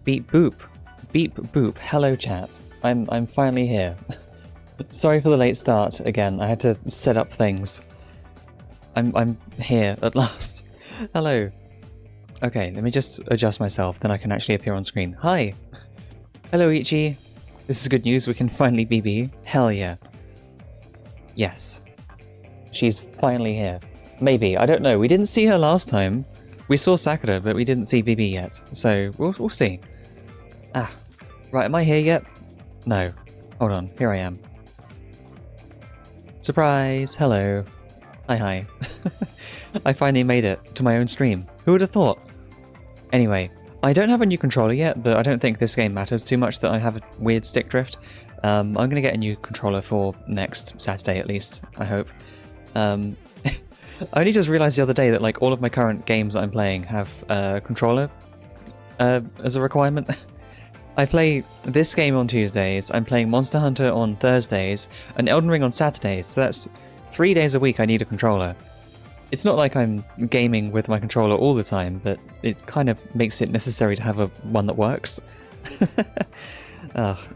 Beep boop. Beep boop. Hello chat. I'm finally here. Sorry for the late start again. I had to set up things. I'm here at last. Hello. Okay, let me just adjust myself, then I can actually appear on screen. Hi! Hello Ichi. This is good news, we can finally BB. Hell yeah. Yes. She's finally here. Maybe, I don't know. We didn't see her last time. We saw Sakura, but we didn't see BB yet. So, we'll see. Ah. Right, am I here yet? No. Hold on, here I am. Surprise! Hello. Hi. I finally made it to my own stream. Who would have thought? Anyway, I don't have a new controller yet, but I don't think this game matters too much that I have a weird stick drift. I'm going to get a new controller for next Saturday at least, I hope. I only just realised the other day that like all of my current games that I'm playing have a controller as a requirement. I play this game on Tuesdays, I'm playing Monster Hunter on Thursdays, and Elden Ring on Saturdays, so that's 3 days a week I need a controller. It's not like I'm gaming with my controller all the time, but it kind of makes it necessary to have one that works.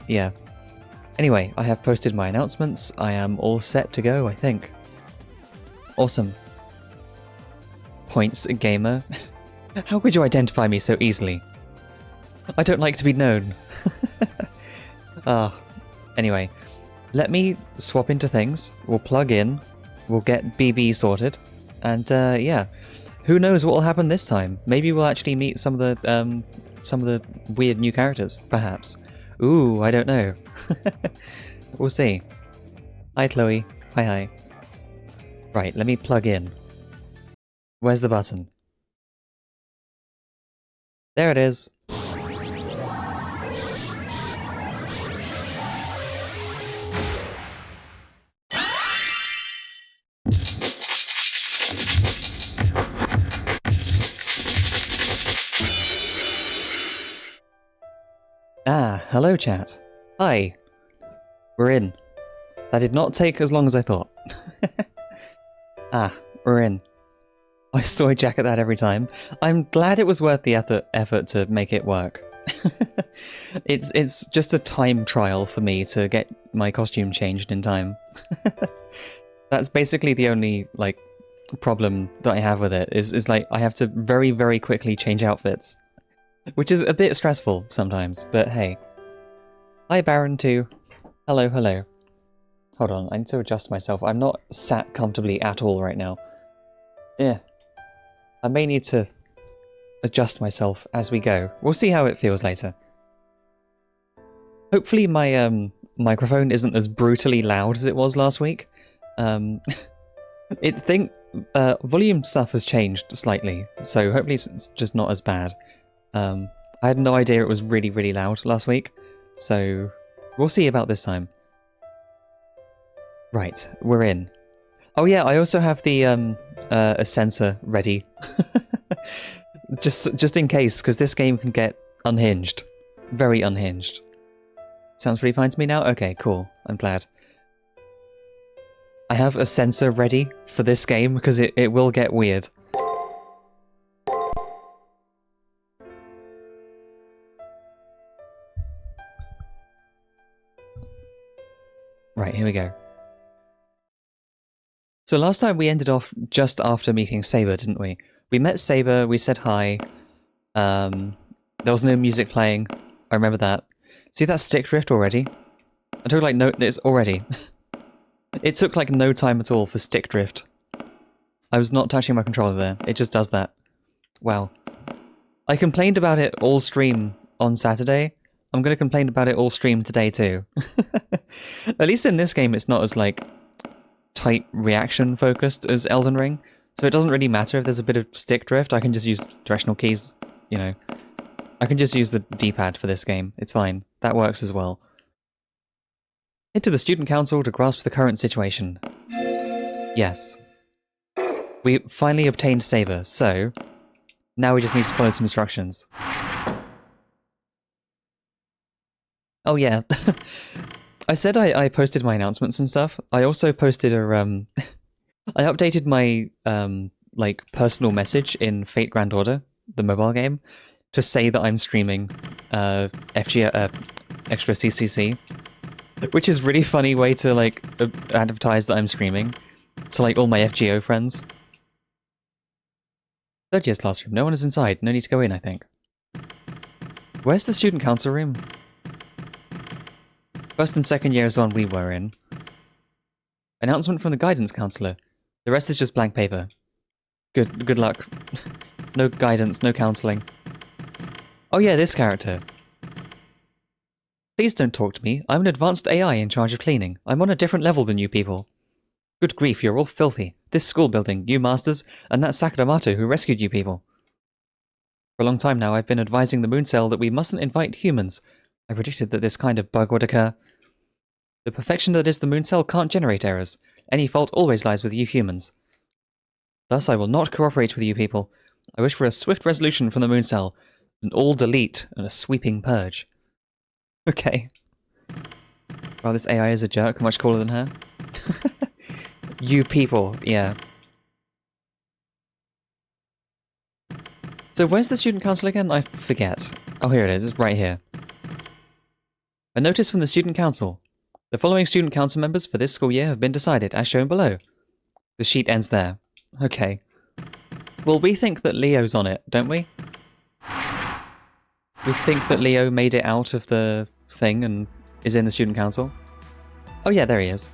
Yeah. Anyway, I have posted my announcements. I am all set to go, I think. Awesome. Points gamer. How could you identify me so easily? I don't like to be known. Anyway, let me swap into things. We'll plug in. We'll get BB sorted. And yeah, who knows what will happen this time? Maybe we'll actually meet some of the weird new characters, perhaps. Ooh, I don't know. We'll see. Hi, Chloe. Hi. Right, let me plug in. Where's the button? There it is. Ah, hello chat. Hi. We're in. That did not take as long as I thought. Ah, we're in. I soy jack at that every time. I'm glad it was worth the effort to make it work. It's just a time trial for me to get my costume changed in time. That's basically the only like problem that I have with it is like I have to very, very quickly change outfits. Which is a bit stressful sometimes, but hey. Hi Baron too. Hello. Hold on, I need to adjust myself. I'm not sat comfortably at all right now. Yeah. I may need to adjust myself as we go. We'll see how it feels later. Hopefully my microphone isn't as brutally loud as it was last week. Volume stuff has changed slightly, so hopefully it's just not as bad. I had no idea it was really, really loud last week, so we'll see about this time. Right, we're in. Oh yeah, I also have the a sensor ready, just in case, because this game can get unhinged, very unhinged. Sounds pretty fine to me now. Okay, cool. I'm glad. I have a sensor ready for this game because it will get weird. Right, here we go. So last time we ended off just after meeting Saber, didn't we? We met Saber, we said hi. There was no music playing. I remember that. See that stick drift already? I took like no... It's already. It took like no time at all for stick drift. I was not touching my controller there. It just does that. Wow. I complained about it all stream on Saturday. I'm going to complain about it all stream today too. At least in this game it's not as like tight reaction focused as Elden Ring, so it doesn't really matter if there's a bit of stick drift. I can just use directional keys, you know. I can just use the D-pad for this game. It's fine. That works as well. Head to the student council to grasp the current situation. Yes. We finally obtained Saber, so now we just need to follow some instructions. Oh yeah. I said I posted my announcements and stuff. I also posted a I updated my like personal message in Fate Grand Order, the mobile game, to say that I'm streaming extra CCC, which is really funny way to like advertise that I'm streaming to like all my FGO friends. Third year's classroom. No one is inside. No need to go in, I think. Where's the student council room? First and second year is the one we were in. Announcement from the guidance counselor. The rest is just blank paper. Good luck. No guidance, no counselling. Oh yeah, this character. Please don't talk to me. I'm an advanced AI in charge of cleaning. I'm on a different level than you people. Good grief, you're all filthy. This school building, you masters, and that Sakura who rescued you people. For a long time now, I've been advising the Moon Cell that we mustn't invite humans. I predicted that this kind of bug would occur. The perfection that is the Moon Cell can't generate errors. Any fault always lies with you humans. Thus, I will not cooperate with you people. I wish for a swift resolution from the Moon Cell, an all delete and a sweeping purge. Okay. Well, this AI is a jerk, much cooler than her. You people, yeah. So where's the student council again? I forget. Oh, here it is. It's right here. A notice from the student council. The following student council members for this school year have been decided, as shown below. The sheet ends there. Okay. Well, we think that Leo's on it, don't we? We think that Leo made it out of the thing and is in the student council. Oh yeah, there he is.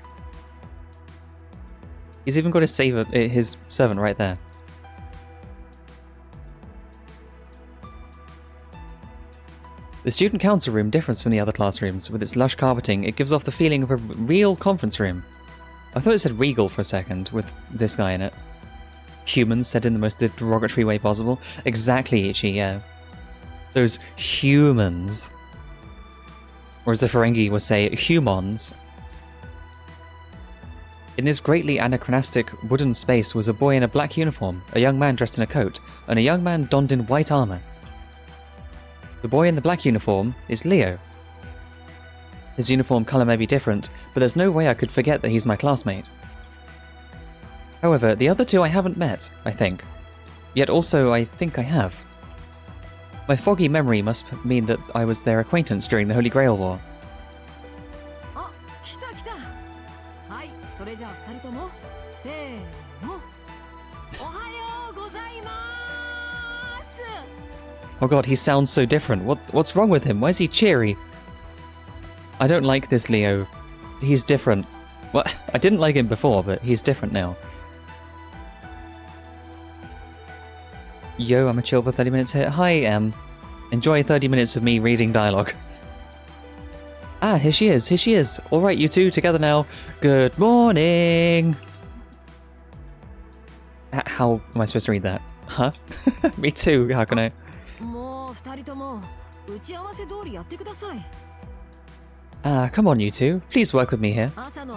He's even got his servant right there. The student council room differs from the other classrooms. With its lush carpeting, it gives off the feeling of a real conference room. I thought it said regal for a second, with this guy in it. Humans said in the most derogatory way possible. Exactly, Ichi, yeah. Those humans. Or as the Ferengi would say, humans. In this greatly anachronistic wooden space was a boy in a black uniform, a young man dressed in a coat, and a young man donned in white armor. The boy in the black uniform is Leo. His uniform color may be different, but there's no way I could forget that he's my classmate. However, the other two I haven't met, I think. Yet also, I think I have. My foggy memory must mean that I was their acquaintance during the Holy Grail War. Oh god, he sounds so different. What's wrong with him? Why is he cheery? I don't like this Leo. He's different. Well, I didn't like him before, but he's different now. Yo, I'm a chill for 30 minutes here. Hi, Em. Enjoy 30 minutes of me reading dialogue. Ah, here she is, here she is. Alright, you two, together now. Good morning! How am I supposed to read that? Huh? Me too, how can I? Come on, you two. Please work with me here. I thought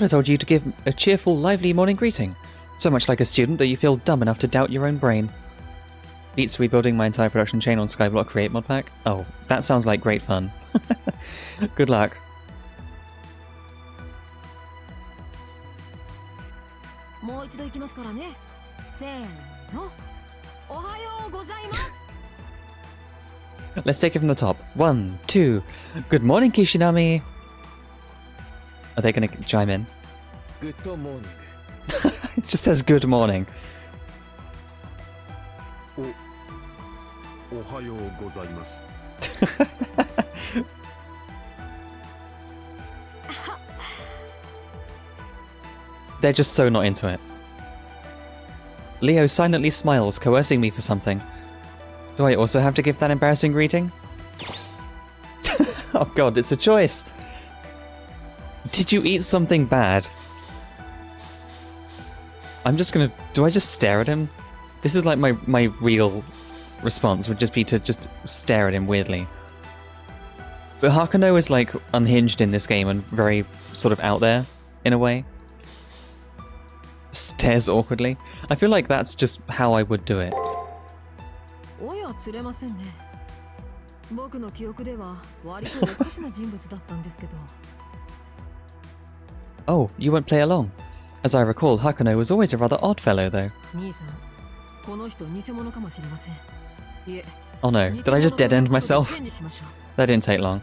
I told you to give a cheerful, lively morning greeting. So much like a student that you feel dumb enough to doubt your own brain. Beats rebuilding my entire production chain on Skyblock Create mod pack. Oh, that sounds like great fun. Good luck. Let's take it from the top. 1, 2. Good morning, Kishinami. Are they going to chime in? Good morning. It just says good morning. Ohayou gozaimasu. They're just so not into it. Leo silently smiles, coercing me for something. Do I also have to give that embarrassing greeting? Oh god, it's a choice! Did you eat something bad? I'm just gonna... Do I just stare at him? This is like my real response would just be to just stare at him weirdly. But Hakuno is like unhinged in this game and very sort of out there, in a way. Stares awkwardly. I feel like that's just how I would do it. Oh, you won't play along? As I recall, Hakuno was always a rather odd fellow, though. 兄さん、この人偽物かもしれません。いえ、 Oh no, did I just dead end myself? チェンジしましょう。 That didn't take long.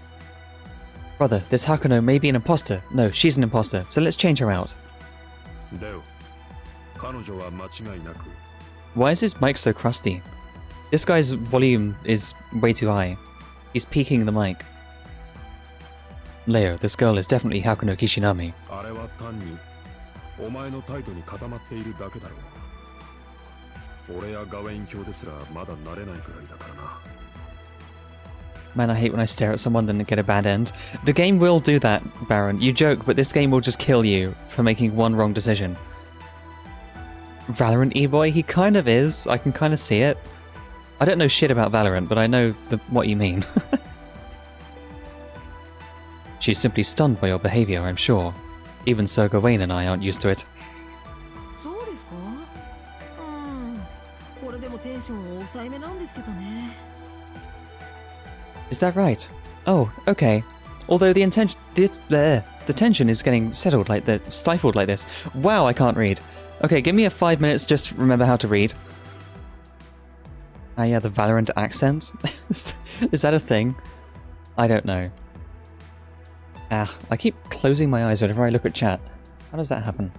Brother, this Hakuno may be an imposter. No, she's an imposter, so let's change her out. レオ、彼女は間違いなく Why is his mic so crusty? This guy's volume is way too high. He's peaking the mic. Leo, this girl is definitely Hakuno Kishinami. あれは単にお前の態度に固まっているだけだろう。俺やガウェイン卿ですらまだ慣れないくらいだからな。 Man, I hate when I stare at someone and get a bad end. The game will do that, Baron. You joke, but this game will just kill you for making one wrong decision. Valorant E-boy? He kind of is. I can kind of see it. I don't know shit about Valorant, but I know what you mean. She's simply stunned by your behavior, I'm sure. Even so, Gawain and I aren't used to it. そうですか？これでもテンションを抑えめなんですけどね。 Is that right? Oh, okay. Although the tension is getting stifled like this. Wow, I can't read. Okay, give me a 5 minutes just to remember how to read. Ah, yeah, the Valorant accent? Is that a thing? I don't know. Ah, I keep closing my eyes whenever I look at chat. How does that happen?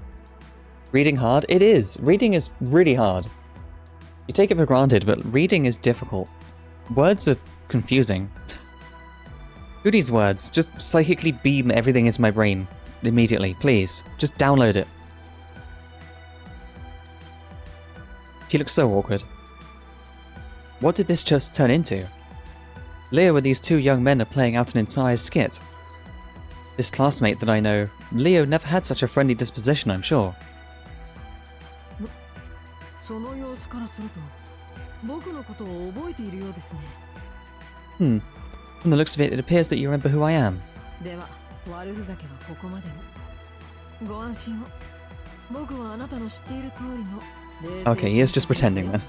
Reading hard? It is! Reading is really hard. You take it for granted, but reading is difficult. Words are confusing. Who needs words? Just psychically beam everything into my brain. Immediately, please. Just download it. She looks so awkward. What did this just turn into? Leo and these two young men are playing out an entire skit. This classmate that I know, Leo never had such a friendly disposition, I'm sure. その様子からすると、僕のことを覚えているようですね。 From the looks of it, it appears that you remember who I am. では、悪ふざけはここまでに。ご安心を。僕はあなたの知っている通りの。 Okay, he is just pretending then.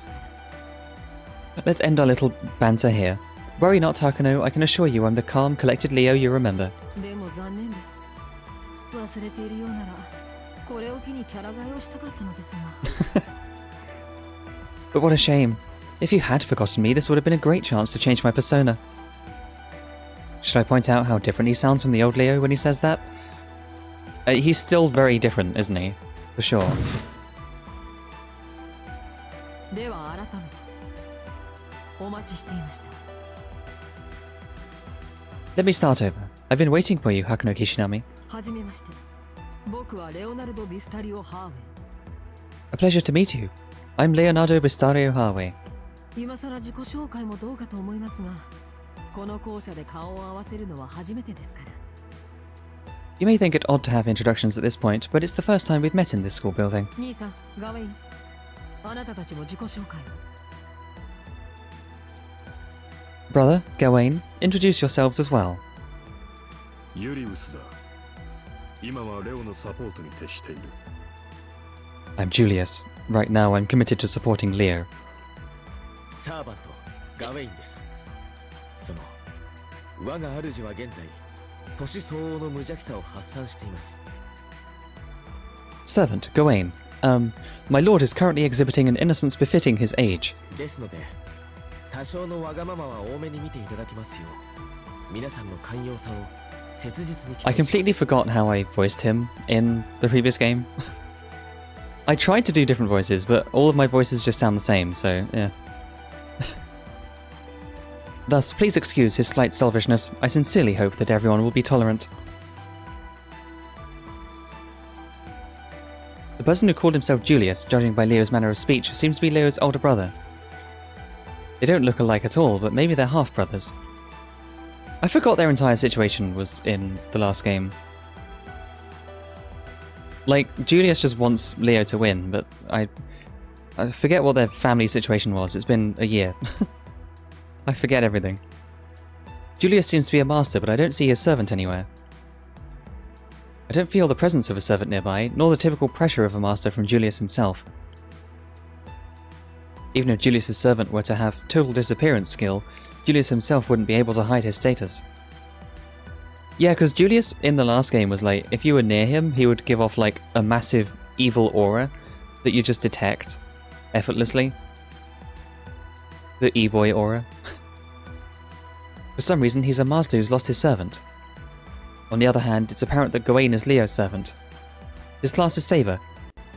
Let's end our little banter here. Worry not, Hakuno. I can assure you I'm the calm, collected Leo you remember. でも残念です。忘れているようなら、これを機にキャラ替えをしたかったのですが。 But what a shame. If you had forgotten me, this would have been a great chance to change my persona. Should I point out how different he sounds from the old Leo when he says that? He's still very different, isn't he? For sure. では改めてお待ちしていました。 Let me start over. I've been waiting for you, Hakuno Kishinami. はじめまして。僕はレオナルド・ビスタリオ・ハーウェイ。 A pleasure to meet you. I'm Leonardo Bistario Harway. 今さら自己紹介もどうかと思いますが、この校舎で顔を合わせるのは初めてですから。 You may think it odd to have introductions at this point, but it's the first time we've met in this school building. 兄さん、ガウェイン。あなたたちも自己紹介を。 Brother, Gawain, introduce yourselves as well. ユリウスだ。今はレオのサポートに徹している。 I'm Julius. Right now I'm committed to supporting Leo. サーバント、ガウェインです。その、我が主は現在、年相応の無邪気さを発散しています。 Servant, Gawain. My lord is currently exhibiting an innocence befitting his age. ですので、多少のわがままは多めに見ていただきますよう、皆さんの寛容さを切実に期 I 待します。 completely forgot how I voiced him in the previous game. I tried to do different voices, but all of my voices just sound the same, so yeah. Thus, please excuse his slight selfishness. I sincerely hope that everyone will be tolerant. The person who called himself Julius, judging by Leo's manner of speech, seems to be Leo's older brother. They don't look alike at all, but maybe they're half-brothers. I forgot their entire situation was in the last game. Like, Julius just wants Leo to win, but I forget what their family situation was. It's been a year. I forget everything. Julius seems to be a master, but I don't see his servant anywhere. I don't feel the presence of a servant nearby, nor the typical pressure of a master from Julius himself. Even if Julius's servant were to have total disappearance skill, Julius himself wouldn't be able to hide his status. Yeah, because Julius in the last game was like, if you were near him, he would give off like a massive evil aura that you just detect effortlessly. The E-boy aura. For some reason, he's a master who's lost his servant. On the other hand, it's apparent that Gawain is Leo's servant. His class is Saber.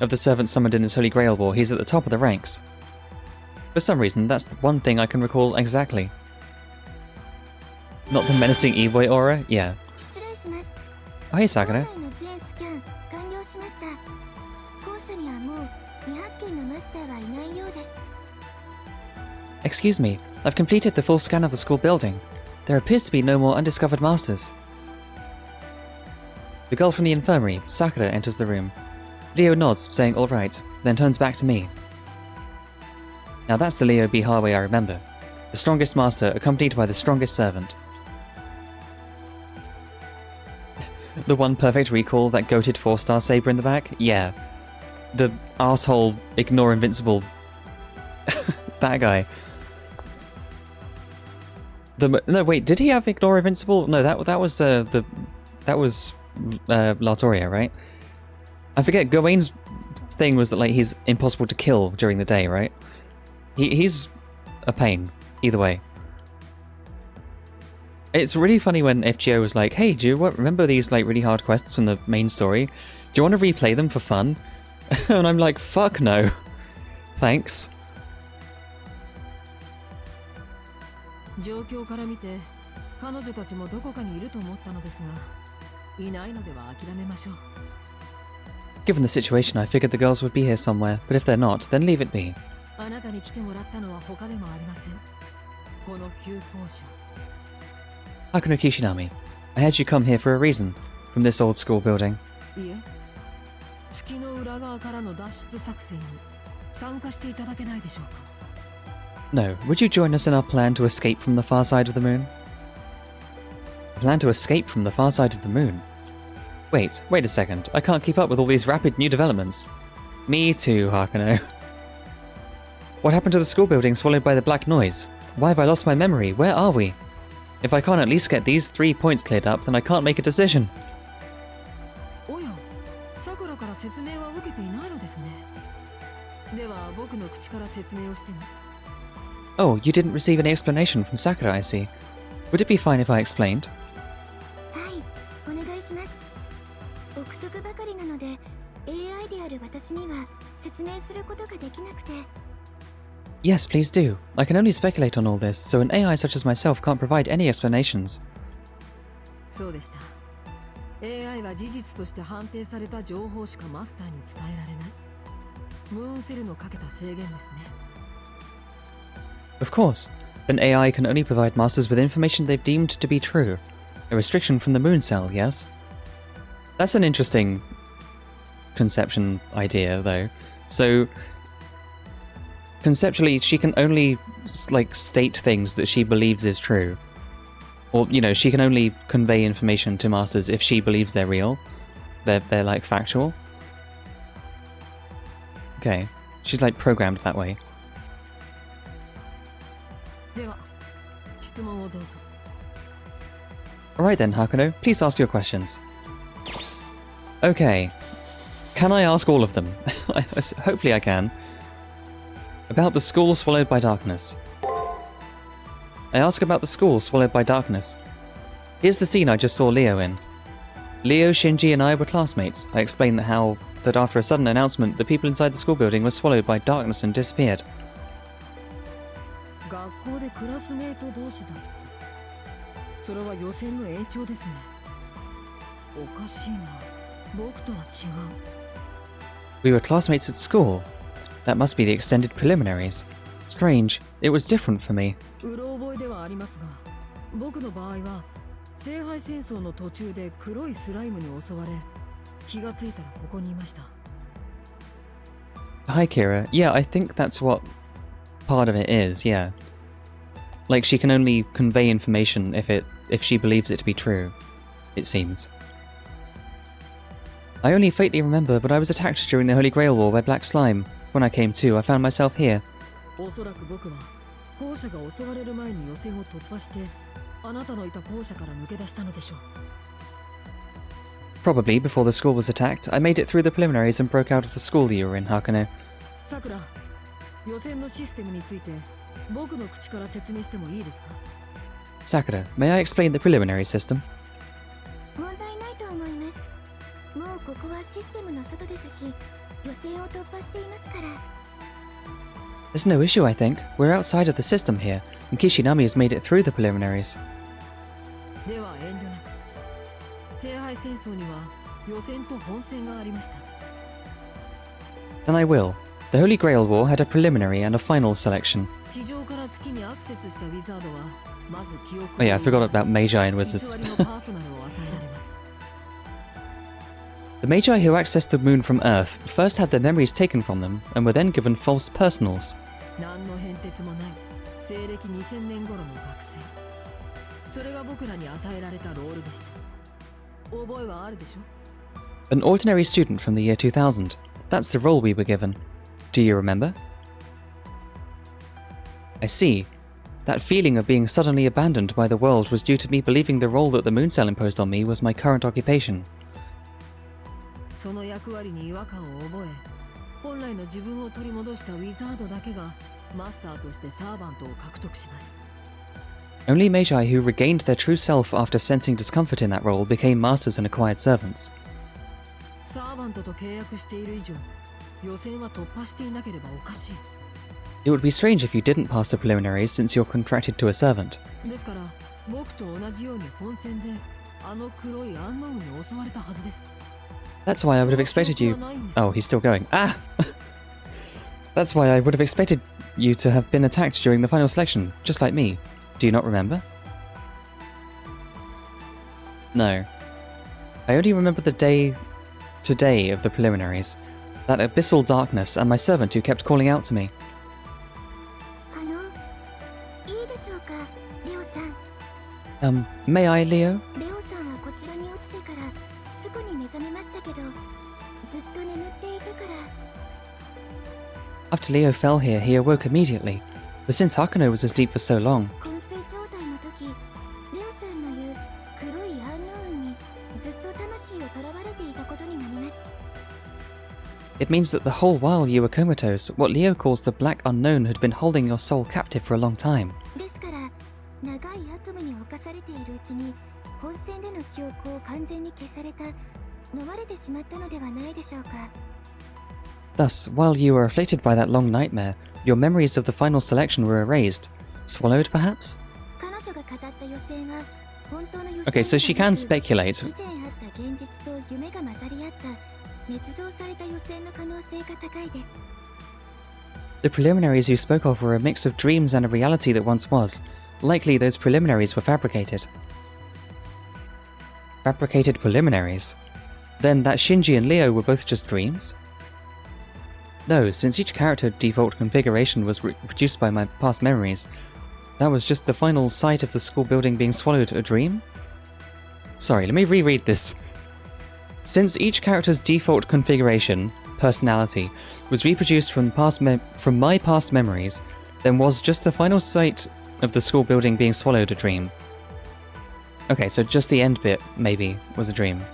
Of the servants summoned in this Holy Grail War, he's at the top of the ranks. For some reason, that's the one thing I can recall exactly. Not the menacing E-boy aura? Yeah. Oh, hey, Sakura. Excuse me, I've completed the full scan of the school building. There appears to be no more undiscovered masters. The girl from the infirmary, Sakura, enters the room. Leo nods, saying alright, then turns back to me. Now that's the Leo Bihawe I remember. The strongest master, accompanied by the strongest servant. The one perfect recall, that goated 4-star Saber in the back? Yeah. The arsehole, ignore invincible... that guy. No, wait, did he have ignore invincible? No, that was Lartoria, right? I forget, Gawain's thing was that like he's impossible to kill during the day, right? He's a pain, either way. It's really funny when FGO was like, hey, do you remember these like really hard quests from the main story? Do you want to replay them for fun? And I'm like, fuck no. Thanks. 状況から見て彼女たちもどこかにいると思ったのですがいないのでは諦めましょう Given the situation, I figured the girls would be here somewhere, but if they're not, then leave it be. あなたに来てもらったのは他でもありませんこの旧校舎 Hakuno Kishinami, I had you come here for a reason, from this old school building. いえ月の裏側からの脱出作戦に参加していただけないでしょうか No, would you join us in our plan to escape from the far side of the moon? A plan to escape from the far side of the moon? Wait a second, I can't keep up with all these rapid new developments. Me too, Hakuno. What happened to the school building swallowed by the black noise? Why have I lost my memory? Where are we? If I can't at least get these 3 points cleared up, then I can't make a decision. おや、さくらから説明は受けていないのですね。では僕の口から説明をしても。Oh, you didn't receive any explanation from Sakura, I see. Would it be fine if I explained? はい、お願いします。憶測ばかりなので、AI である私には説明することができなくて。Yes, please do. I can only speculate on all this, so an AI such as myself can't provide any explanations. そうでした。AI は事実として判定された情報しかマスターに伝えられない。ムーンセルのかけた制限ですね。Of course, an AI can only provide masters with information they've deemed to be true. A restriction from the moon cell, yes? That's an interesting conception idea, though. So, conceptually, she can only, like, state things that she believes is true. Or, you know, she can only convey information to masters if she believes they're real. They're like, factual. Okay. She's, like, programmed that way. では、質問をどうぞ。Alright then, Hakuno, please ask your questions. Okay. Can I ask all of them? Hopefully I can. About the school swallowed by darkness. I ask about the school swallowed by darkness. Here's the scene I just saw Leo in. Leo, Shinji, and I were classmates. I explained that after a sudden announcement, the people inside the school building were swallowed by darkness and disappeared. 学校でクラスメート同士だ。それは予選の延長ですね。おかしいな。僕とは違う。We were classmates at school. That must be the extended preliminaries. Strange. It was different for me. うろ覚えではありますが、僕の場合は聖杯戦争の途中で黒いスライムに襲われ、気がついたらここにいました。Hi, Kira. Yeah, I think that's what part of it is, yeah. Like, she can only convey information if she believes it to be true, it seems. I only faintly remember, but I was attacked during the Holy Grail War by Black Slime. When I came to, I found myself here. おそらく僕は校舎が襲われる前に予選を突破して、あなたのいた校舎から抜け出したのでしょう。Probably before the school was attacked, I made it through the preliminaries and broke out of the school you were in, Hakano. さくら、予選のシステムについて僕の口から説明してもいいですか？ Sakura, may I explain the preliminary system? 問題ないと思います。もうここはシステムの外ですし、予選を突破していますから。 There's no issue, I think. We're outside of the system here, and Kishinami has made it through the preliminaries. では遠慮なく。聖杯戦争には予選と本戦がありました。 Then I will. The Holy Grail War had a preliminary and a final selection. 地上から月にアクセスしたウィザードはまず記憶を Oh yeah, I forgot about Magi and 偽 Wizards. りのパーソナルを与えられます。 The Magi who accessed the moon from Earth first had their memories taken from them, and were then given false personals. 何の変哲もない西暦2000年頃の学生。それが僕らに与えられたロールでした。覚えはあるでしょ？ An ordinary student from the year 2000. That's the role we were given. Do you remember? I see. That feeling of being suddenly abandoned by the world was due to me believing the role that the moon cell imposed on me was my current occupation. その役割に違和感を覚え、本来の自分を取り戻したウィザードだけがマスターとしてサーバントを獲得します。 Only Magi who regained their true self after sensing discomfort in that role became masters and acquired servants. サーバントと契約している以上、予選は突破していなければおかしい。 It would be strange if you didn't pass the preliminaries since you're contracted to a servant. ですから、僕と同じように本戦であの黒いアンノウンに襲われたはずです。 That's why I would have expected you... Oh, he's still going. Ah! That's why I would have expected you to have been attacked during the final selection, just like me. Do you not remember? No. I only remember the day... today of the preliminaries. That abyssal darkness and my servant who kept calling out to me. いいでしょうか、レオさん。May I, Leo? レオさんはこちらに落ちてからすぐに目覚めましたけど、ずっと眠っていたから。 After Leo fell here, he awoke immediately. But since Hakano was asleep for so long, 昏睡状態の時、レオさんの言う黒いアンノウンにずっと魂を囚われていたことになります。 it means that the whole while you were comatose, what Leo calls the Black Unknown had been holding your soul captive for a long time. ですから、長いアトムに侵されているうちに本戦での記憶を完全に消された、逃れてしまったのではないでしょうか。 Thus, while you were afflicted by that long nightmare, your memories of the final selection were erased. Swallowed, perhaps? 彼女が語った予選は本当の予選 Okay, so she can speculate. 以前あった現実と夢が混ざり合った捏造された予選の可能性が高いです。 The preliminaries you spoke of were a mix of dreams and a reality that once was. Likely those preliminaries were fabricated. Fabricated preliminaries? Then that Shinji and Leo were both just dreams? No, since each character default configuration was produced by my past memories, that was just the final sight of the school building being swallowed a dream? Sorry, let me reread this. Since each character's default configuration, personality, was reproduced from my past memories, then was just the final sight of the school building being swallowed a dream. Okay, so just the end bit, maybe, was a dream.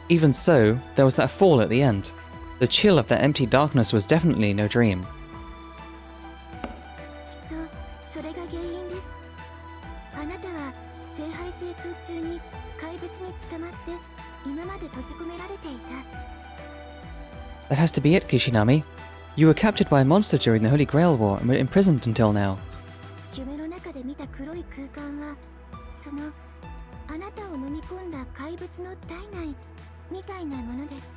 Even so, there was that fall at the end. The chill of that empty darkness was definitely no dream. きっとそれが原因です。あなたは聖杯精通中に怪物に捕まって今まで閉じ込められていた。 That has to be it, Kishinami. You were captured by a monster during the Holy Grail War and were imprisoned until now. 夢の中で見た黒い空間はそのあなたを飲み込んだ怪物の体内みたいなものです。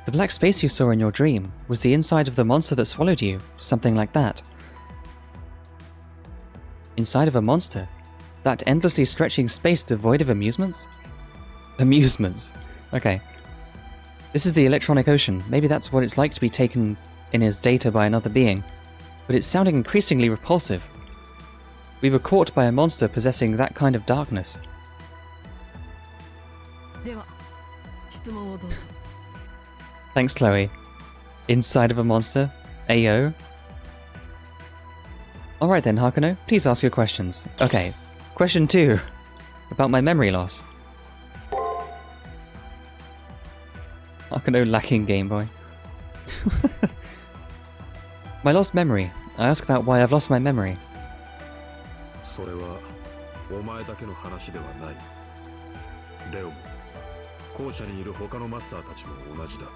The black space you saw in your dream was the inside of the monster that swallowed you, something like that. Inside of a monster? That endlessly stretching space devoid of amusements? Amusements. Okay. This is the electronic ocean. Maybe that's what it's like to be taken in as data by another being. But it's sounding increasingly repulsive. We were caught by a monster possessing that kind of darkness. では、質問をどうぞ。 Thanks, Chloe. Inside of a monster? Ayo? Alright then, Hakano, please ask your questions. Okay, question 2. About my memory loss. Hakuno lacking Game Boy. My lost memory. I ask about why I've lost my memory. それはお前だけの話ではない。レオも校舎にいる他のマスターたちも同じだ。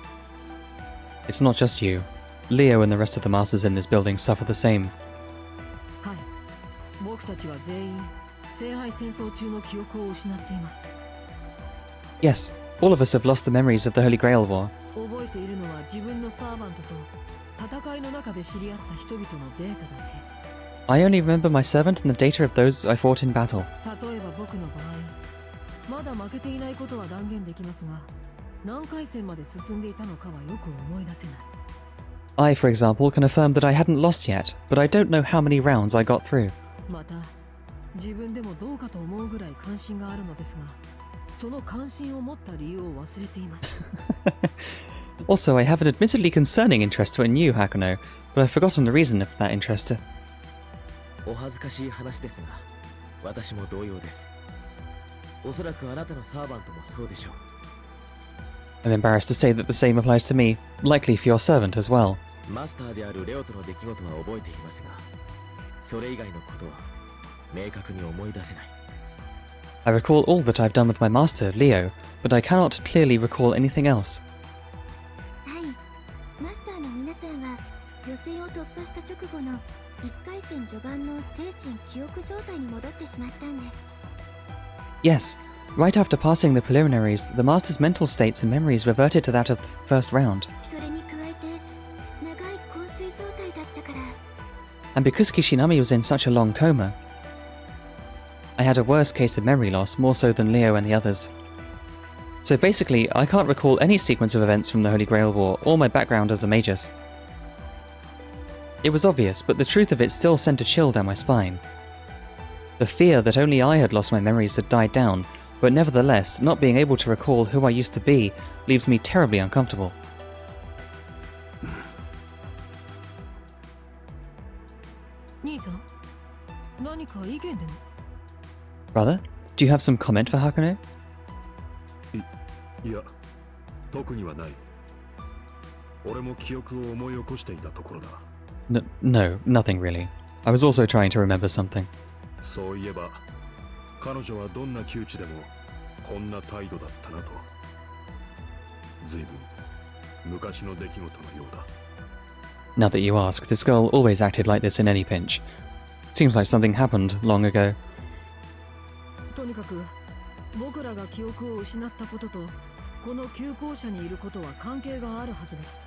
It's not just you. Leo and the rest of the masters in this building suffer the same. はい、僕たちは全員聖杯戦争中の記憶を失っています。 Yes, all of us have lost the memories of the Holy Grail War. 覚えているのは自分のサーバントと戦いの中で知り合った人々のデータだけ。 I only remember my servant and the data of those I fought in battle. 例えば僕の場合、まだ負けていないことは断言できますが、何回戦まで進んでいたのかはよく思い出せない。 I, for example, can affirm that I hadn't lost yet, but I don't know how many rounds I got through. また、自分でもどうかと思うぐらい関心があるのですが、その関心を持った理由を忘れています。 Also, I have an admittedly concerning interest in you, Hakuno, but I've forgotten the reason of that interest. お恥ずかしい話ですが、私も同様です。おそらくあなたのサーバントもそうでしょう。 I'm embarrassed to say that the same applies to me, likely for your servant as well. マスターであるレオとの出来事は覚えていますが、それ以外のことは明確に思い出せない。 I recall all that I've done with my master, Leo, but I cannot clearly recall anything else. はい、マスターの皆さんは予選を突破した直後の1回戦序盤の精神記憶状態に戻ってしまったんです。 Yes, right after passing the preliminaries, the master's mental states and memories reverted to that of the first round. それに加えて長い昏睡状態だったから。 And because Kishinami was in such a long coma, I had a worse case of memory loss, more so than Leo and the others. So basically, I can't recall any sequence of events from the Holy Grail War, or my background as a magus. It was obvious, but the truth of it still sent a chill down my spine. The fear that only I had lost my memories had died down, but nevertheless, not being able to recall who I used to be leaves me terribly uncomfortable. 兄さん、何か意見でも？ Brother, do you have some comment for Hakuno? いや、特にはない。俺も記憶を思い起こしていたところだ。No, nothing really. I was also trying to remember something. そういえば、彼女はどんな窮地でもこんな態度だったなと。随分昔の出来事のようだ。 Now that you ask, this girl always acted like this in any pinch. Seems like something happened long ago. とにかく僕らが記憶を失ったこととこの旧校舎にいることは関係があるはずです。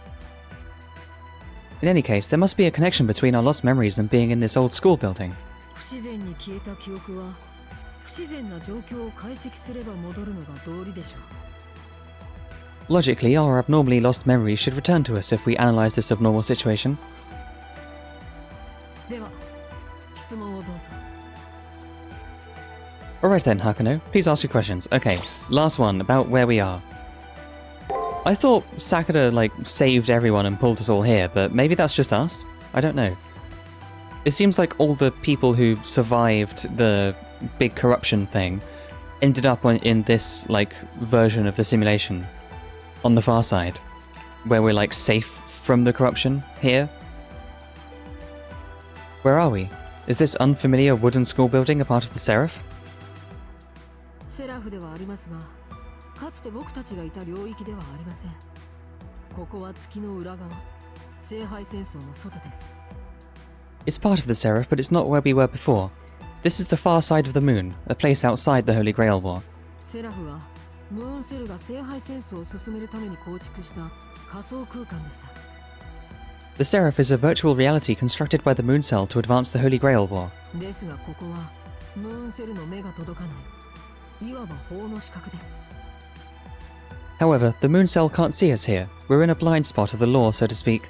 In any case, there must be a connection between our lost memories and being in this old school building. 不自然に消えた記憶は不自然な状況を解析すれば戻るのが道理でしょう。 Logically, our abnormally lost memories should return to us if we analyze this abnormal situation. では質問をどうぞ。 Alright then, Hakuno, please ask your questions. Okay, last one, about where we are. I thought Sakura, saved everyone and pulled us all here, but maybe that's just us? I don't know. It seems like all the people who survived the big corruption thing ended up in this, version of the simulation on the far side, where we're, safe from the corruption here. Where are we? Is this unfamiliar wooden school building a part of the Seraph? セラフではありますが、かつて僕たちがいた領域ではありません。ここは月の裏側、聖杯戦争の外です。 It's part of the Seraph, but it's not where we were before. This is the far side of the moon, a place outside the Holy Grail War. セラフはムーンセルが聖杯戦争を進めるために構築した仮想空間でした。 The Seraph is a virtual reality constructed by the Moon Cell to advance the Holy Grail War. ですがここはムーンセルの目が届かない、いわば法の死角です。 However, the Moon Cell can't see us here. We're in a blind spot of the law, so to speak.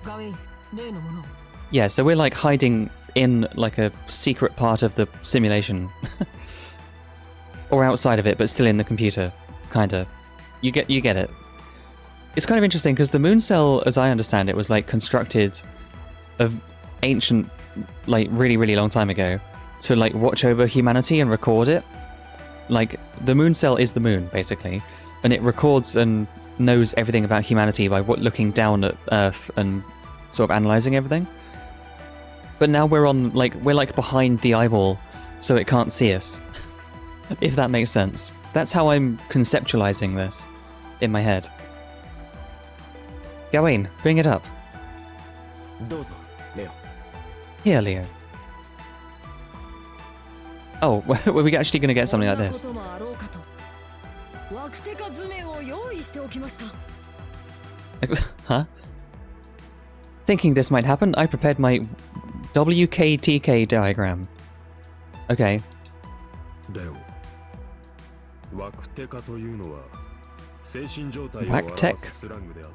ガウェイ、例のものを。 Yeah, so we're hiding in a secret part of the simulation. Or outside of it, but still in the computer. Kinda. You get it. It's kind of interesting because the Moon Cell, as I understand it, was constructed of ancient, really, really long time ago to watch over humanity and record it. The Moon Cell is the moon, basically, and it records and knows everything about humanity by looking down at Earth and sort of analysing everything. But now we're behind the eyeball, so it can't see us. If that makes sense. That's how I'm conceptualizing this in my head. Gawain, bring it up. どうぞレオ Here, Leo. Oh, were we actually going to get something like this? こんなこともあろうかとワクテカ図面を用意しておきました。 Huh? Thinking this might happen, I prepared my WKTK diagram. Okay. レオワクテカというのは精神状態をワクテク表すスラングであって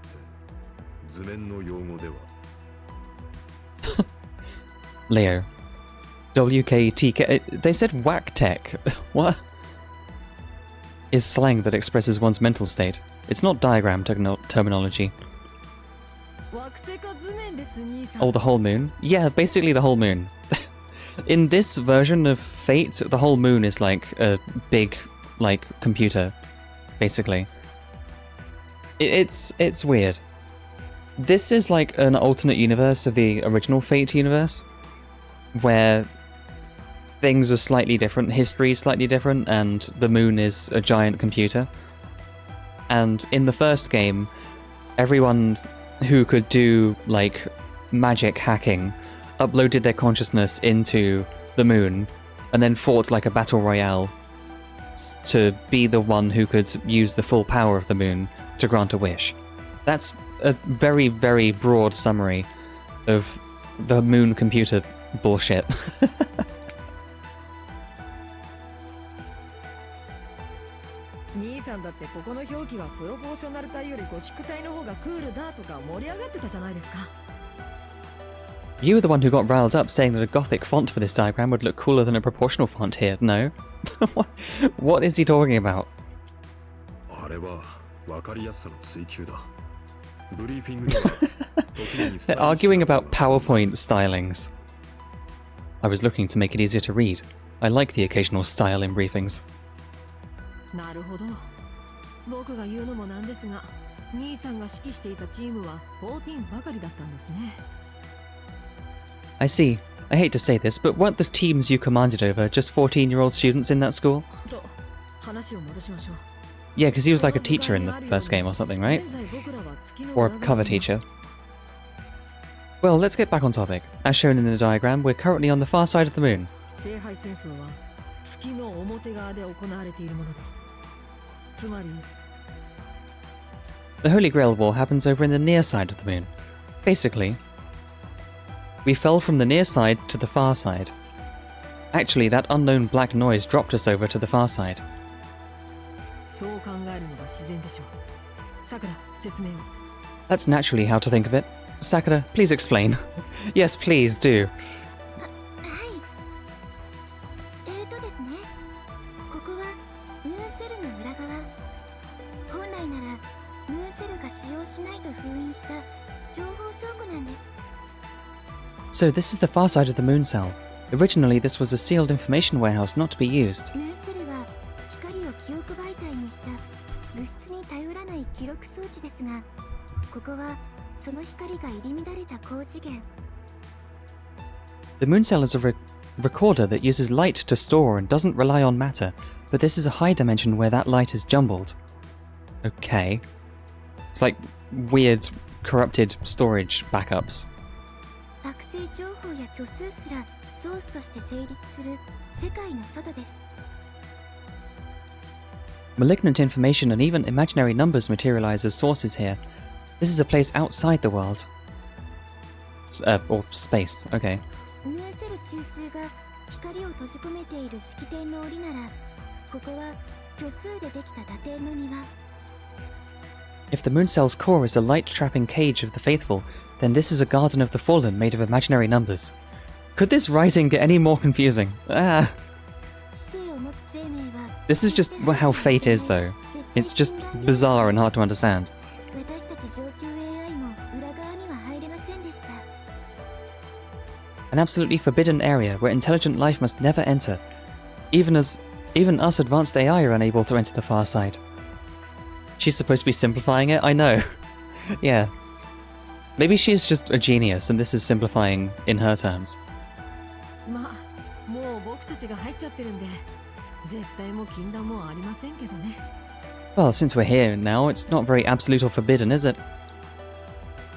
図面の用語では Leo. WKTK. They said whack tech. What? Is slang that expresses one's mental state. It's not diagram terminology. ワクテカ図面です兄さん。 Oh, the whole moon? Yeah, basically the whole moon. In this version of Fate, the whole moon is like a big, like, computer, basically. It's weird. This is like an alternate universe of the original Fate universe, where things are slightly different, history is slightly different, and the moon is a giant computer. And in the first game, everyone who could do, like, magic hacking uploaded their consciousness into the moon, and then fought like a battle royale to be the one who could use the full power of the moon to grant a wish. That's a very, very broad summary of the moon computer bullshit. 兄さんだってここの表記はプロポーショナル体よりゴシック体の方がクールだとか盛り上がってたじゃないですか。 You were the one who got riled up saying that a gothic font for this diagram would look cooler than a proportional font here, no? What is he talking about? あれは分かりやすさの追求だ。ブリーフィングでは時にスタイ They're リッシュ arguing な about PowerPoint stylings. I was looking to make it easier to read. I like the occasional style in briefings. なるほど。僕が言うのもなんですが、兄さんが指揮していたチームは14ばかりだったんですね。 I see. I hate to say this, but weren't the teams you commanded over just 14-year-old students in that school? と話を戻しましょう。 Yeah, because he was like a teacher in the first game or something, right? 現在僕らは月の Or a 裏側 cover にいます teacher. Well, let's get back on topic. As shown in the diagram, we're currently on the far side of the moon. 聖杯戦争は月の表側で行われているものです。つまり The Holy Grail War happens over in the near side of the moon. Basically, we fell from the near side to the far side. Actually, that unknown black noise dropped us over to the far side. そう考えるのが自然でしょう。さくら、説明を。 That's naturally how to think of it. Sakura, please explain. Yes, please do. はいですねここはムーンセルの裏側本来ならムーンセルが使用しないと封印した情報倉庫なんです So this is the far side of the moon cell. Originally, this was a sealed information warehouse not to be used. ムーンセルは光を記憶媒体にした物質に頼らない記録装置ですがここはその光が入り乱れた高次元 The moon cell is a recorder that uses light to store and doesn't rely on matter, but this is a high dimension where that light is jumbled. Okay. It's like weird, corrupted storage backups. 惑星情報や虚数すらソースとして成立する世界の外です Malignant information and even imaginary numbers materialize as sources here. This is a place outside the world. Or space, okay. ムーンセル中枢が光を閉じ込めている式典の檻ならここは虚数でできた打点の庭 If the moon cell's core is a light-trapping cage of the faithful, then this is a garden of the fallen made of imaginary numbers. Could this writing get any more confusing? Ah! 知性を持つ生命は This is just how fate is, though. It's just bizarre and hard to understand. 私たち上級 AI も裏側には入れませんでした An absolutely forbidden area where intelligent life must never enter. Even us advanced AI are unable to enter the far side. She's supposed to be simplifying it? I know. Yeah. Maybe she's just a genius and this is simplifying in her terms. まあもう僕たちが入っちゃってるんで絶対もう禁断もありませんけどね。 Well, since we're here now, it's not very absolute or forbidden, is it?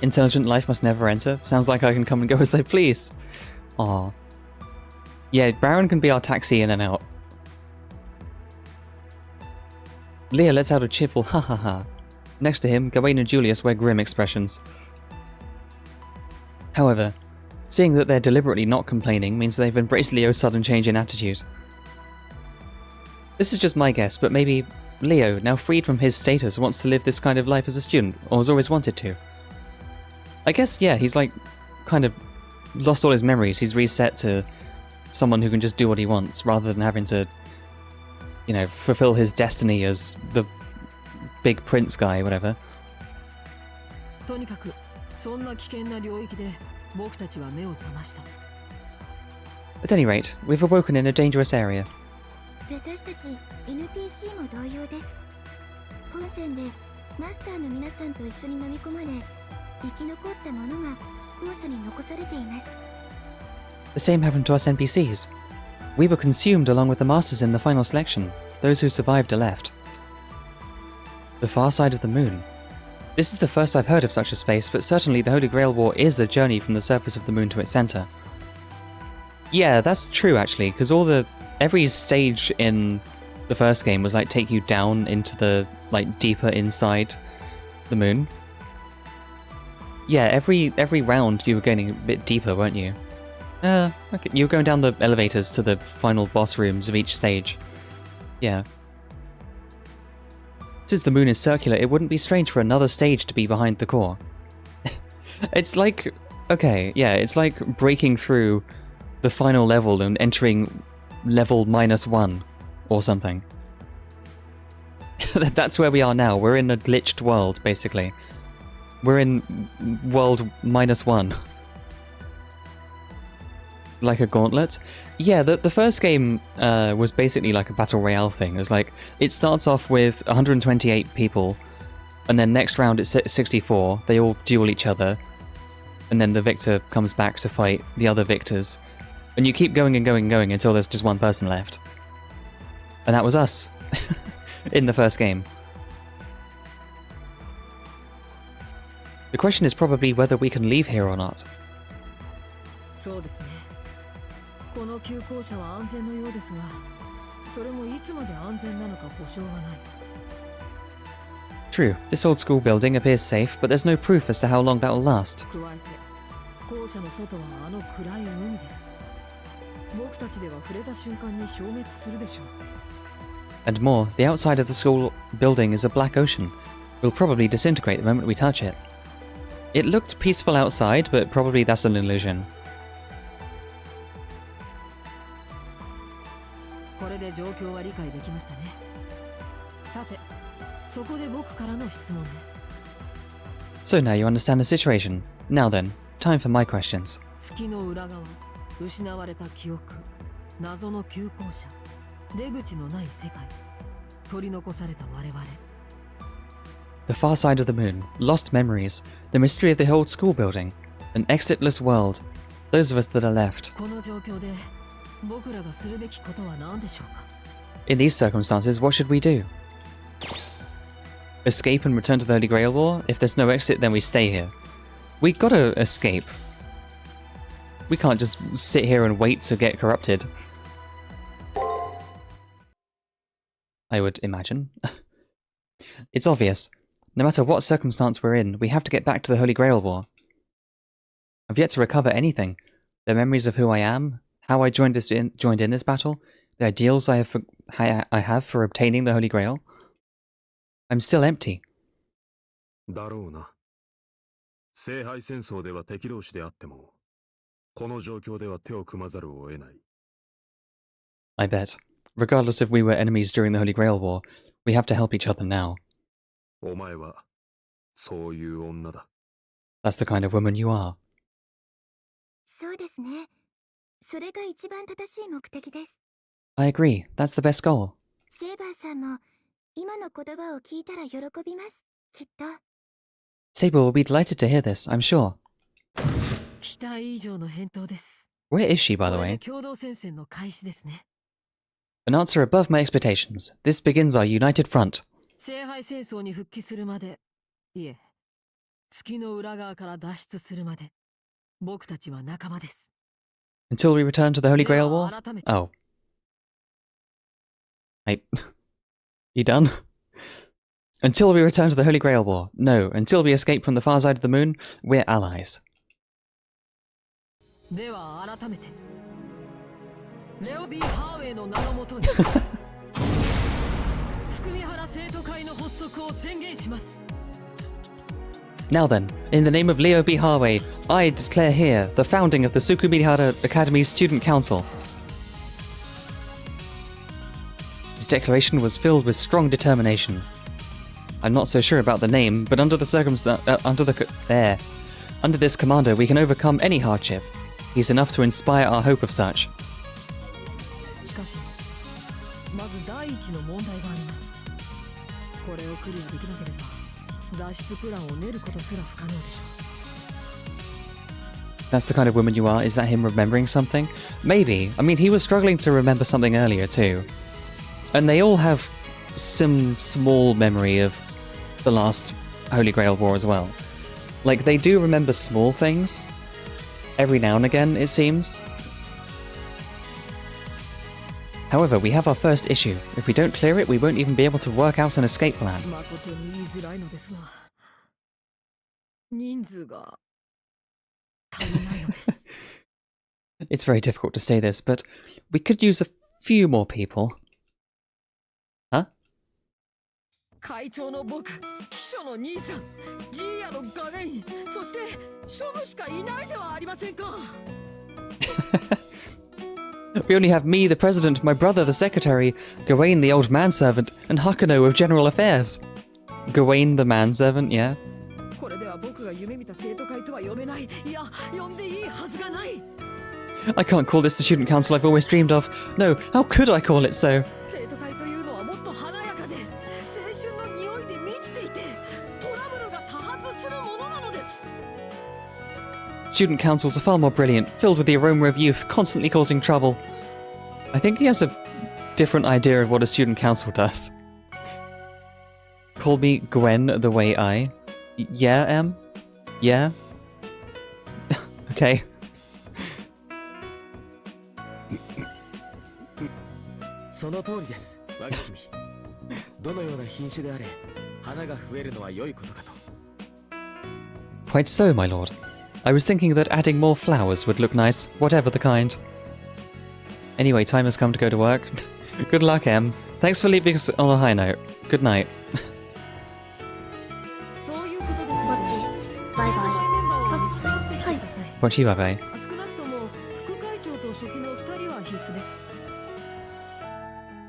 Intelligent life must never enter. Sounds like I can come and go as I please. Aw. Yeah, Baron can be our taxi in and out. Leah lets out a cheerful ha ha ha. Next to him, Gawain and Julius wear grim expressions. However, seeing that they're deliberately not complaining means they've embraced Leo's sudden change in attitude. This is just my guess, but maybe Leo, now freed from his status, wants to live this kind of life as a student, or has always wanted to. I guess, yeah, he's like, kind of lost all his memories. He's reset to someone who can just do what he wants, rather than having to, you know, fulfill his destiny as the big prince guy, whatever. とにかくそんな危険な領域で僕たちは目を覚ました。 At any rate, we've awoken in a dangerous area. 私たち NPC も同様です。本戦でマスターの皆さんと一緒に飲み込まれ、生き残った者が後者に残されています。 The same happened to us NPCs. We were consumed along with the masters in the final selection. Those who survived are left. The far side of the moon. This is the first I've heard of such a space, but certainly the Holy Grail War is a journey from the surface of the moon to its center. Yeah, that's true actually, because every stage in the first game was like take you down into the like deeper inside the moon. Yeah, every round you were getting a bit deeper, weren't you? Okay. You were going down the elevators to the final boss rooms of each stage. Yeah. Since the moon is circular, it wouldn't be strange for another stage to be behind the core. It's like... Okay, yeah, it's like breaking through the final level and entering level -1 or something. That's where we are now. We're in a glitched world, basically. We're in world -1. Like a gauntlet? Yeah, the first game was basically like a battle royale thing. It was like, it starts off with 128 people, and then next round it's 64, they all duel each other, and then the victor comes back to fight the other victors. And you keep going and going and going until there's just one person left. And that was us. In the first game. The question is probably whether we can leave here or not. そうですね。この急行車は安全のようですが、それもいつまで安全なのか保証はない。 True, this old school building appears safe, but there's no proof as to how long that will last. 加えて、校舎の外はあの暗い海です。僕たちでは触れた瞬間に消滅するでしょう。 And more, the outside of the school building is a black ocean. We'll probably disintegrate the moment we touch it. It looked peaceful outside, but probably that's an illusion. これで状況は理解できましたね。さて、そこで僕からの質問です。 So now you understand the situation. Now then, time for my questions. 月の裏側、失われた記憶、謎の急行車、出口のない世界、取り残された我々。 The far side of the moon, lost memories, the mystery of the old school building, an exitless world. Those of us that are left. この状況で僕らがするべきことは何でしょうか。 In these circumstances, what should we do? Escape and return to the Holy Grail War? If there's no exit, then we stay here. We gotta escape. We can't just sit here and wait to get corrupted. I would imagine. It's obvious. No matter what circumstance we're in, we have to get back to the Holy Grail War. I've yet to recover anything. The memories of who I am, how I joined in this battle, the ideals I have for obtaining the Holy Grail. I'm still empty. だろうな。聖杯戦争では敵同士であっても、この状況では手を組まざるを得ない。I bet. Regardless if we were enemies during the Holy Grail War, we have to help each other now. お前はそういう女だ。That's the kind of woman you are. そうですね。それが一番正しい目的です。 I agree. That's the best goal. セイバーさんも今の言葉を聞いたら喜びます。きっと。Saber will be delighted to hear this, I'm sure. 期待以上の返答です。 Where is she, by こ the れ way? で共同戦線の開始ですね。 An answer above my expectations. This begins our united front. 聖杯戦争に復帰するまで、いえ、月の裏側から脱出するまで、僕たちは仲間です。 Until we return to the Holy Grail War? では改めて、 Oh. Hey. You done? Until we return to the Holy Grail War. No, until we escape from the far side of the moon, we're allies. では改めて、レオビー・ハーウェイの名のもとに、つくみはら生徒会の発足を宣言します。 Now then, in the name of Leo B. Harway, I declare here the founding of the Sukumihara Academy Student Council. His declaration was filled with strong determination. I'm not so sure about the name, but under this commander, we can overcome any hardship. He's enough to inspire our hope of such. しかし、まず第一の問題があります。これをクリアできなければ、脱出プランを練ることすら不可能でしょう。 That's the kind of woman you are? Is that him remembering something? Maybe. I mean, he was struggling to remember something earlier too. And they all have some small memory of the last Holy Grail War as well. Like, they do remember small things. Every now and again, it seems. However, we have our first issue. If we don't clear it, we won't even be able to work out an escape plan. 誠に言いづらいのですが、人数が足りないのです。 It's very difficult to say this, but we could use a few more people. Huh? 会長の僕、秘書の兄さん、ジーヤのガウェイン、そしてショムしかいないではありませんか。 We only have me, the president, my brother, the secretary, Gawain, the old manservant, and Hakuno of general affairs. Gawain, the manservant, yeah. これでは僕が夢見た生徒会とは呼べない。いや、呼んでいいはずがない。 I can't call this the student council I've always dreamed of. No, how could I call it so? 生徒会というのはもっと華やかで、青春の匂いで満ちていて、トラブルが多発するものなのです。 Student councils are far more brilliant, filled with the aroma of youth, constantly causing trouble. I think he has a different idea of what a student council does. Call me Gwen the way I... Yeah, Em? Yeah? Okay. その通りです、我が君。どのような品種であれ、花が増えるのは良いことかと。 Quite so, my lord. I was thinking that adding more flowers would look nice, whatever the kind. Anyway, time has come to go to work. Good luck, Em. Thanks for leaving us on a high note. Good night. そういうことですので、バイバイ。メンバーを見つけてきてください。 Konchiwa-bye. 少なくとも副会長と書記の2人は必須です。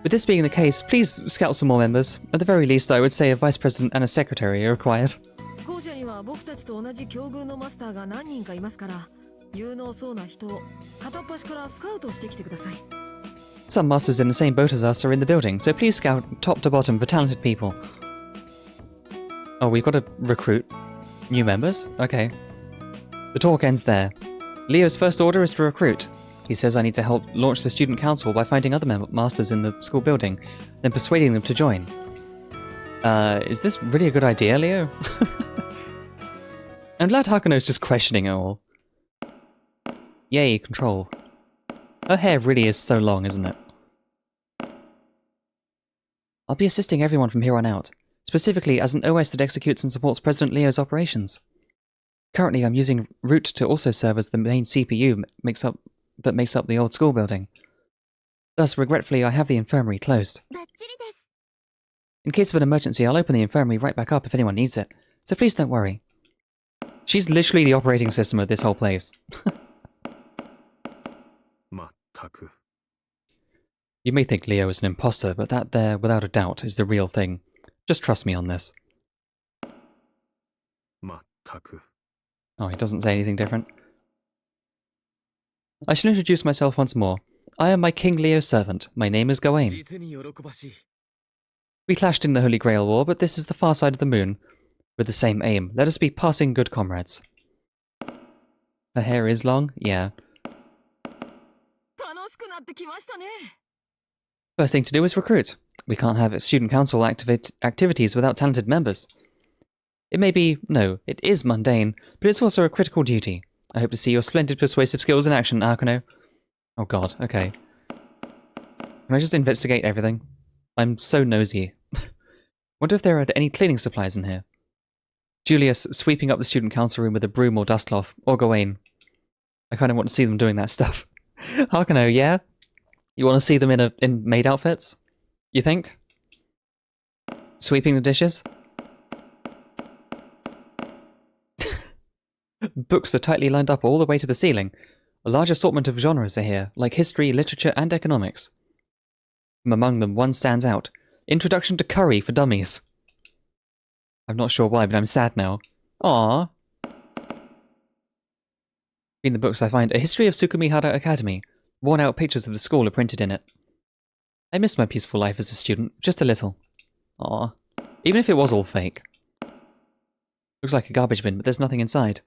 With this being the case, please scout some more members. At the very least, I would say a vice president and a secretary are required. 校舎には僕たちと同じ境遇のマスターが何人かいますから、有能そうな人を片っ端からスカウトしてきてください。 Some masters in the same boat as us are in the building, so please scout top to bottom for talented people. Oh, we've got to recruit new members? Okay. The talk ends there. Leo's first order is to recruit. He says I need to help launch the student council by finding other masters in the school building, then persuading them to join. Is this really a good idea, Leo? I'm glad Hakuno's just questioning it all. Yay, control. Her hair really is so long, isn't it? I'll be assisting everyone from here on out, specifically as an OS that executes and supports President Leo's operations. Currently, I'm using Root to also serve as the main CPU that makes up the old school building. Thus, regretfully, I have the infirmary closed. バッチリです。 In case of an emergency, I'll open the infirmary right back up if anyone needs it, so please don't worry. She's literally the operating system of this whole place. まったく。 You may think Leo is an imposter, but that there, without a doubt, is the real thing. Just trust me on this. まったく。 Oh, he doesn't say anything different. I shall introduce myself once more. I am my King Leo's servant. My name is Gawain. 実に喜ばしい。We clashed in the Holy Grail War, but this is the far side of the moon. With the same aim. Let us be passing good comrades. Her hair is long? Yeah. 楽しくなってきましたね。 First thing to do is recruit. We can't have student council activities without talented members. It may be, no, it is mundane, but it's also a critical duty. I hope to see your splendid persuasive skills in action, Arcano. Oh god, okay. Can I just investigate everything? I'm so nosy. Wonder if there are any cleaning supplies in here. Julius sweeping up the student council room with a broom or dustcloth, or Gawain. I kind of want to see them doing that stuff. Arcano, yeah? You want to see them in maid outfits? You think? Sweeping the dishes? Books are tightly lined up all the way to the ceiling. A large assortment of genres are here, like history, literature, and economics. From among them, one stands out. Introduction to Curry for Dummies. I'm not sure why, but I'm sad now. Aww. In the books I find a history of Sukumihara Academy. Worn-out pictures of the school are printed in it. I miss my peaceful life as a student, just a little. Aww. Even if it was all fake. Looks like a garbage bin, but there's nothing inside.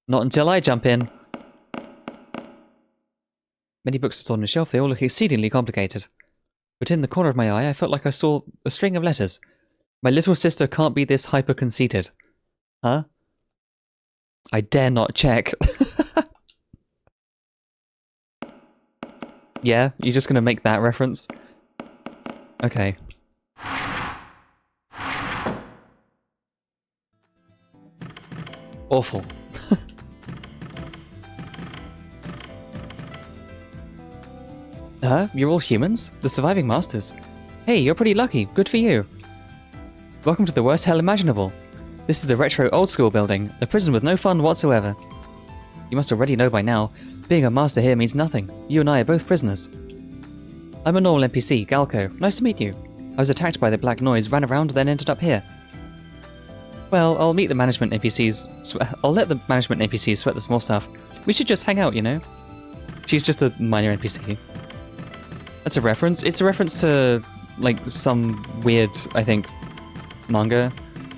Not until I jump in. Many books are stored on a shelf, they all look exceedingly complicated. But in the corner of my eye, I felt like I saw a string of letters. My little sister can't be this hyper-conceited. Huh? I dare not check. Yeah? You're just gonna make that reference? Okay. Awful. You're all humans? The surviving masters? Hey, you're pretty lucky. Good for you. Welcome to the worst hell imaginable. This is the retro old school building, a prison with no fun whatsoever. You must already know by now, being a master here means nothing. You and I are both prisoners. I'm a normal NPC, Galco. Nice to meet you. I was attacked by the black noise, ran around, then ended up here. Well, I'll meet the management NPCs. I'll let the management NPCs sweat the small stuff. We should just hang out, you know? She's just a minor NPC. That's a reference. It's a reference to, like, some weird, I think, manga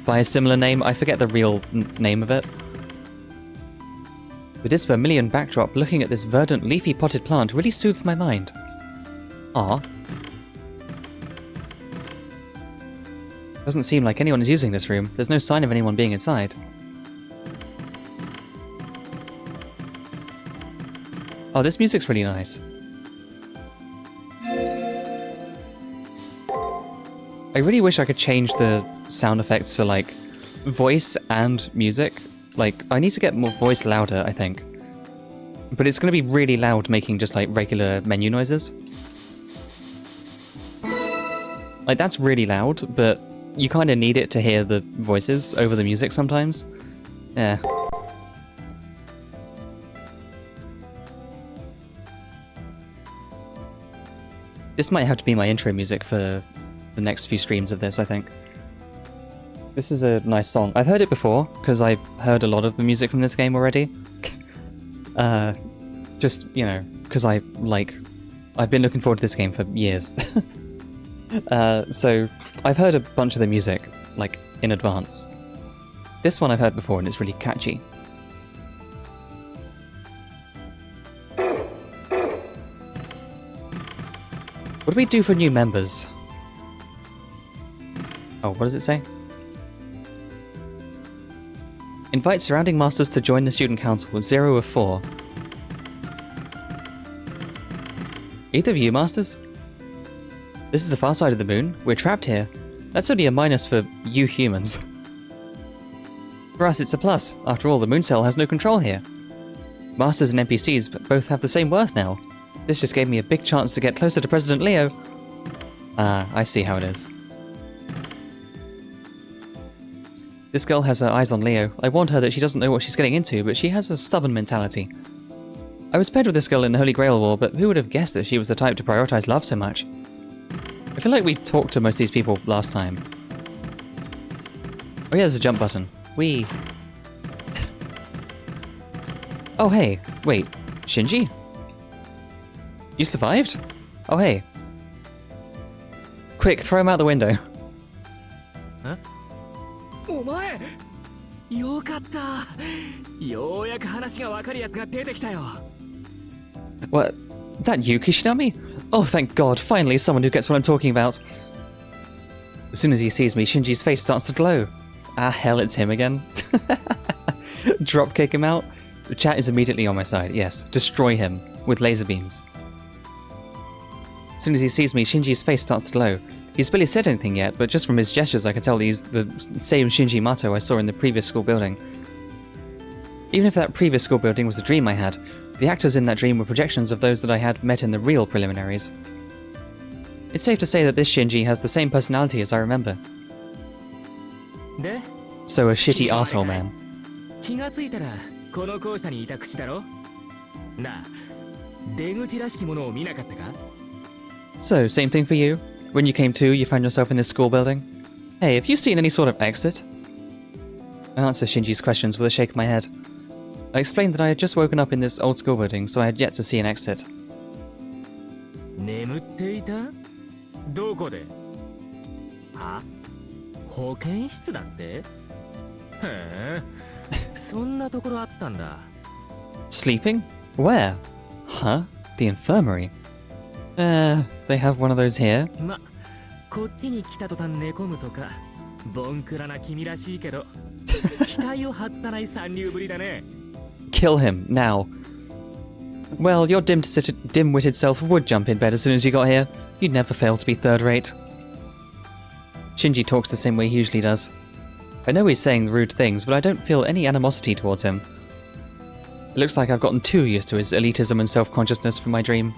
by a similar name. I forget the real name of it. With this vermilion backdrop, looking at this verdant, leafy potted plant really soothes my mind. Ah. Doesn't seem like anyone is using this room. There's no sign of anyone being inside. Oh, this music's really nice. I really wish I could change the sound effects for, like, voice and music. Like, I need to get more voice louder, I think. But it's going to be really loud making just, like, regular menu noises. Like, that's really loud, but you kind of need it to hear the voices over the music sometimes. Yeah. This might have to be my intro music for the next few streams of this, I think. This is a nice song. I've heard it before, because I've heard a lot of the music from this game already. Just, you know, because I've been looking forward to this game for years. So, I've heard a bunch of the music, like, in advance. This one I've heard before, and it's really catchy. What do we do for new members? Oh, what does it say? Invite surrounding masters to join the student council, 0 of 4. Either of you, masters? This is the far side of the moon. We're trapped here. That's only a minus for you humans. For us, it's a plus. After all, the moon cell has no control here. Masters and NPCs both have the same worth now. This just gave me a big chance to get closer to President Leo. Ah, I see how it is. This girl has her eyes on Leo. I warned her that she doesn't know what she's getting into, but she has a stubborn mentality. I was paired with this girl in the Holy Grail War, but who would have guessed that she was the type to prioritize love so much? I feel like we talked to most of these people last time. Oh yeah, there's a jump button. Whee! Oh hey, wait, Shinji? You survived? Oh hey. Quick, throw him out the window. お前よかった。ようやく話がわかるやつが出てきたよ。 What? That you, Kishinami? Oh, thank God, finally someone who gets what I'm talking about. As soon as he sees me, Shinji's face starts to glow. Ah, hell, it's him again. Drop kick him out. The chat is immediately on my side, yes. Destroy him with laser beams. As soon as he sees me, Shinji's face starts to glow. He's barely said anything yet, but just from his gestures I can tell he's the same Shinji Mato I saw in the previous school building. Even if that previous school building was a dream I had, the actors in that dream were projections of those that I had met in the real preliminaries. It's safe to say that this Shinji has the same personality as I remember. で So a shitty asshole man. 気がついたらこの校舎にいた口だろ。なあ、出口らしきものを見なかったか？ So, same thing for you? When you came to, you found yourself in this school building? Hey, have you seen any sort of exit? I answer Shinji's questions with a shake of my head. I explained that I had just woken up in this old school building, so I had yet to see an exit. 眠っていた？どこで？は？保健室だって？へえ、そんなところあったんだ。Sleeping? Where? Huh? The infirmary? They have one of those here. ま、こっちに来た途端寝込むとか、ボンクラな君らしいけど、期待を外さない三流ぶりだね。Kill him, now. Well, your dim-witted self would jump in bed as soon as you got here. You'd never fail to be third-rate. Shinji talks the same way he usually does. I know he's saying rude things, but I don't feel any animosity towards him. It looks like I've gotten too used to his elitism and self-consciousness from my dream.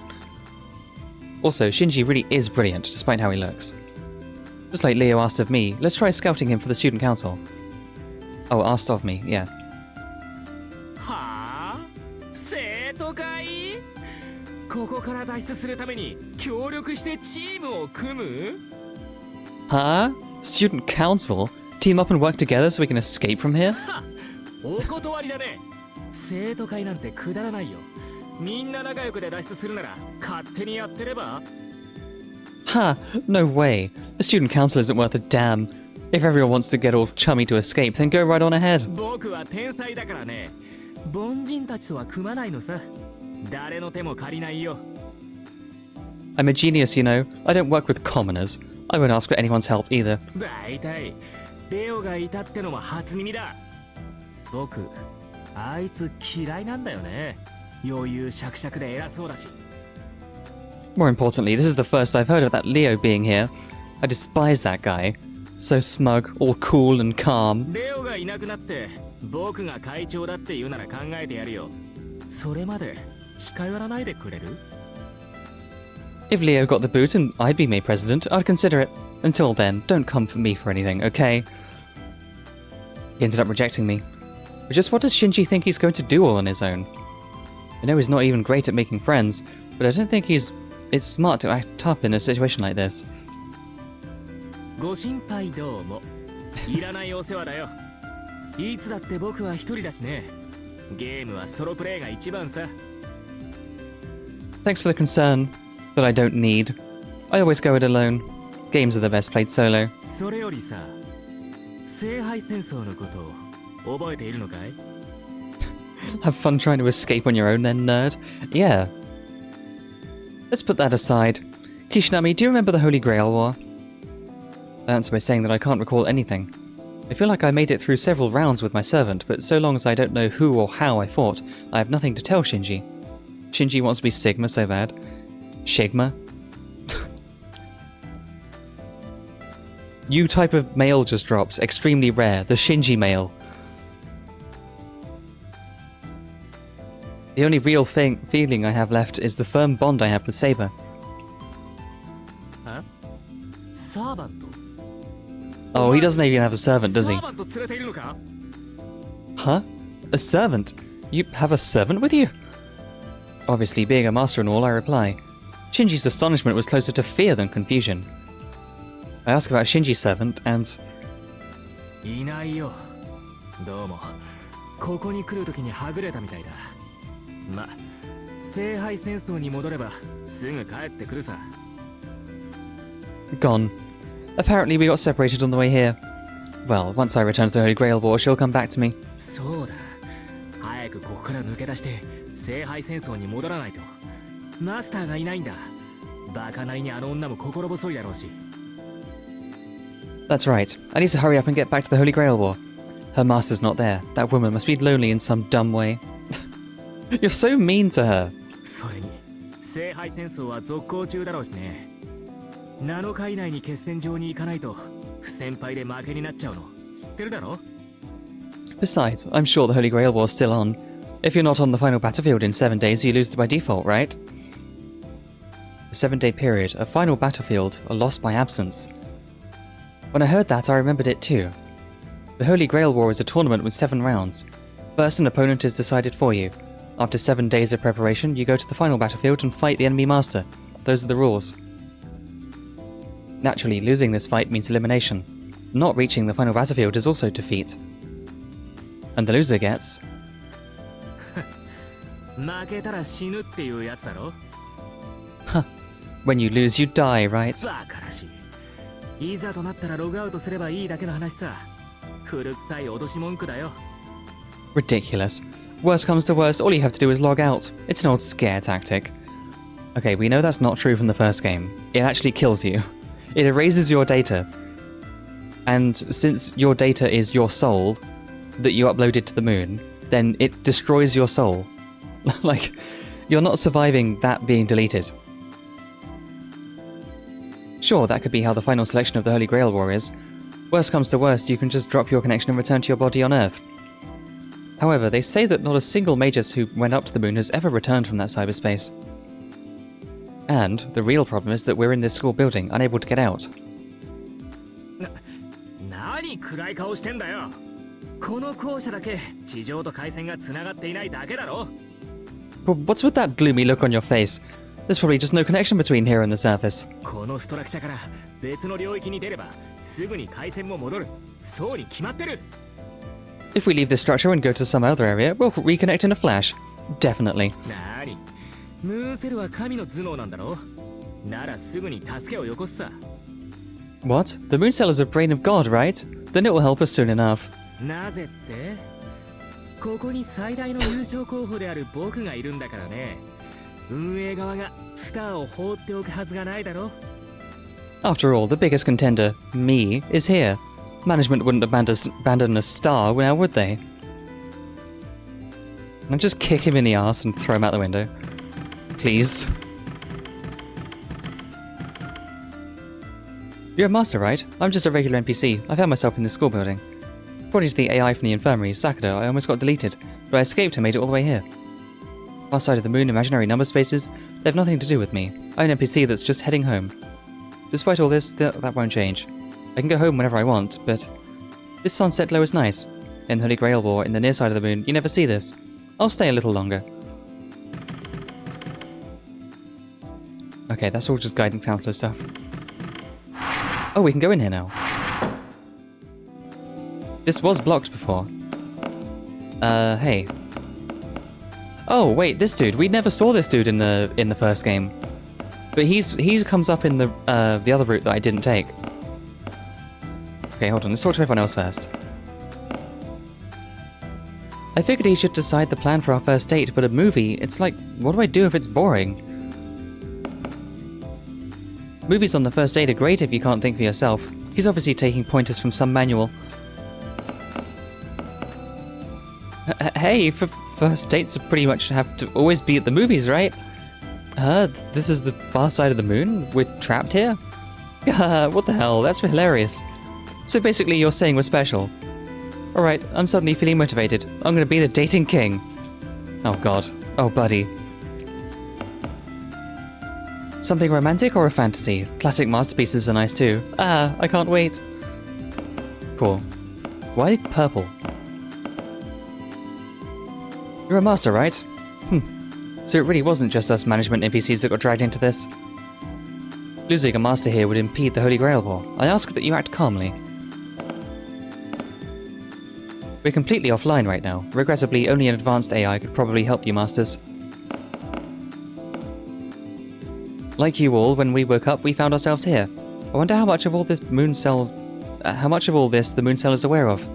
Also, Shinji really is brilliant, despite how he looks. Just like Leo asked of me, let's try scouting him for the student council. Oh, asked of me, yeah. はあ？生徒会？ここから脱出するために協力してチームを組む？ Huh? Student council? Team up and work together so we can escape from here? はっ、お断りだね。生徒会なんてくだらないよ。みんな仲良くで脱出するなら勝手にやってれば？ Ha! No way. The student council isn't worth a damn. If everyone wants to get all chummy to escape, then go right on ahead. 僕は天才だからね。凡人たちとは組まないのさ。誰の手も借りないよ。 I'm a genius, you know. I don't work with commoners. I won't ask for anyone's help either. だいたいレオがいたってのは初耳だ。僕、あいつ嫌いなんだよね。余裕しゃくしゃくで偉そうだし。 More importantly, this is the first I've heard of that Leo being here. I despise that guy. So smug, all cool and calm. レオがいなくなって僕が会長だって言うなら考えてやるよ。それまで近寄らないでくれる？ If Leo got the boot and I'd be made president, I'd consider it. Until then, don't come for me for anything, okay? He ended up rejecting me. But just what does Shinji think he's going to do all on his own? I know he's not even great at making friends, but I don't think it's smart to act tough in a situation like this. ご心配どうも。いらないお世話だよ。いつだって僕は一人だしね。ゲームはソロプレイが一番さ。 Thanks for the concern, that I don't need. I always go it alone. Games are the best played solo. それよりさ、聖杯戦争のことを覚えているのかい？ Have fun trying to escape on your own then, nerd. Yeah. Let's put that aside. Kishinami, do you remember the Holy Grail War? I answer by saying that I can't recall anything. I feel like I made it through several rounds with my servant, but so long as I don't know who or how I fought, I have nothing to tell Shinji. Shinji wants to be Sigma so bad. Shigma? New type of male just dropped. Extremely rare. The Shinji male. The only real feeling I have left is the firm bond I have with Saber. あ？サーバント？ Oh, he doesn't even have a servant, does he? サーバント連れているのか？ Huh? A servant? You have a servant with you? Obviously, being a master and all, I reply. Shinji's astonishment was closer to fear than confusion. I ask about Shinji's servant, and... いないよ。どうも。ここに来るときにはぐれたみたいだ。ま、聖杯戦争に戻ればすぐ帰ってくるさ。Gone. Apparently we got separated on the way here. Well, once I return to the Holy Grail War, she'll come back to me. そうだ。早くここから抜け出して聖杯戦争に戻らないと。マスターがいないんだ。バカなりにあの女も心細いだろうし。That's right. I need to hurry up and get back to the Holy Grail War. Her master's not there. That woman must be lonely in some dumb way. You're so mean to her. それに聖杯戦争は続行中だろうしね。7日以内に決戦場に行かないと不戦敗で負けになっちゃうの知ってるだろ？ Besides, I'm sure the Holy Grail War's still on. If you're not on the final battlefield in 7 days, you lose by default, right? A 7-day period, a final battlefield, a loss by absence. When I heard that, I remembered it too. The Holy Grail War is a tournament with 7 rounds. First, an opponent is decided for you. After 7 days of preparation, you go to the final battlefield and fight the enemy master. Those are the rules. Naturally, losing this fight means elimination. Not reaching the final battlefield is also defeat. And the loser gets... 負けたら死ぬっていうやつだろ？ When you lose, you die, right? バカらしい。いざとなったらログアウトすればいいだけの話さ。古臭い脅し文句だよ。 Ridiculous. Worst comes to worst, all you have to do is log out. It's an old scare tactic. Okay, we know that's not true from the first game. It actually kills you. It erases your data. And since your data is your soul that you uploaded to the moon, then it destroys your soul. Like, you're not surviving that being deleted. Sure, that could be how the final selection of the Holy Grail War is. Worst comes to worst, you can just drop your connection and return to your body on Earth. However, they say that not a single Magus who went up to the moon has ever returned from that cyberspace. And the real problem is that we're in this school building, unable to get out. 何暗い顔してんだよ。この校舎だけ地上と回線がつながっていないだけだろ。 But what's with that gloomy look on your face? There's probably just no connection between here and the surface. このストラクチャから別の領域に出ればすぐに回線も戻る。そうに決まってる。 If we leave this structure and go to some other area, we'll reconnect in a flash. Definitely. なに？ムーンセルは神の頭脳なんだろ？ならすぐに助けをよこすさ。 What? The moon cell is a brain of God, right? Then it will help us soon enough. なぜって？ここに最大の優勝候補である僕がいるんだからね。運営側がスターを放っておくはずがないだろ。 After all, the biggest contender, me, is here. Management wouldn't abandon a star now, would they? I'll just kick him in the ass and throw him out the window. Please. You're a master, right? I'm just a regular NPC. I found myself in this school building. According to the AI from the infirmary, Sakura, I almost got deleted, but I escaped and made it all the way here. Far side of the moon, imaginary number spaces, they have nothing to do with me. I'm an NPC that's just heading home. Despite all this, that won't change. I can go home whenever I want, but this sunset glow is nice. In the Holy Grail War, in the near side of the moon, you never see this. I'll stay a little longer. Okay, that's all just guidance counselor stuff. Oh, we can go in here now. This was blocked before. Hey. Oh, wait, this dude. We never saw this dude in the first game. But he comes up in the other route that I didn't take. Okay, hold on. Let's talk to everyone else first. I figured he should decide the plan for our first date, but a movie, it's like, what do I do if it's boring? Movies on the first date are great if you can't think for yourself. He's obviously taking pointers from some manual. Hey, first dates pretty much have to always be at the movies, right? This is the far side of the moon? We're trapped here? What the hell? That's hilarious. So basically you're saying we're special. Alright, I'm suddenly feeling motivated. I'm gonna be the dating king. Oh god. Oh buddy. Something romantic or a fantasy? Classic masterpieces are nice too. I can't wait. Cool. Why purple? You're a master, right? So it really wasn't just us management NPCs that got dragged into this. Losing a master here would impede the Holy Grail War. I ask that you act calmly. We're completely offline right now. Regrettably, only an advanced AI could probably help you masters. Like you all, when we woke up, we found ourselves here. I wonder how much of all this moon cell... how much of all this the moon cell is aware of.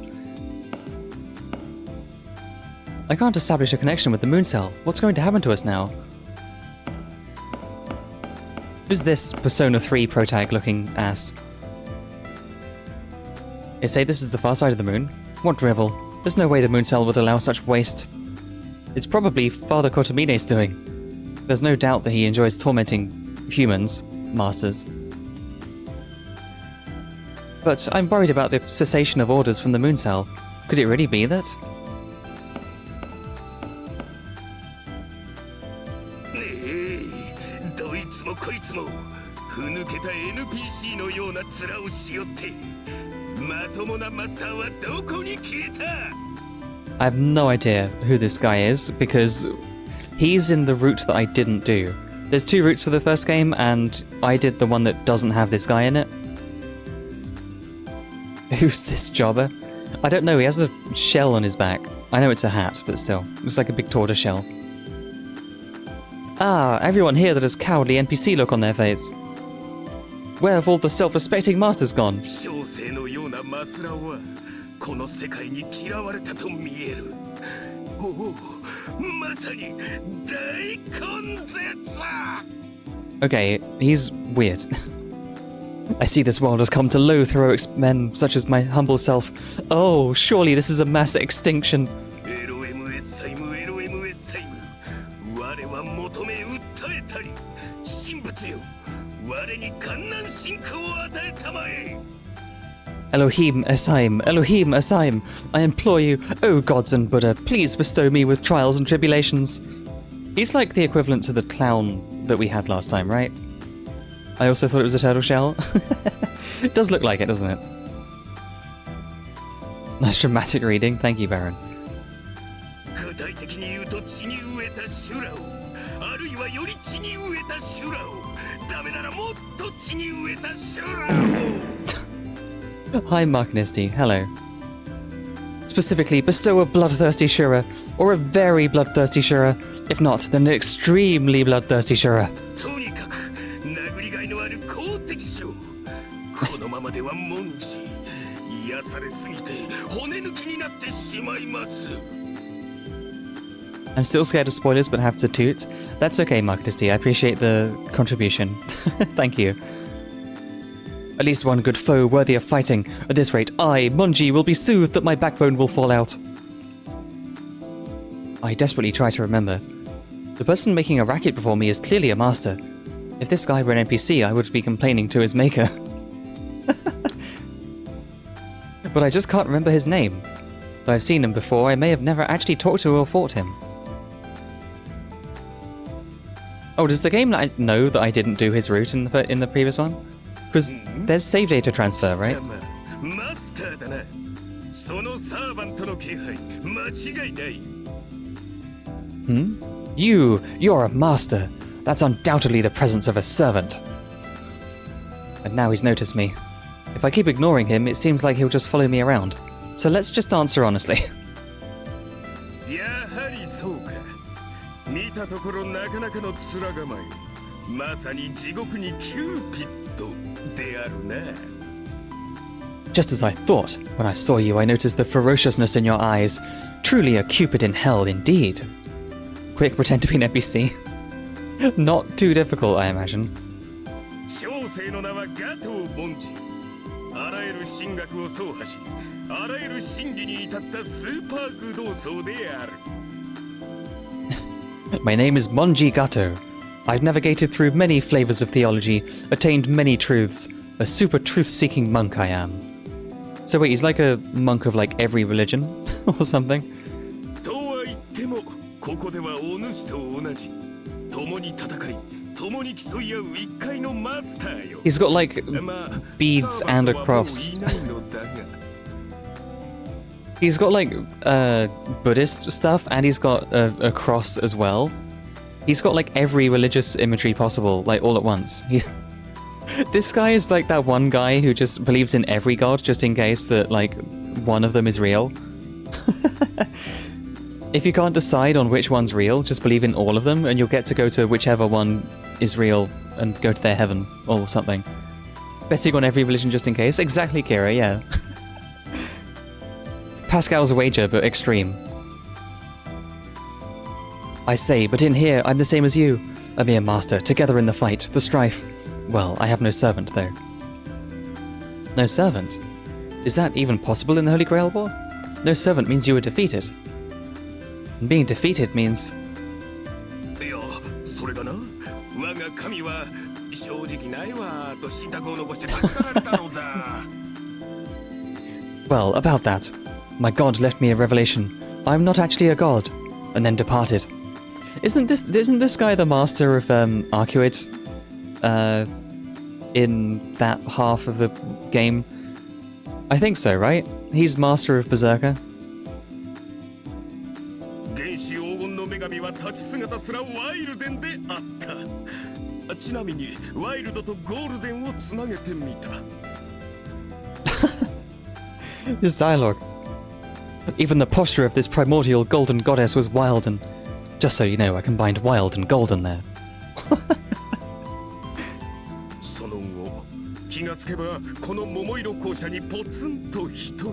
I can't establish a connection with the moon cell. What's going to happen to us now? Who's this Persona 3 protag looking ass? They say this is the far side of the moon? What drivel? There's no way the moon cell would allow such waste. It's probably Father Kotomine's doing. There's no doubt that he enjoys tormenting humans, masters. But I'm worried about the cessation of orders from the moon cell. Could it really be that? NPC のような面をしよってまともなマスターはどこに消えた I have no idea who this guy is, because he's in the route that I didn't do. There's 2 routes for the first game, and I did the one that doesn't have this guy in it. Who's this jobber? I don't know, he has a shell on his back. I know it's a hat, but still. Looks like a big tortoise shell. Ah, everyone here that has cowardly NPC look on their face. Where have all the self-respecting masters gone? 小生のようなマスラオはこの世界に嫌われたと見える。おお、まさに大根絶。Okay, he's weird. I see this world has come to loathe heroic men such as my humble self. Oh, surely this is a mass extinction. 我は求め訴えたり、神仏よ。我に観難信仰を与えたまえ Elohim Esaim, Elohim Esaim, I implore you, O gods and Buddha, please bestow me with trials and tribulations. He's like the equivalent to the clown that we had last time, right? I also thought it was a turtle shell. It does look like it, doesn't it? Nice dramatic reading, thank you, Baron. 具体的に言うと血に飢えた修羅をあるいはより血に飢えた修羅を Hi, Marknisty. Hello. Specifically, bestow a bloodthirsty Shura, or a very bloodthirsty Shura. If not, then an extremely bloodthirsty Shura. とにかく殴りがいのある好敵将このままでは文字癒されすぎて骨抜きになってしまいます I'm still scared of spoilers, but have to toot. That's okay, Marknisty. I appreciate the contribution. Thank you. At least one good foe worthy of fighting. At this rate, I, Monji, will be soothed that my backbone will fall out. I desperately try to remember. The person making a racket before me is clearly a master. If this guy were an NPC, I would be complaining to his maker. But I just can't remember his name. Though I've seen him before, I may have never actually talked to or fought him. Oh, does the game know that I didn't do his route in the previous one? Because there's save data transfer, right? You're a master. That's undoubtedly the presence of a servant. And now he's noticed me. If I keep ignoring him, it seems like he'll just follow me around. So let's just answer honestly. 見たところなかなかの面構えまさに地獄にキューピッドであるな Just as I thought. When I saw you, I noticed the ferociousness in your eyes. Truly a cupid in hell indeed. Quick, pretend to be an NPC. Not too difficult, I imagine. 小生の名はガトー・ボンジあらゆる神学を走破しあらゆる真理に至ったスーパー愚道僧である My name is Monji Gato. I've navigated through many flavors of theology, attained many truths. A super truth-seeking monk I am. So wait, he's like a monk of like every religion or something? He's got like beads and a cross. He's got like Buddhist stuff, and he's got a cross as well. He's got like every religious imagery possible, like all at once. This guy is like that one guy who just believes in every god, just in case that like one of them is real. If you can't decide on which one's real, just believe in all of them, and you'll get to go to whichever one is real and go to their heaven or something. Betting on every religion just in case. Exactly, Kira, yeah. Pascal's wager, but extreme. I say, but in here, I'm the same as you. A mere master, together in the fight, the strife. Well, I have no servant, though. No servant? Is that even possible in the Holy Grail War? No servant means you were defeated. And being defeated means... いや、それがな、我が神は正直ないわと信託を残して立ち去られたのだ。Well, about that. My god left me a revelation. I'm not actually a god. And then departed. Isn't this guy the master of Arcuate? In that half of the game? I think so, right? He's master of Berserker. 原始黄金の女神は立ち姿すらワイルデンであった。ちなみにワイルドとゴールデンをつなげてみた。His dialogue. Even the posture of this primordial golden goddess was wild and... Just so you know, I combined wild and golden there. その後、気がつけばこの桃色校舎にポツンと一人。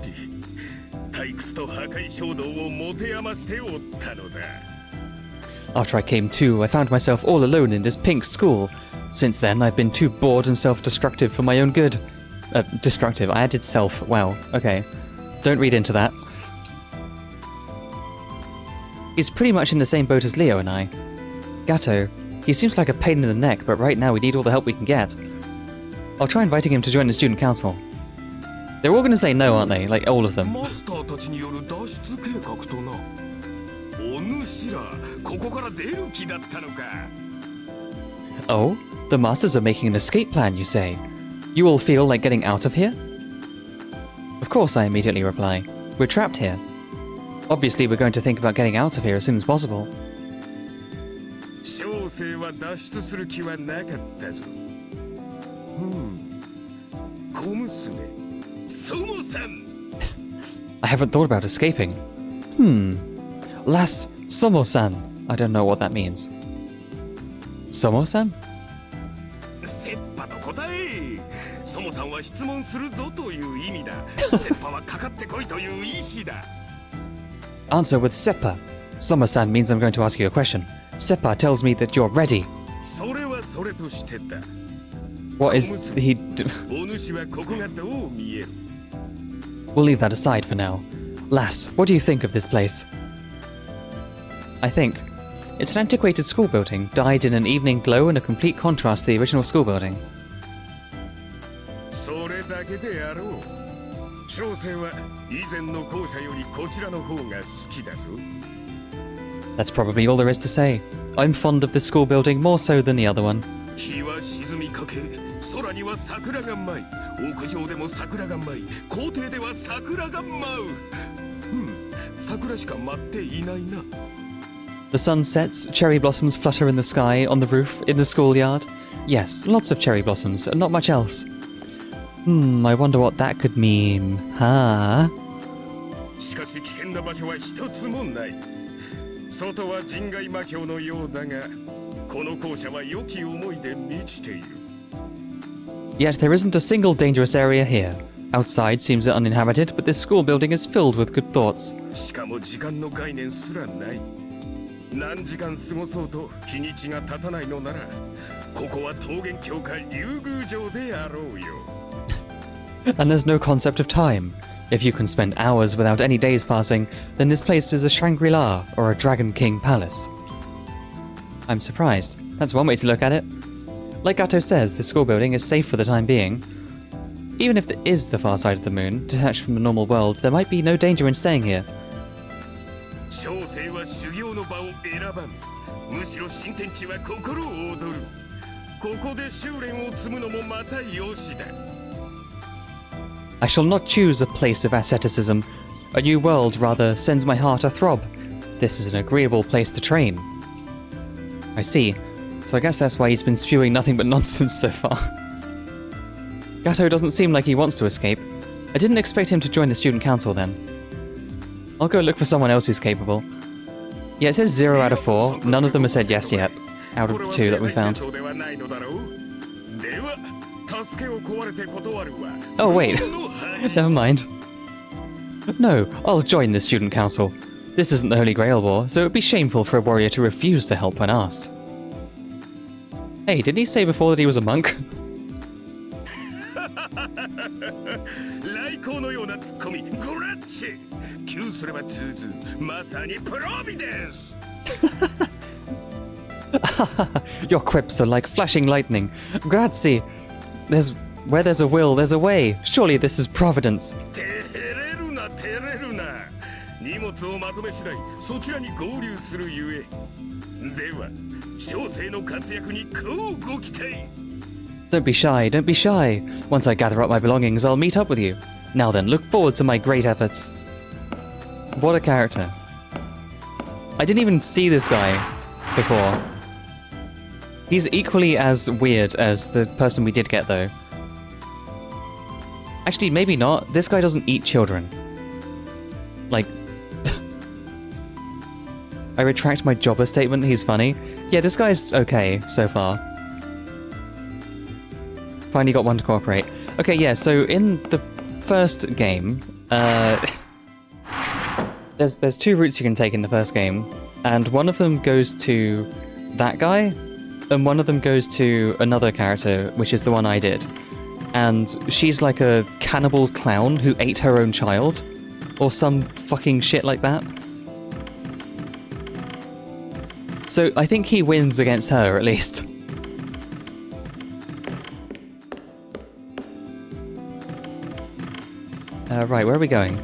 退屈と破壊衝動を持て余しておったのだ。After I came to, I found myself all alone in this pink school. Since then, I've been too bored and self-destructive for my own good. Destructive. I added self. Wow. Okay. Don't read into that. He's pretty much in the same boat as Leo and I. Gato. He seems like a pain in the neck, but right now we need all the help we can get. I'll try inviting him to join the student council. They're all going to say no, aren't they? Like, all of them. マスターたちによる脱出計画とな。お主ら、ここから出る気だったのか。Oh? The masters are making an escape plan, you say? You all feel like getting out of here? Of course, I immediately reply. We're trapped here. Obviously, we're going to think about getting out of here as soon as possible. 小生は脱出する気はなかったぞ。小娘、ソモさん。I haven't thought about escaping. Lass Somo-san. I don't know what that means. Somo-san? セッパと答え。ソモさんは質問するぞという意味だ。セッパはかかってこいという意志だ。Answer with Seppa. Somo-san means I'm going to ask you a question. Seppa tells me that you're ready. それはそれとしてだ。What is he... お主はここがどう見える？ We'll leave that aside for now. Lass, what do you think of this place? I think. It's an antiquated school building, dyed in an evening glow in a complete contrast to the original school building. それだけであろう。小生は以前の校舎よりこちらの方が好きだぞ。That's probably all there is to say. I'm fond of this school building more so than the other one. 日は沈みかけ、空には桜が舞い、屋上でも桜が舞い、校庭では桜が舞う。桜しか舞っていないな。The sun sets, cherry blossoms flutter in the sky, on the roof, in the schoolyard. Yes, lots of cherry blossoms, and not much else. I wonder what that could mean. Huh? しかし危険な場所は一つもない。外は人外魔境のようだが、この校舎は良き思いで満ちている。Yet there isn't a single dangerous area here. Outside seems uninhabited, but this school building is filled with good thoughts. しかも時間の概念すらない。何時間過ごそうと日にちが経たないのなら、ここは桃源郷か竜宮城であろうよ。And there's no concept of time. If you can spend hours without any days passing, then this place is a Shangri-La or a Dragon King palace. I'm surprised. That's one way to look at it. Like Gato says, the school building is safe for the time being. Even if it is the far side of the moon, detached from the normal world, there might be no danger in staying here. 小生は修行の場を選ばん。むしろ新天地は心を躍る。ここで修練を積むのもまたよしだ。I shall not choose a place of asceticism. A new world, rather, sends my heart a-throb. This is an agreeable place to train. I see. So I guess that's why he's been spewing nothing but nonsense so far. Gato doesn't seem like he wants to escape. I didn't expect him to join the student council then. I'll go look for someone else who's capable. Yeah, it says 0 out of 4. None of them have said yes yet, out of the 2 that we found. では、助けを請われて断るわ。 Oh, wait. この恥 Never mind. No, I'll join the student council. This isn't the Holy Grail War, so it'd be shameful for a warrior to refuse to help when asked. Hey, didn't he say before that he was a monk? 来航のようなツッコミグラッチ。Q すれば通ずまさにプロビデンス。 Your quips are like flashing lightning. Grazie. Where there's a will, there's a way. Surely this is providence. 照れるな照れるな。荷物をまとめ次第そちらに合流するゆえ。では小生の活躍に乞うご期待。 Don't be shy, don't be shy. Once I gather up my belongings, I'll meet up with you. Now then, look forward to my great efforts. What a character. I didn't even see this guy before. He's equally as weird as the person we did get, though. Actually, maybe not. This guy doesn't eat children. Like... I retract my jobber statement, he's funny. Yeah, this guy's okay so far. Finally got one to cooperate. Okay, yeah, so in the first game, there's two routes you can take in the first game, and one of them goes to that guy, and one of them goes to another character, which is the one I did. And she's like a cannibal clown who ate her own child, or some fucking shit like that. So I think he wins against her, at least. Right, where are we going?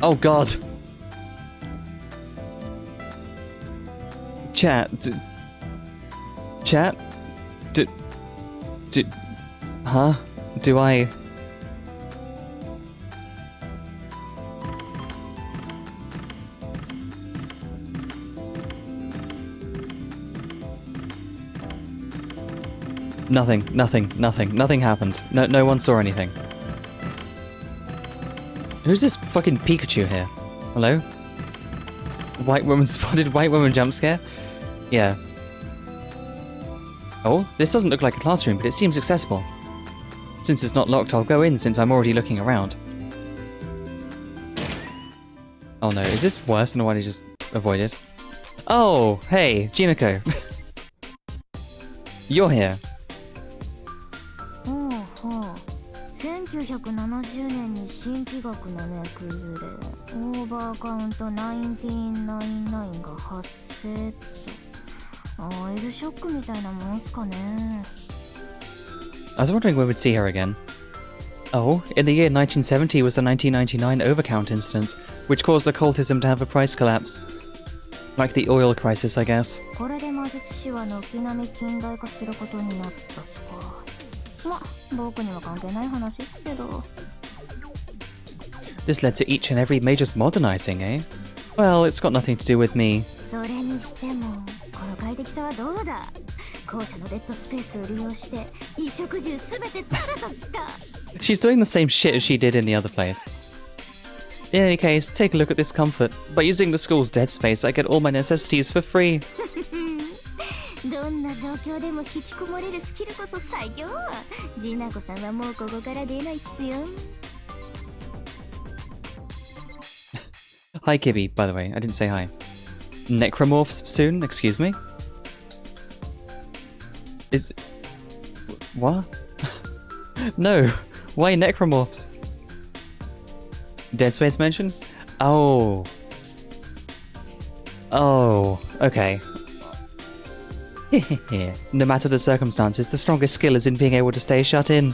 Oh god! Chat. Chat? Huh? Do I... Nothing happened. No one saw anything. Who's this fucking Pikachu here? Hello? White woman spotted, white woman jump scare? Yeah. Oh, this doesn't look like a classroom, but it seems accessible. Since it's not locked, I'll go in since I'm already looking around. Oh no, is this worse than the one I just avoided? Oh, hey, Jinako. You're here. 1970年に新規学のね崩れオーバーカウント1999が発生とオイルショックみたいなもんすかね I was wondering when we'd see her again. Oh, in the year 1970 was the 1999 overcount incident, which caused occultism to have a price collapse. Like the oil crisis, I guess. これで魔術師は軒並み近代化することになったっすかま、僕には関係ない話っすけど This led to each and every major's modernizing, eh? Well, it's got nothing to do with me. それにしてもこの快適さはどうだ校舎のデッドスペースを利用して衣食住すべてタダときた She's doing the same shit as she did in the other place. In any case, take a look at this comfort. By using the school's dead space, I get all my necessities for free. どんな状況でも引きこもれるスキルこそ最強ジナコさんはもうここから出ないっすよ Hi, Kibby, by the way. I didn't say hi. Necromorphs soon? Excuse me? Is... What? No! Why necromorphs? Dead Space mention? Oh. Oh, okay. No matter the circumstances, the strongest skill is in being able to stay shut in.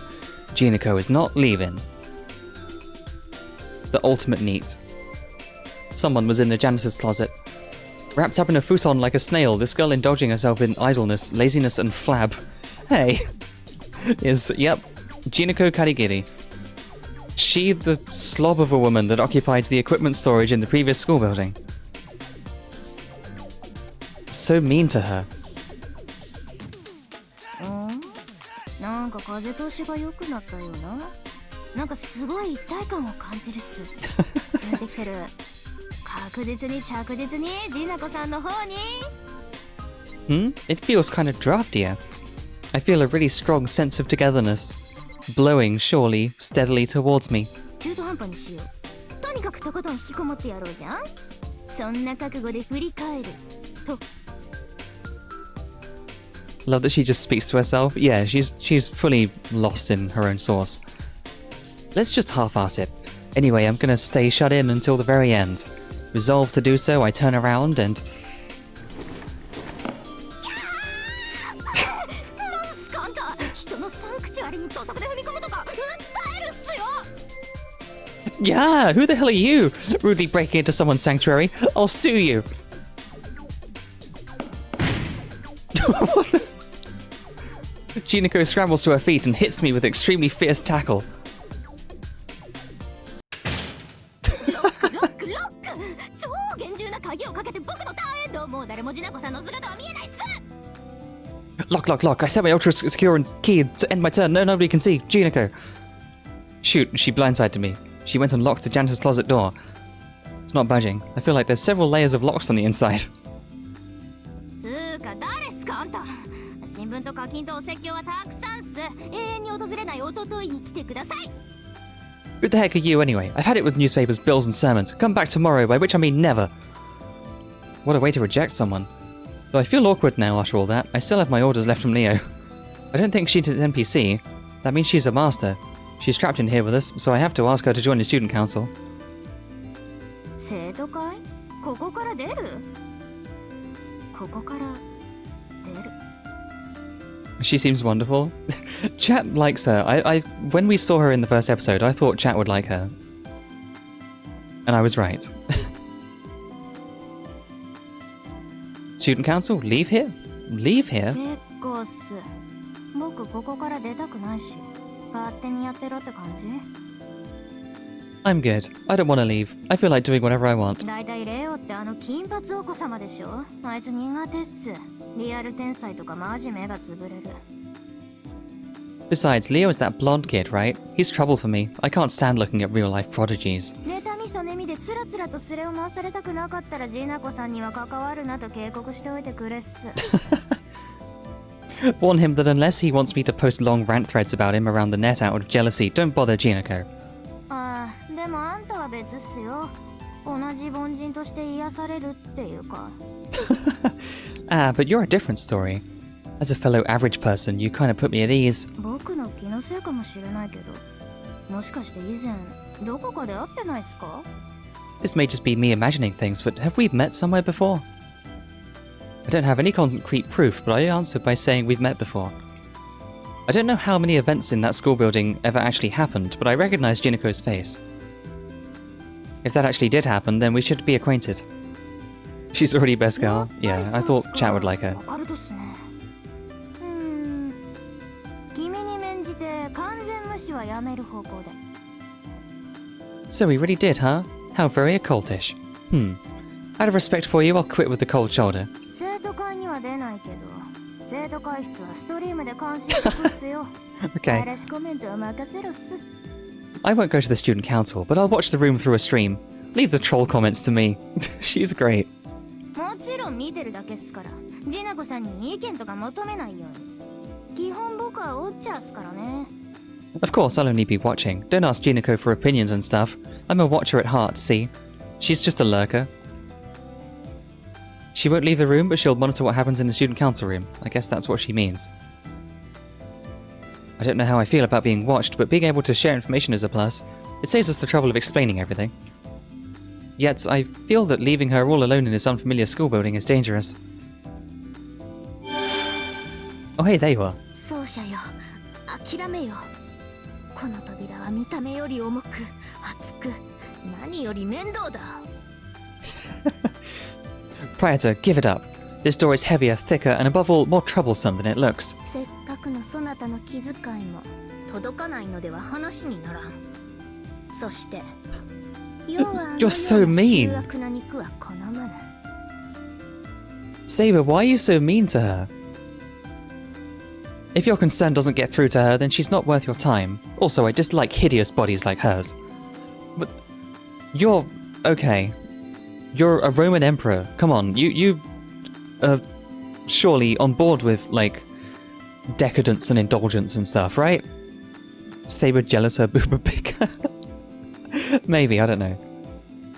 Jinako is not leaving. The ultimate neat. Someone was in the janitor's closet. Wrapped up in a futon like a snail, this girl indulging herself in idleness, laziness, and flab. Hey! Is, yep, Jinako Karigiri. She the slob of a woman that occupied the equipment storage in the previous school building. So mean to her. なんか風通しが良くなったよななんかすごい一体感を感じるっす出てくる確実に着実にジナコさんの方に It feels kind of draftier. I feel a really strong sense of togetherness, blowing surely, steadily towards me. 中途半端にしよう。とにかくとことん引きこもってやろうじゃん。そんな覚悟で振り返ると。 Love that she just speaks to herself. Yeah, she's fully lost in her own sauce. Let's just half-ass it. Anyway, I'm gonna stay shut in until the very end. Resolved to do so, I turn around and... なんすかあんた、人のサンクチュアリに土足で踏み込むとか訴えるっすよ。 Yeah, who the hell are you? Rudely breaking into someone's sanctuary. I'll sue you. Jinako scrambles to her feet and hits me with extremely fierce tackle. ロック。超厳重な鍵をかけて僕のターンエンド。もう誰もジナコさんの姿は見えないっす。 Lock. I set my ultra secure and key to end my turn. No, nobody can see. Jinako. Shoot, she blindsided me. She went and locked the janitor's closet door. It's not budging. I feel like there's several layers of locks on the inside. つーか誰っすかあんた。新聞と課金とお説教はたくさんっす。永遠に訪れない一昨日に来てください。 Who the heck are you anyway? I've had it with newspapers, bills and sermons. Come back tomorrow, by which I mean never. What a way to reject someone. Though I feel awkward now after all that, I still have my orders left from Leo. I don't think she's an NPC. That means she's a master. She's trapped in here with us, so I have to ask her to join the student council. 生徒会？ここから出る？ここから出る。 She seems wonderful. Chat likes her. When we saw her in the first episode, I thought Chat would like her. And I was right. Student council? Leave here? Leave here? 結構っす。僕ここから出たくないし、勝手にやってろって感じ。 I'm good. I don't want to leave. I feel like doing whatever I want. だいたいレオってあの金髪お子様でしょ。あいつ苦手っす。リアル天才とかマジ目が潰れる。 Besides, Leo is that blonde kid, right? He's trouble for me. I can't stand looking at real-life prodigies. 妬みそねみでつらつらとスレを回されたくなかったらジーナコさんには関わるなと警告しておいてくれっす。 Warn him that unless he wants me to post long rant threads about him around the net out of jealousy, don't bother Jinako. ああ、でもあんたは別っすよ。同じ凡人として癒されるっていうか。Ah, but you're a different story. As a fellow average person, you kind of put me at ease. 僕の気のせいかもしれないけど、もしかして以前どこかで会ってないっすか？ This may just be me imagining things, but have we met somewhere before? I don't have any concrete proof, but I answered by saying we've met before. I don't know how many events in that school building ever actually happened, but I recognize Jinako's face. If that actually did happen, then we should be acquainted. She's already best girl. Yeah, I thought Chat would like her. 君に免じて完全無視はやめる方向で。 So we really did, huh? How very occultish. Out of respect for you, I'll quit with the cold shoulder. 生徒会には出ないけど、生徒会室はストリームで監視してくっすよ。 Okay. 嵐コメントは任せろっす。 I won't go to the student council, but I'll watch the room through a stream. Leave the troll comments to me. She's great. もちろん見てるだけっすから、ジナコさんに意見とか求めないように。基本僕はウォッチャーっすからね。 Of course, I'll only be watching. Don't ask Jinako for opinions and stuff. I'm a watcher at heart, see? She's just a lurker. She won't leave the room, but she'll monitor what happens in the student council room. I guess that's what she means. I don't know how I feel about being watched, but being able to share information is a plus. It saves us the trouble of explaining everything. Yet, I feel that leaving her all alone in this unfamiliar school building is dangerous. Oh hey, there you are. 奏者よ、諦めよ。この扉は見た目より重く、厚く、何より面倒だ。Praetor, give it up. This door is heavier, thicker, and above all, more troublesome than it looks. せっかくのそなたの気遣いも届かないのでは話にならん。そして、You're so mean. 醜悪な肉は好まぬ。 Saber, why are you so mean to her? If your concern doesn't get through to her, then she's not worth your time. Also, I dislike hideous bodies like hers. But you're okay. You're a Roman emperor. Come on, you surely on board with like decadence and indulgence and stuff, right? Saber jealous her booba bigger. Maybe, I don't know.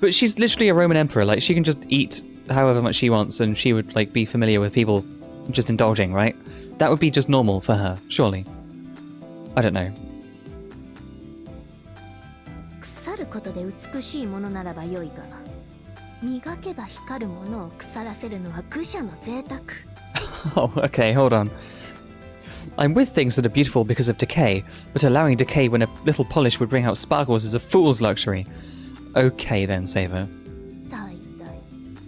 But she's literally a Roman emperor. Like, she can just eat however much she wants, and she would like be familiar with people just indulging, right? That would be just normal for her, surely. I don't know. 腐ることで美しいものならば良いが、磨けば光るものを腐らせるのは愚者の贅沢。Oh, okay, hold on. I'm with things that are beautiful because of decay, but allowing decay when a little polish would bring out sparkles is a fool's luxury. Okay then, Saber.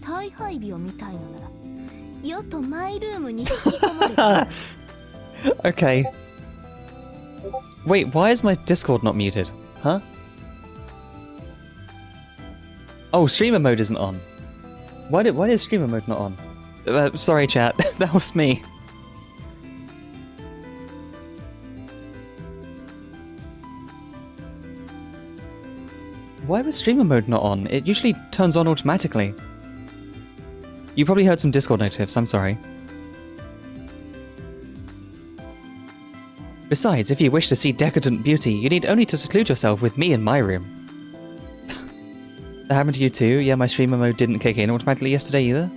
大配備を見たいのなら、よとマイルームに引き込まれた。Okay. Wait, why is my Discord not muted? Huh? Oh, streamer mode isn't on. Why is streamer mode not on? Sorry, chat. That was me. Why was streamer mode not on? It usually turns on automatically. You probably heard some Discord notifs, I'm sorry. Besides, if you wish to see decadent beauty, you need only to seclude yourself with me in my room. That happened to you too? Yeah, my streamer mode didn't kick in automatically yesterday either?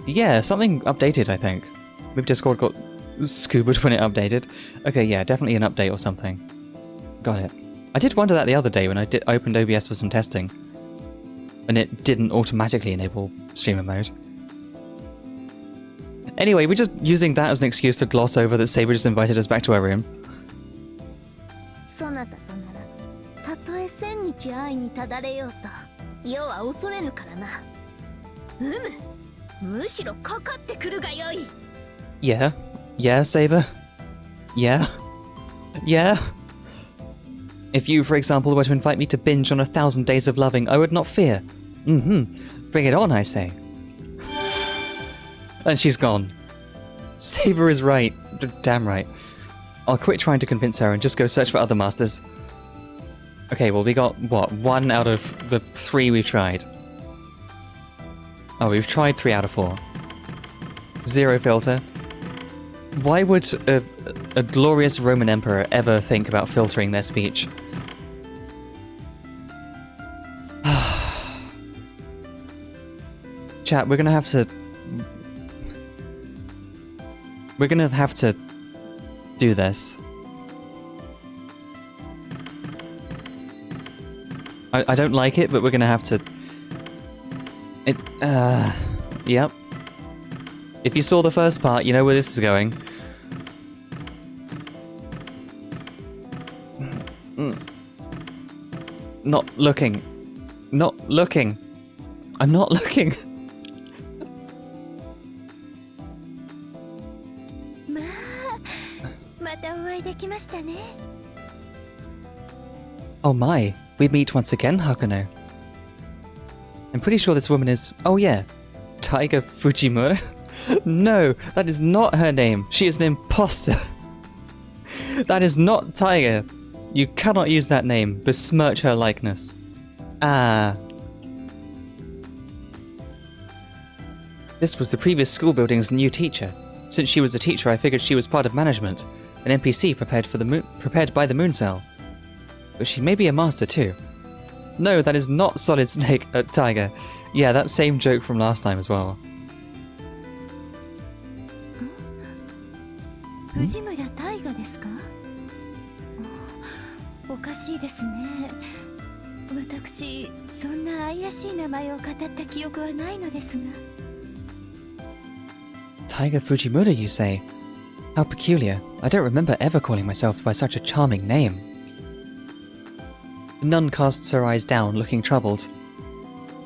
Yeah, something updated, I think. Maybe Discord got scubaed when it updated. Okay, yeah, definitely an update or something. Got it. I did wonder that the other day when I opened OBS for some testing. And it didn't automatically enable streamer mode. Anyway, we're just using that as an excuse to gloss over that Saber just invited us back to our room. そなたとなら、たとえ千日会いにただれようと、世は恐れぬからな。むしろかかってくるがよい。Yeah? Yeah, Saber? Yeah? Yeah? If you, for example, were to invite me to binge on 1,000 Days of Loving, I would not fear. Bring it on, I say. And she's gone. Saber is right. Damn right. I'll quit trying to convince her and just go search for other masters. Okay, well we got, what, 1 out of the 3 we've tried. Oh, we've tried 3 out of 4. 0 filter. Why would a glorious Roman emperor ever think about filtering their speech? Chat, we're gonna have to do this. I don't like it, but we're gonna have to... Yep. If you saw the first part, you know where this is going. Not looking. Not looking. I'm not looking. またお会いできましたね。 Oh my, we meet once again, Hakuno. I'm pretty sure this woman is... Oh yeah, Taiga Fujimura? No, that is not her name. She is an imposter. That is not Taiga. You cannot use that name. Besmirch her likeness. Ah. This was the previous school building's new teacher. Since she was a teacher, I figured she was part of management. An NPC prepared by the Moon Cell. But she may be a master too. No, that is not Solid Snake Tiger. Yeah, that same joke from last time as well. 藤村大河ですか？おかしいですね。私、そんな愛らしい名前を語った記憶はないのですが。Taiga Fujimura, you say? How peculiar. I don't remember ever calling myself by such a charming name. The nun casts her eyes down, looking troubled.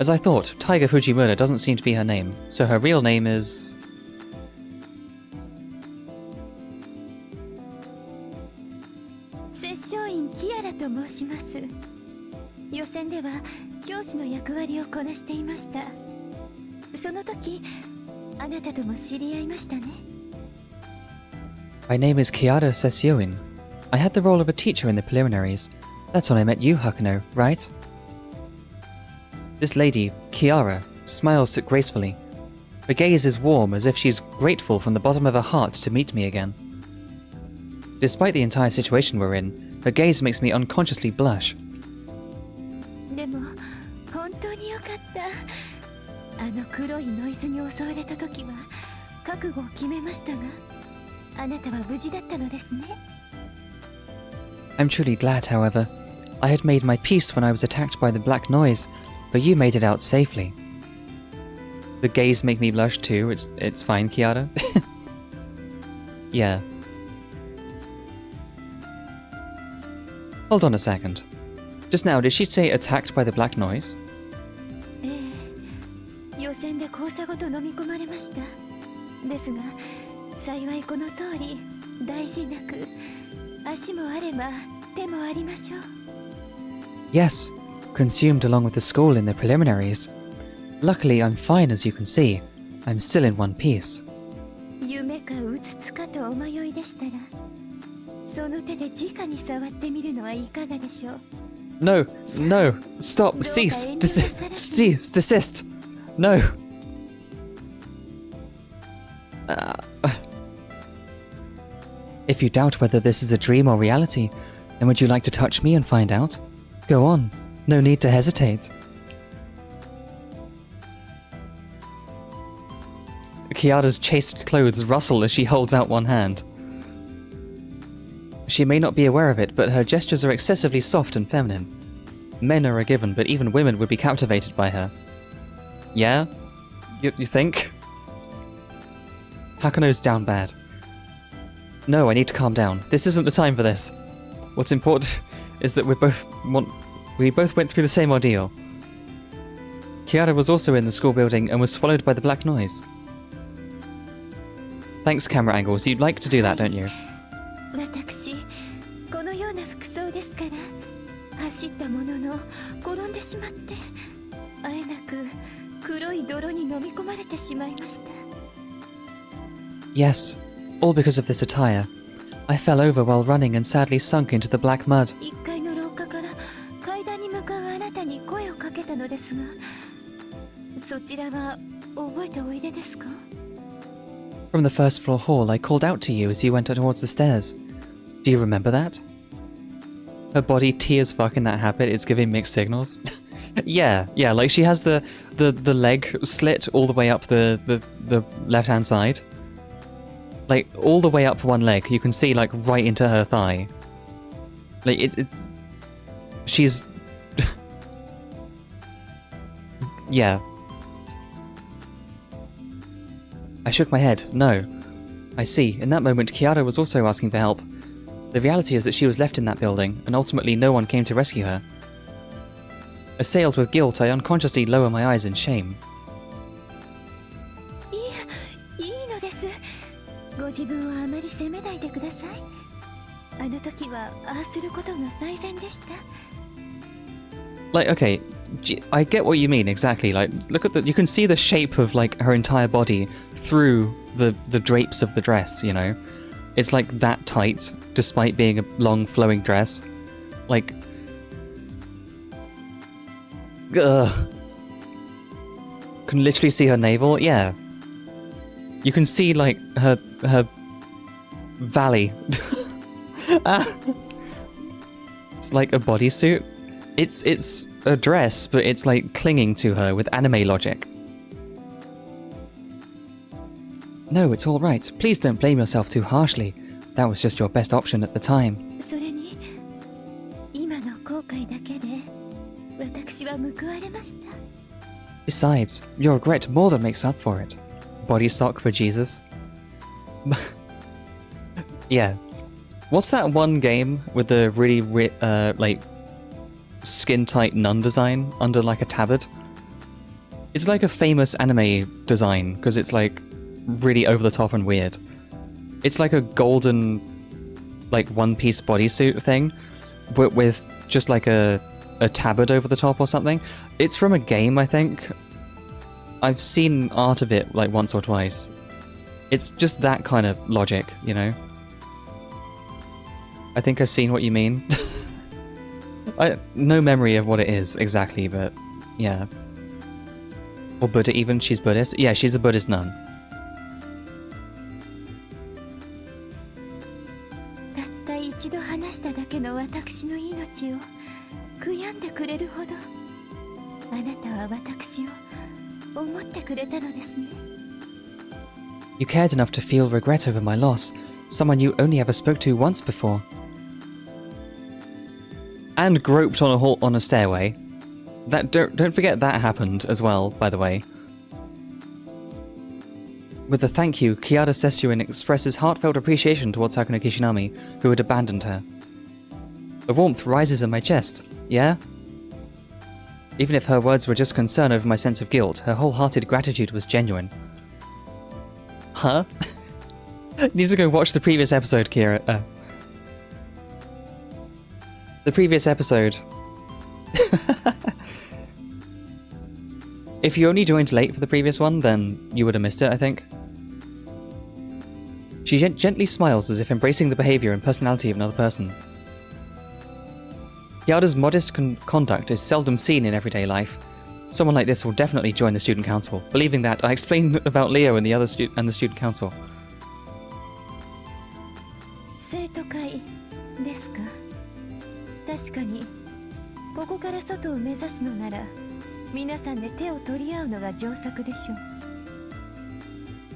As I thought, Taiga Fujimura doesn't seem to be her name, so her real name is... 摂政院キアラと申します。予選では教師の役割をこなしていました。その時、あなたとも知り合いましたね。My name is Kiara Sesioin. I had the role of a teacher in the preliminaries. That's when I met you, Hakuno, right? This lady, Kiara, smiles gracefully. Her gaze is warm, as if she's grateful from the bottom of her heart to meet me again. Despite the entire situation we're in, her gaze makes me unconsciously blush. でも本当によかったあの黒いノイズに襲われた時は覚悟を決めましたがあなたは無事だったのですね I'm truly glad, however. I had made my peace when I was attacked by the black noise, but you made it out safely. The gaze make me blush too. It's fine, Kiara. Yeah. Hold on a second. Just now, did she say attacked by the black noise? ええ予選で校舎ごと飲み込まれましたですが幸いこの通り大事なく足もあれば手もありましょう Yes, consumed along with the school in the preliminaries. Luckily, I'm fine as you can see. I'm still in one piece. 夢かうつつかとお迷いでしたらその手で直に触ってみるのはいかがでしょう No, no, stop, cease, desist. No. If you doubt whether this is a dream or reality, then would you like to touch me and find out? Go on, no need to hesitate. Kiara's chaste clothes rustle as she holds out one hand. She may not be aware of it, but her gestures are excessively soft and feminine. Men are a given, but even women would be captivated by her. Yeah? You think? Hakuno's down bad. No, I need to calm down. This isn't the time for this. What's important is that we both went through the same ordeal. Kiara was also in the school building and was swallowed by the black noise. Thanks, camera angles. You'd like to do that, don't you? 私このような服装ですから走ったものの転んでしまってあえなく黒い泥に飲み込まれてしまいました Yes, all because of this attire. I fell over while running and sadly sunk into the black mud. 1階の廊下から階段に向かうあなたに声をかけたのですがそちらは覚えておいでですか From the first floor hall, I called out to you as you went towards the stairs. Do you remember that? Her body T as fuck in that habit is giving mixed signals. yeah, like she has the leg slit all the way up the left-hand side. Like, all the way up one leg, you can see, like, right into her thigh. Like, she's... yeah. I shook my head. No. I see. In that moment, Kiara was also asking for help. The reality is that she was left in that building, and ultimately no one came to rescue her. Assailed with guilt, I unconsciously lower my eyes in shame. いいのですご自分をあまり責めないでくださいあの時はああすることが最善でした Like, okay, I get what you mean exactly. Like, look at you can see the shape of like her entire body through the drapes of the dress. You know, it's like that tight, despite being a long flowing dress. Like, can literally see her navel. Yeah, you can see like her valley. It's like a bodysuit. It's a dress, but it's like clinging to her with anime logic. No, it's all right. Please don't blame yourself too harshly. That was just your best option at the time. それに今の後悔だけで私は報われました Besides, your regret more than makes up for it. Body sock for Jesus. Yeah. What's that one game with the really like skin-tight nun design under like a tabard? It's like a famous anime design because it's like really over the top and weird. It's like a golden like one-piece bodysuit thing but with just like a tabard over the top or something. It's from a game, I think. I've seen art of it like once or twice. It's just that kind of logic, you know? I think I've seen what you mean. No memory of what it is exactly, but yeah. Or Buddha even, she's Buddhist? Yeah, she's a Buddhist nun. だっの私の命を悔やんでくれるほどあなたは私を思ってくれたのですね。 You cared enough to feel regret over my loss, someone you only ever spoke to once before. And groped on a stairway. That don't forget that happened as well, by the way. With a thank you, Kiara Sestuin expresses heartfelt appreciation towards Sakura Kishinami, who had abandoned her. A warmth rises in my chest, yeah? Even if her words were just concern over my sense of guilt, her wholehearted gratitude was genuine. Huh? Need to go watch the previous episode, Kira. The previous episode. If you only joined late for the previous one, then you would have missed it, I think. She gently smiles as if embracing the behaviour and personality of another person. Yada's modest conduct is seldom seen in everyday life. Someone like this will definitely join the student council. Believing that, I explained about Leo and the student council. 生徒会ですか。確かにここから外を目指すのなら皆さんで手を取り合うのが上策でしょう。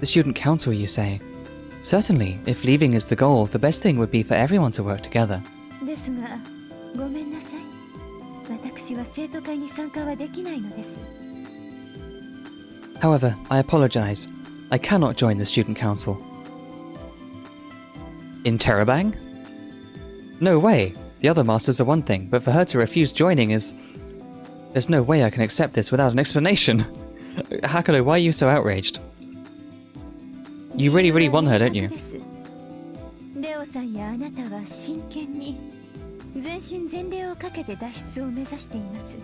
The student council, you say? Certainly, if leaving is the goal, the best thing would be for everyone to work together. ですがごめんなさい。私は生徒会に参加はできないのです。 However, I apologize. I cannot join the student council. In Terabang? No way. The other masters are one thing, but for her to refuse joining is... There's no way I can accept this without an explanation. Hakuno, why are you so outraged? You really want her, don't you? レオさんやあなたは真剣に全身全霊をかけて脱出を目指しています。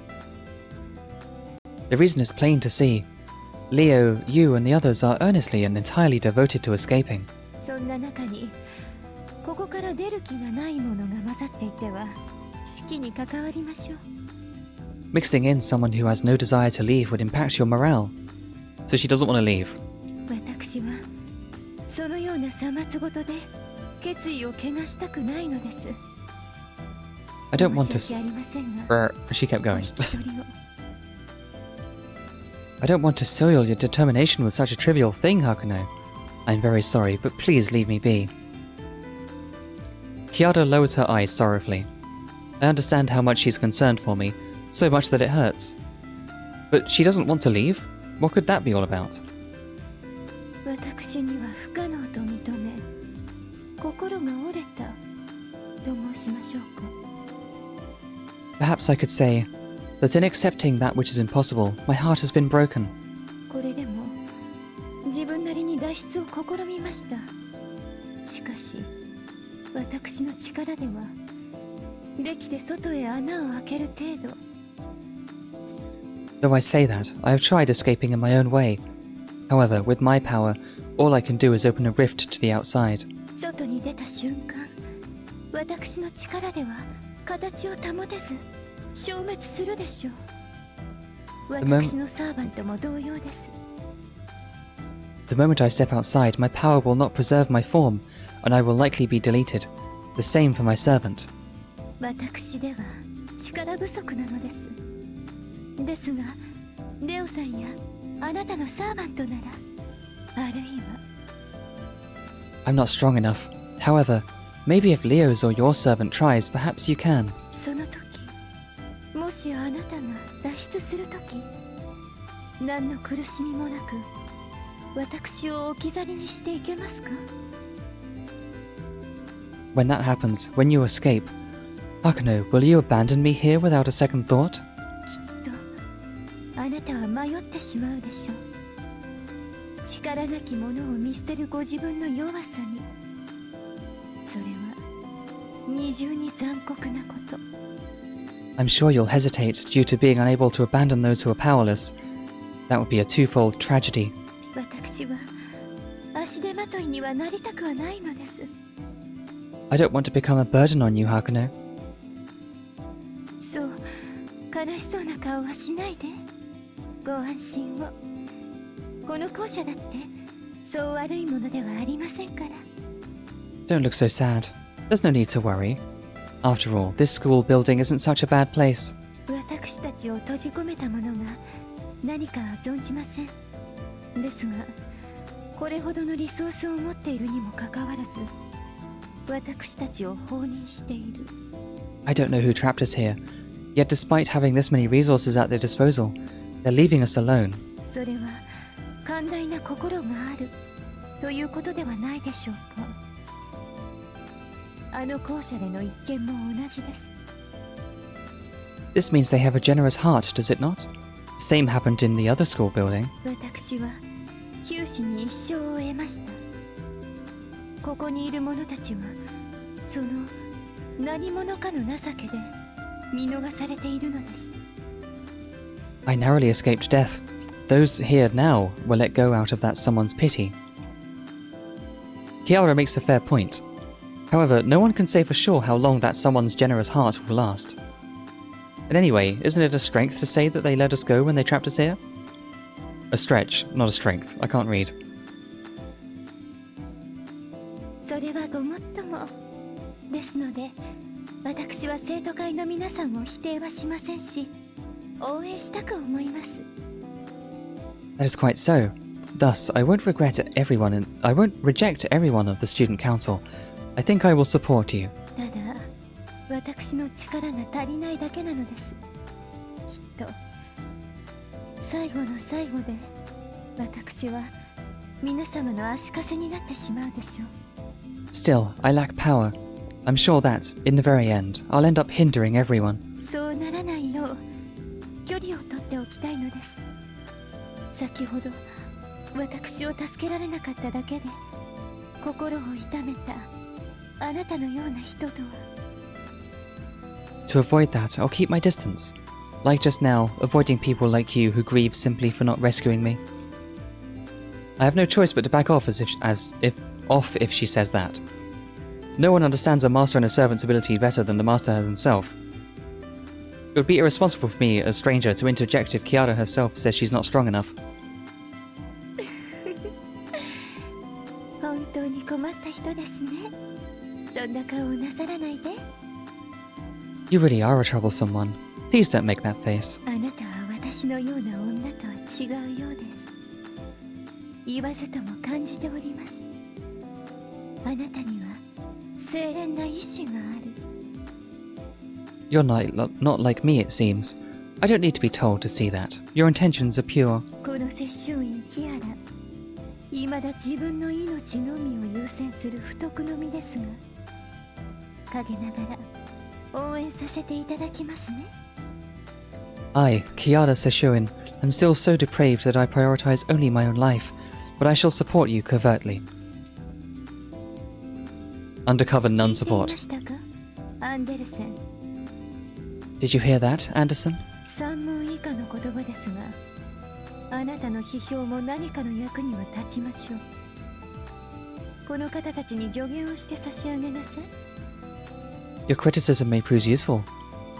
The reason is plain to see. Leo, you and the others are earnestly and entirely devoted to escaping. そんな中にここから出る気がないものが混ざっていては士気に関わりましょう。 Mixing in someone who has no desire to leave would impact your morale. So she doesn't want to leave. 私はそのようなさまつごとで決意を怪我したくないのです。 I don't want to... 申し訳ありませんが、 She kept お going. 引き取りを。 I don't want to soil your determination with such a trivial thing, Hakuno. I'm very sorry, but please leave me be. Kiara lowers her eyes sorrowfully. I understand how much she's concerned for me, so much that it hurts. But she doesn't want to leave? What could that be all about? 私には不可能と認め、心が折れたと申しましょうか。 Perhaps I could say that in accepting that which is impossible, my heart has been broken. これでも自分なりに脱出を試みました。しかし私の力ではできて外へ穴を開ける程度。 Though I say that, I have tried escaping in my own way. However, with my power, all I can do is open a rift to the outside. 外に出た瞬間、私の力では形を保てず消滅するでしょう。私のサーバントも同様です。 The moment I step outside, my power will not preserve my form, and I will likely be deleted. The same for my servant. 私では力不足なのです。ですが、レオさんやあなたのサーバントなら、あるいは I'm not strong enough. However, maybe if Leo's or your servant tries, perhaps you can. その時、もしあなたが脱出する時、何の苦しみもなく私を置き去りにしていけますか？ When that happens, when you escape, Hakuno, will you abandon me here without a second thought? きっとあなたは迷ってしまうでしょう。力なき者を見捨てるご自分の弱さに、それは二重に残酷なこと。 I'm sure you'll hesitate due to being unable to abandon those who are powerless. That would be a twofold tragedy. 私は足手まといにはなりたくはないのです。 I don't want to become a burden on you, Hakuno. そう悲しそうな顔はしないで。ご安心を。この校舎だってそう悪いものではありませんから。 Don't look so sad. There's no need to worry. After all, this school building isn't such a bad place. 私たちを閉じ込めたものが何か存じません。ですが、これほどのリソースを持っているにもかかわらず、私たちを放任している。I don't know who trapped us here, yet despite having this many resources at their disposal, they're leaving us alone. それは寛大な心があるということではないでしょうか。あの校舎での一件も同じです。This means they have a generous heart, does it not? Same happened in the other school building. 私は九死に一生を得ました。ここにいる者たちはその何者かの情けで見逃されているのです。I narrowly escaped death. Those here now were let go out of that someone's pity. Kiara makes a fair point. However, no one can say for sure how long that someone's generous heart will last. And anyway, isn't it a strength to say that they let us go when they trapped us here? A stretch, not a strength. I can't read. それはごもっともですので、私は生徒会の皆さんを否定はしませんし、応援したく思います。That is quite so. Thus, I won't reject everyone of the student council. I think I will support you. ただ、私の力が足りないだけなのです。きっと最後の最後で私は皆様の足かせになってしまうでしょう。Still, I lack power. I'm sure that, in the very end, I'll end up hindering everyone. そうならないよう距離を取っておきたいのです。先ほど私を助けられなかっただけで心を痛めたあなたのような人とは。To avoid that, I'll keep my distance. Like just now, avoiding people like you who grieve simply for not rescuing me. I have no choice but to back off if she says that. No one understands a master and a servant's ability better than the master himself. It would be irresponsible for me, a stranger, to interject if Kiara herself says she's not strong enough. 本当に困った人ですね。そんな顔をなさらないで。You really are a troublesome one. Please don't make that face. あなたは私のような女とは違うようです。言わずとも感じております。あなたには清廉な意志がある。You're not like me, it seems. I don't need to be told to see that. Your intentions are pure. この摂政院キアラ、未だ自分の命のみを優先する不徳の身ですが、陰ながら応援させていただきますね。I, Kiara Seshuin, am still so depraved that I prioritize only my own life, but I shall support you covertly. Undercover nun 聞いていま support. したか、アンデルセン。 Did you hear that, Anderson? 三問以下の言葉ですが、あなたの批評も何かの役には立ちましょう。この方たちに助言をして差し上げなさい。Your criticism may prove useful.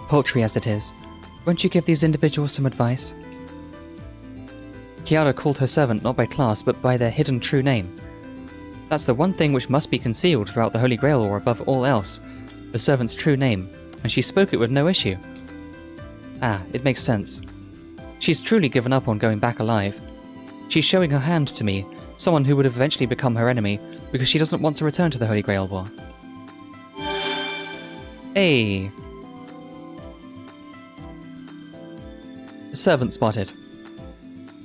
Paltry as it is, won't you give these individuals some advice? Kiara called her servant not by class, but by their hidden true name. That's the one thing which must be concealed throughout the Holy Grail or above all else, the servant's true name, and she spoke it with no issue. Ah, it makes sense. She's truly given up on going back alive. She's showing her hand to me, someone who would have eventually become her enemy, because she doesn't want to return to the Holy Grail War. Hey! Servant spotted.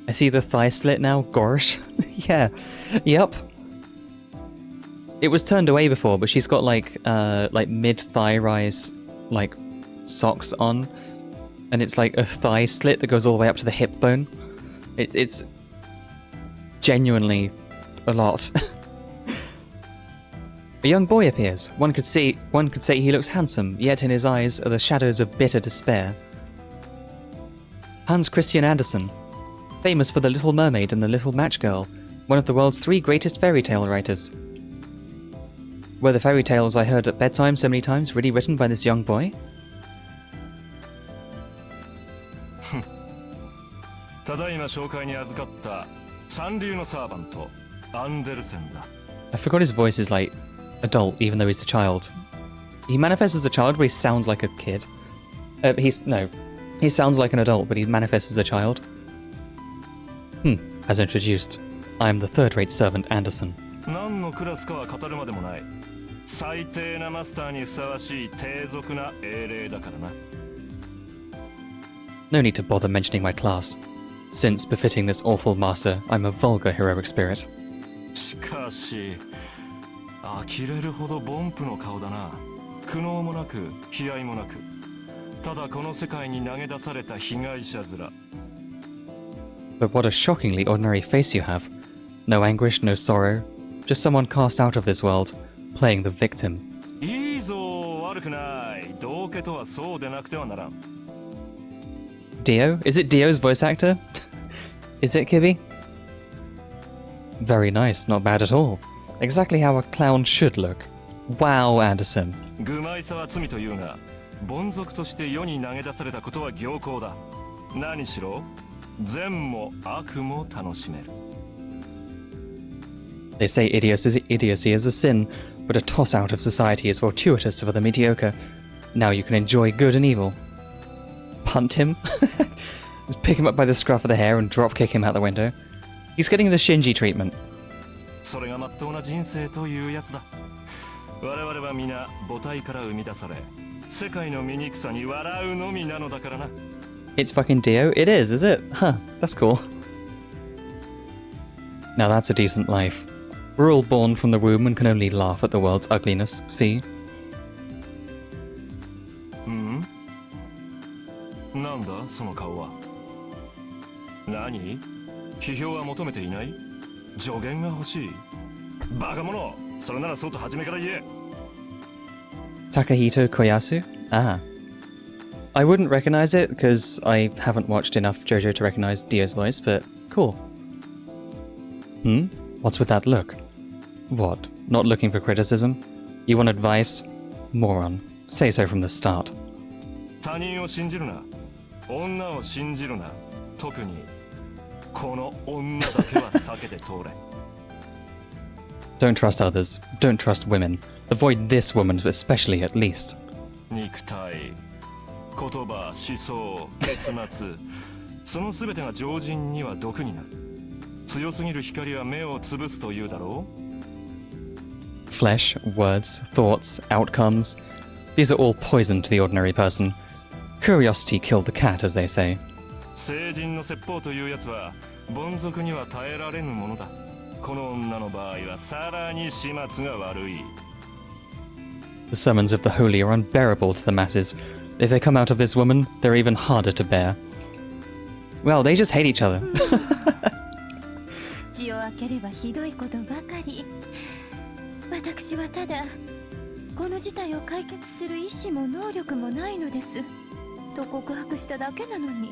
I see the thigh slit now, gosh. Yeah, yep. It was turned away before, but she's got like mid-thigh rise, like, socks on. And it's like a thigh slit that goes all the way up to the hip bone. It's genuinely a lot. A young boy appears. One could say he looks handsome, yet in his eyes are the shadows of bitter despair. Hans Christian Andersen, famous for The Little Mermaid and The Little Match Girl, one of the world's 3 greatest fairy tale writers. Were the fairy tales I heard at bedtime so many times really written by this young boy? ただいま紹介に預かった三流のサーバントアンデルセンだ。 I forgot his voice is like adult, even though he's a child. He manifests as a child, but he sounds like a kid. He sounds like an adult, but he manifests as a child. As introduced, I am the third-rate servant Anderson. 何のクラスかは語るまでもない。最低なマスターにふさわしい低俗な英霊だからな。No need to bother mentioning my class, since befitting this awful master, I'm a vulgar heroic spirit. しかし、呆れるほど凡夫の顔だな。苦悩もなく、悲哀もなく。ただこの世界に投げ出された被害者面。But what a shockingly ordinary face you have. No anguish, no sorrow. Just someone cast out of this world, playing the victim. いいぞ、悪くない。道家とはそうでなくてはならん。Dio? Is it Dio's voice actor? Is it, Kibby? Very nice, not bad at all. Exactly how a clown should look. Wow, Anderson. 愚昧さは罪というが、凡俗として世に投げ出されたことは行幸だ。何しろ、善も悪も楽しめる。They say idiocy is a sin, but a toss out of society is fortuitous for the mediocre. Now you can enjoy good and evil. Punt him? Just pick him up by the scruff of the hair and drop kick him out the window. He's getting the Shinji treatment. それが真っ当な人生というやつだ。我々は皆母体から生み出され、世界の醜さに笑うのみなのだからな。It's fucking Dio? It is it? Huh, that's cool. Now that's a decent life. We're all born from the womb and can only laugh at the world's ugliness, see? なんだその顔は。何？批評は求めていない？助言が欲しい？バカ者！それならそうと初めから言え。Takahito Koyasu? Ah. I wouldn't recognize it because I haven't watched enough JoJo to recognize Dio's voice, but cool. What's with that look? What? Not looking for criticism? You want advice? Moron. Say so from the start. 他人を信じるな。女を信じるな。特にこの女だけは避けて通れ。Don't trust others. Don't trust women. Avoid this woman especially, at least. 肉体、言葉、思想、結末、その全てが常人には毒になる。強すぎる光は目を潰すというだろう。Flesh, words, thoughts, outcomes. These are all poison to the ordinary person. Curiosity killed the cat, as they say. 聖人の説法というやつは凡俗には耐えられぬものだ。この女の場合はさらに始末が悪い。The sermons of the holy are unbearable to the masses. If they come out of this woman, they're even harder to bear. Well, they just hate each other. 口を開ければひどいことばかり。私はただこの事態を解決する意志も能力もないのですと告白しただけなのに。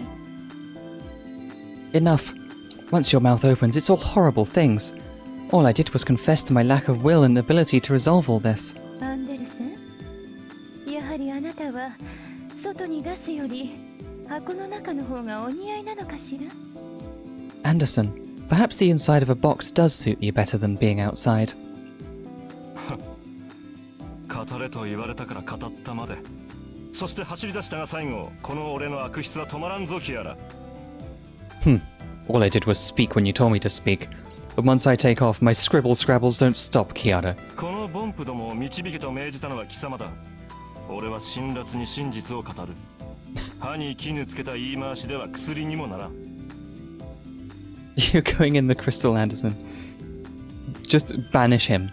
Enough. Once your mouth opens, it's all horrible things. All I did was confess to my lack of will and ability to resolve all this. アンデルセン、やはりあなたは外に出すより箱の中の方がお似合いなのかしら。 Anderson, perhaps the inside of a box does suit you better than being outside. 語れと言われたから語ったまで。そして走り出したが最後、この俺の悪質は止まらんぞキアラ。All I did was speak when you told me to speak. But once I take off, my scrabbles don't stop, Kiara. この凡夫どもを導けと命じたのは貴様だ。俺は辛辣に真実を語る。歯に絹つけた言い回しでは薬にもならん。You're going in the crystal, Anderson. Just banish him.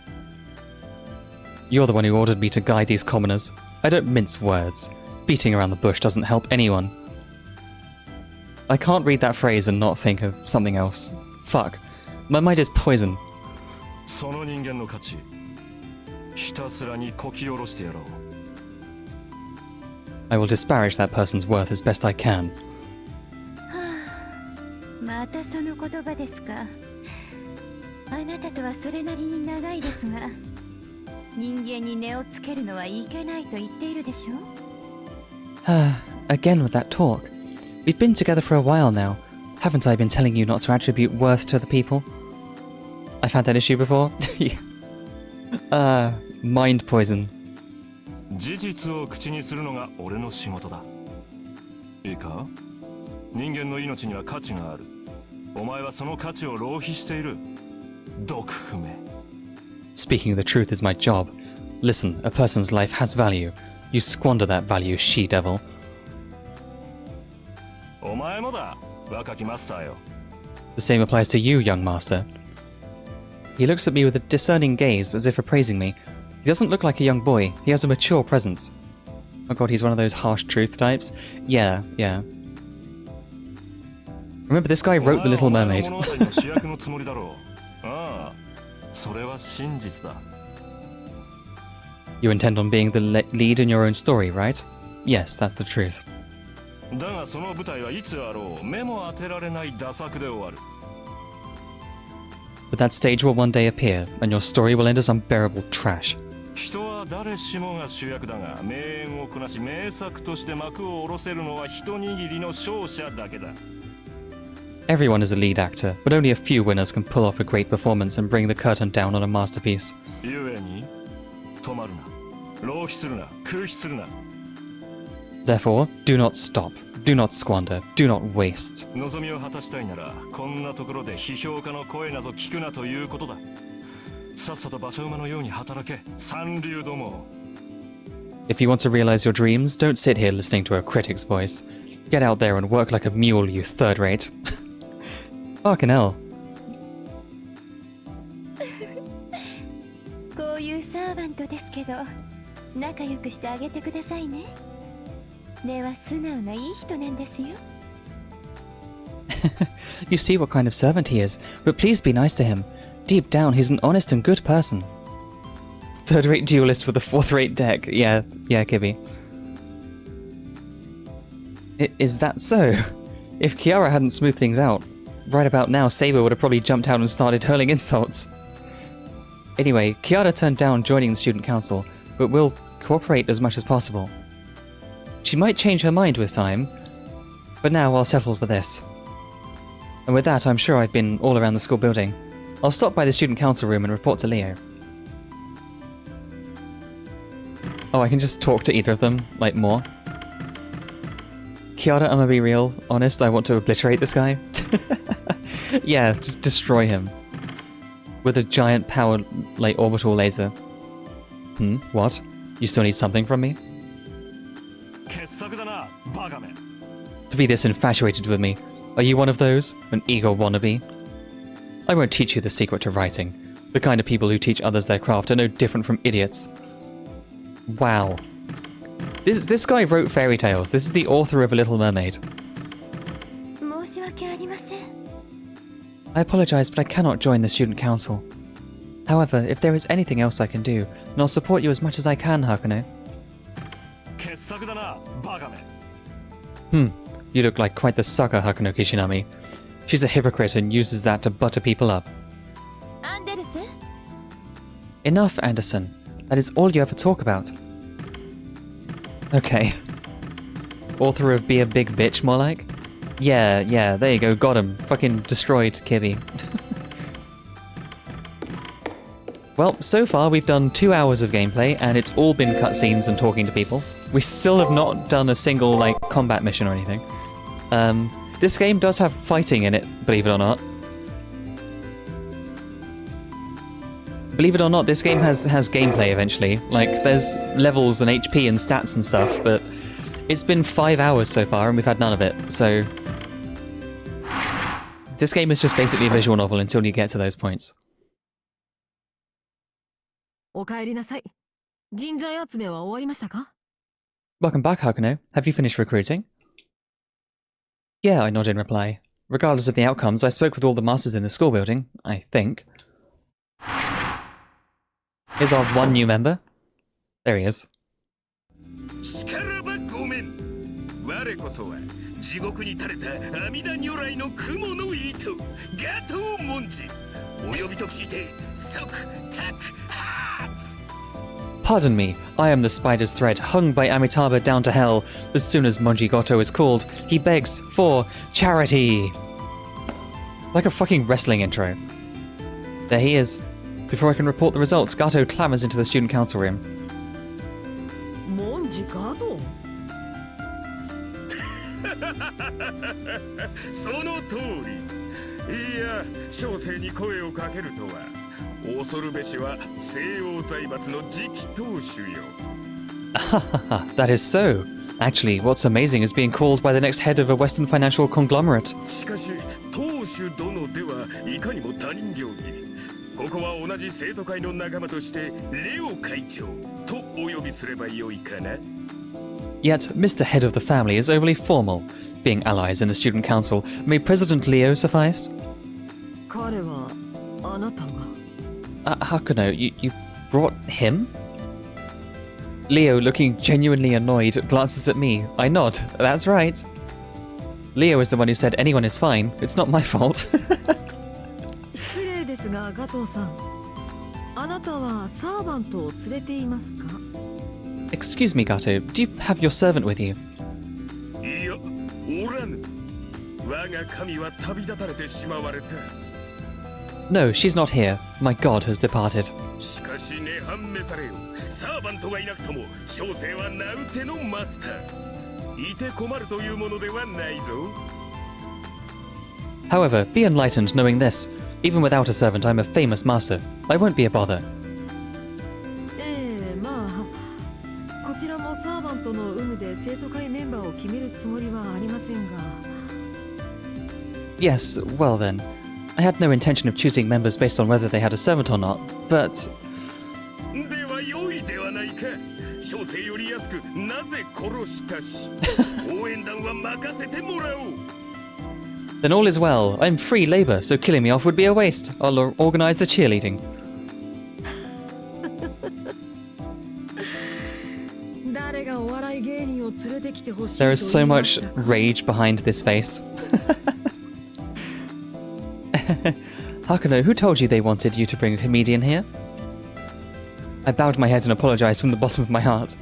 You're the one who ordered me to guide these commoners. I don't mince words. Beating around the bush doesn't help anyone. I can't read that phrase and not think of something else. Fuck. My mind is poison. その人間の価値、ひたすらにこき下ろしてやろう。I will disparage that person's worth as best I can. またその言葉ですか。あなたとはそれなりに長いですが、人間に値をつけるのはいけないと言っているでしょ。Again with that talk. We've been together for a while now. Haven't I been telling you not to attribute worth to the people? I've had that issue before. Mind poison. 事実を口にするのが俺の仕事だ。いいか？人間の命には価値がある。お前はその価値を浪費している。毒不明。 Speaking the truth is my job. Listen, a person's life has value. You squander that value, she-devil. お前もだ、若きマスターよ。 The same applies to you, young master. He looks at me with a discerning gaze, as if appraising me. He doesn't look like a young boy. He has a mature presence. Oh god, he's one of those harsh truth types. Yeah. Remember, this guy wrote The Little Mermaid. ああ、それは真実だ。 You intend on being the lead in your own story, right? Yes, that's the truth. だがその舞台はいつあろう目も当てられない打作で終わる。 But that stage will one day appear, and your story will end as unbearable trash. 人は誰しもが主役だが、名演をこなし名作として幕を下ろせるのは一握りの勝者だけだ。 Everyone is a lead actor, but only a few winners can pull off a great performance and bring the curtain down on a masterpiece. ゆえに、止まるな、浪費するな、空費するな。 Therefore, do not stop, do not squander, do not waste. 望みを果たしたいなら、こんなところで批評家の声など聞くなということだ。さっさと馬車馬のように働け、三流ども。 If you want to realize your dreams, don't sit here listening to a critic's voice. Get out there and work like a mule, you third rate. Fucking hell. こういうサーバントですけど、仲良くしてあげてくださいね。根は素直ないい人なんですよ。You see what kind of servant he is, but please be nice to him. Deep down, he's an honest and good person. Third-rate duelist with a fourth-rate deck. Yeah, Kibby. Is that so? If Kiara hadn't smoothed things out, right about now Saber would have probably jumped out and started hurling insults. Anyway, Kiara turned down joining the student council, but will cooperate as much as possible. She might change her mind with time, but now I'll settle for this. And with that, I'm sure I've been all around the school building. I'll stop by the student council room and report to Leo. Oh, I can just talk to either of them, like, more. Kiara, I'm gonna be real honest, I want to obliterate this guy. Yeah, just destroy him. With a giant power, like, orbital laser. What? You still need something from me? 傑作だな、バカめ。 To be this infatuated with me. Are you one of those? An ego wannabe? I won't teach you the secret to writing. The kind of people who teach others their craft are no different from idiots. Wow. This guy wrote fairy tales. This is the author of A Little Mermaid. 申し訳ありません。 I apologize, but I cannot join the student council. However, if there is anything else I can do, then I'll support you as much as I can, Hakuno. 傑作だな、バカめ。 You look like quite the sucker, Hakuno Kishinami. She's a hypocrite and uses that to butter people up. アンデルセン Enough, Anderson. That is all you ever talk about. Okay. Author of Be a Big Bitch, more like? Yeah, there you go, got him. Fucking destroyed Kibby. Well, so far we've done 2 hours of gameplay, and it's all been cutscenes and talking to people. We still have not done a single, like, combat mission or anything. This game does have fighting in it, believe it or not. Believe it or not, this game has gameplay eventually. Like, there's levels and HP and stats and stuff, but it's been 5 hours so far and we've had none of it, so... This game is just basically a visual novel until you get to those points. お帰りなさい。人材集めは終わりましたか？ Welcome back, Hakuno. Have you finished recruiting? Yeah, I nod in reply. Regardless of the outcomes, I spoke with all the masters in the school building, I think. Here's our one new member. There he is. しからばごめん。我こそは地獄に垂れた阿弥陀如来の雲の糸、ガトーモンジ。お呼びと聞いて即タクハーツ。 Pardon me, I am the spider's thread hung by Amitabha down to hell. As soon as Monji Goto is called, he begs for charity. Like a fucking wrestling intro. There he is. Before I can report the results, Gato clambers into the student council room. その通り。いや、小生に声をかけるとは恐るべしは西洋財閥の次期当主よ。That is so. Actually, what's amazing is being called by the next head of a Western financial conglomerate. しかし当主殿ではいかにも他人行儀。ここは同じ生徒会の仲間としてレオ会長とお呼びすればよいかな。 Yet, Mr. Head of the Family is overly formal, being allies in the student council. May President Leo suffice? 彼はあなたが。Hakuno, you brought him? Leo, looking genuinely annoyed, glances at me. I nod. That's right. Leo is the one who said anyone is fine. It's not my fault. 失礼ですが、ガトーさん。あなたはサーバントを連れていますか？ Excuse me, Gato. Do you have your servant with you? いや、おらぬ。我が神は旅立たれてしまわれた。 No, she's not here. My god has departed. しかしね、判明されよ。サーバントがいなくとも小生は名うてのマスター。いて困るというものではないぞ。 However, be enlightened knowing this. Even without a servant, I'm a famous master. I won't be a bother. まあ、こちらもサーバントの有無で生徒会メンバーを決めるつもりはありませんが。Yes, well then. I had no intention of choosing members based on whether they had a servant or not, but... では良いではないか。小生より安くなぜ殺したし。応援団は任せてもらおう。 Then all is well. I'm free labor, so killing me off would be a waste. I'll organize the cheerleading. 誰がお笑い芸人を連れてきてほしい There is so と言いま much したか？ rage behind this face. Hakuno, who told you they wanted you to bring a comedian here? I bowed my head and apologized from the bottom of my heart.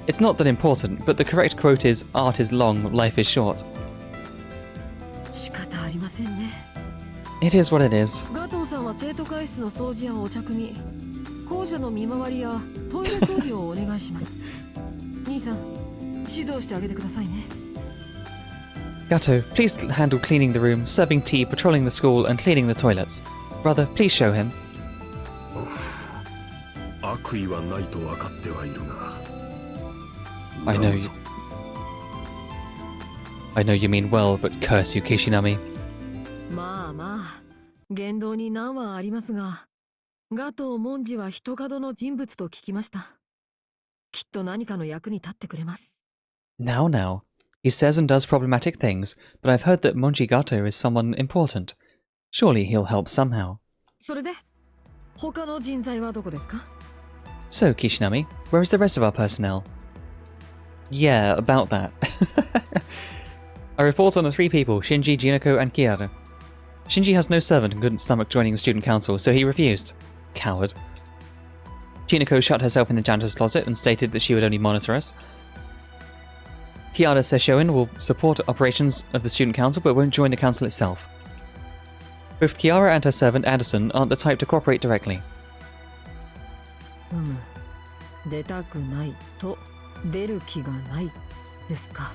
It's not that important, but the correct quote is, art is long, life is short. 仕方ありませんね。 It is what it is. ガトーさんは生徒会室の掃除やお茶組み、校舎の見回りやトイレ掃除をお願いします。兄さん、指導してあげてくださいね。 Gato, please handle cleaning the room, serving tea, patrolling the school, and cleaning the toilets. Brother, please show him. 悪意はないと分かってはいるが。 I know you. I know you mean well, but curse you, Kishinami. まあまあ、言動に難はありますが、ガトー文字は人角の人物と聞きました。きっと何かの役に立ってくれます。 Now, now. He says and does problematic things, but I've heard that Monji Gato is someone important. Surely he'll help somehow. それで、他の人材はどこですか？ So, Kishinami, where is the rest of our personnel? Yeah, about that. I report on the three people, Shinji, Jinako, and Kiara. Shinji has no servant and couldn't stomach joining the student council, so he refused. Coward. Jinako shut herself in the janitor's closet and stated that she would only monitor us. Kiara Seshoin will support operations of the student council but won't join the council itself. Both Kiara and her servant Addison aren't the type to cooperate directly. 出たくないと出る気がないですか。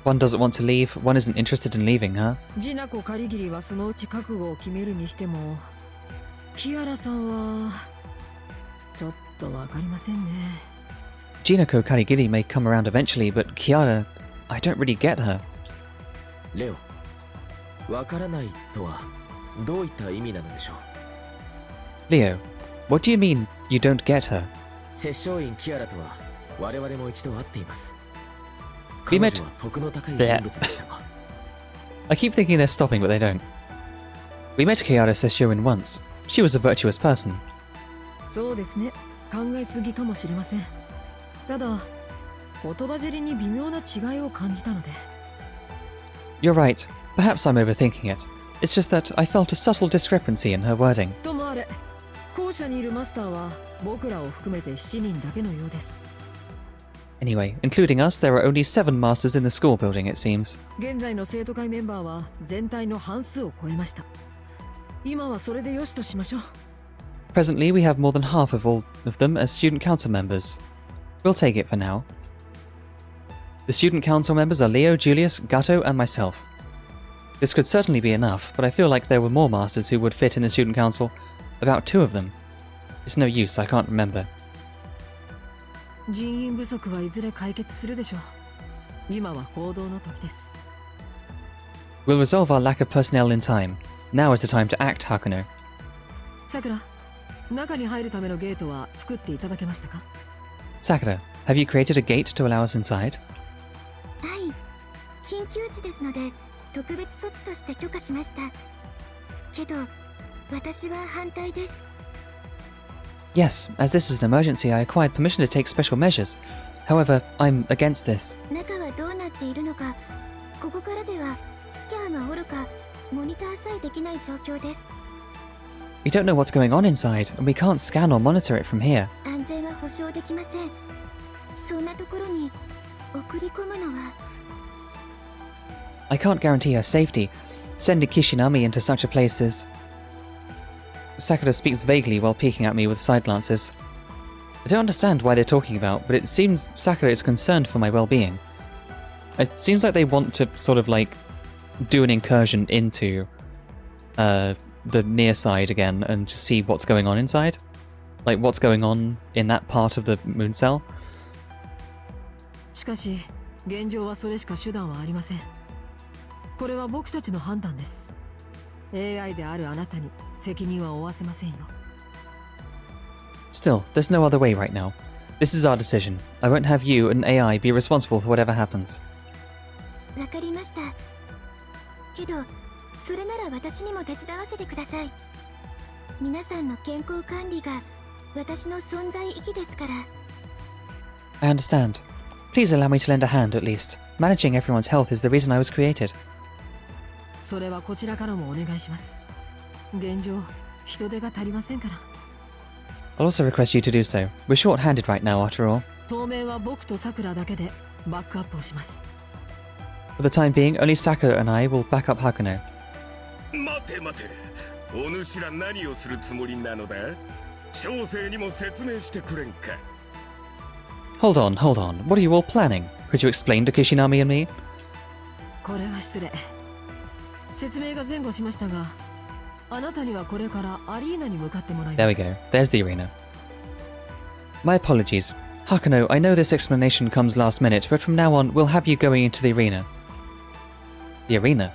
One doesn't want to leave, one isn't interested in leaving, huh? ジナコカリギリはそのうち覚悟を決めるにしても、キアラさんはちょっとわかりませんね。 Jinako Karigiri may come around eventually, but Kiara, I don't really get her. レオ、わからないとはどういった意味なのでしょう。 Leo, what do you mean you don't get her? 摂政院キアラとは我々も一度会っています。 We 彼 met- 女は徳の高い人物でしたが。 I keep thinking they're stopping, but they don't. We met Kiara Seshoin once. She was a virtuous person. そうですね。考えすぎかもしれません。ただ、言葉尻に微妙な違いを感じたので。 You're right. Perhaps I'm overthinking it. It's just that I felt a subtle discrepancy in her wording. ともあれ、校舎にいるマスターは僕らを含めて7人だけのようです。 Anyway, including us, there are only 7 masters in the school building, it seems. 現在の生徒会メンバーは全体の半数を超えました。今はそれでよしとしましょう。 Presently, we have more than half of all of them as student council members. We'll take it for now. The student council members are Leo, Julius, Gatto, and myself. This could certainly be enough, but I feel like there were more masters who would fit in the student council. About 2 of them. It's no use, I can't remember. 人員不足はいずれ解決するでしょう。今は行動の時です。We'll resolve our lack of personnel in time. Now is the time to act, Hakuno. さくら、中に入るためのゲートは作っていただけましたか？ Sakura, have you created a gate to allow us inside? はい、緊急時ですので特別措置として許可しました。けど私は反対です。 Yes, as this is an emergency, I acquired permission to take special measures. However, I'm against this. 中はどうなっているのか、ここからではスキャンはおろかモニターさえできない状況です。 We don't know what's going on inside, and we can't scan or monitor it from here. 安全は保証できません。そんなところに送り込むのは。 I can't guarantee her safety. Sending Kishinami into such a place is... Sakura speaks vaguely while peeking at me with side glances. I don't understand why they're talking about, but it seems Sakura is concerned for my well-being. It seems like they want to sort of like do an incursion into the near side again and just see what's going on inside. Like what's going on in that part of the moon cell. しかし現状はそれしか手段はありません。これは僕たちの判断です。AI であるあなたに責任は負わせませんよ。 Still, there's no other way right now. This is our decision. I won't have you and AI be responsible for whatever happens. わかりました。けどそれなら私にも手伝わせてください。皆さんの健康管理が私の存在意義ですから。 I understand. Please allow me to lend a hand at least. Managing everyone's health is the reason I was created. それはこちらからもお願いします。現状人手が足りませんから。 I'll also request you to do so. We're short-handed right now, after all. 当面は僕とさくらだけでバックアップをします。 For the time being, only Sakura and I will back up Hakuno. 待て待て、お主ら何をするつもりなのだ？小生にも説明してくれんか。 Hold on. What are you all planning? Could you explain to Kishinami and me? これは失礼。説明が前後しましたが、あなたにはこれからアリーナに向かってもらいます。 There we go. There's the arena. My apologies. Hakuno, I know this explanation comes last minute, but from now on, we'll have you going into the arena. The arena?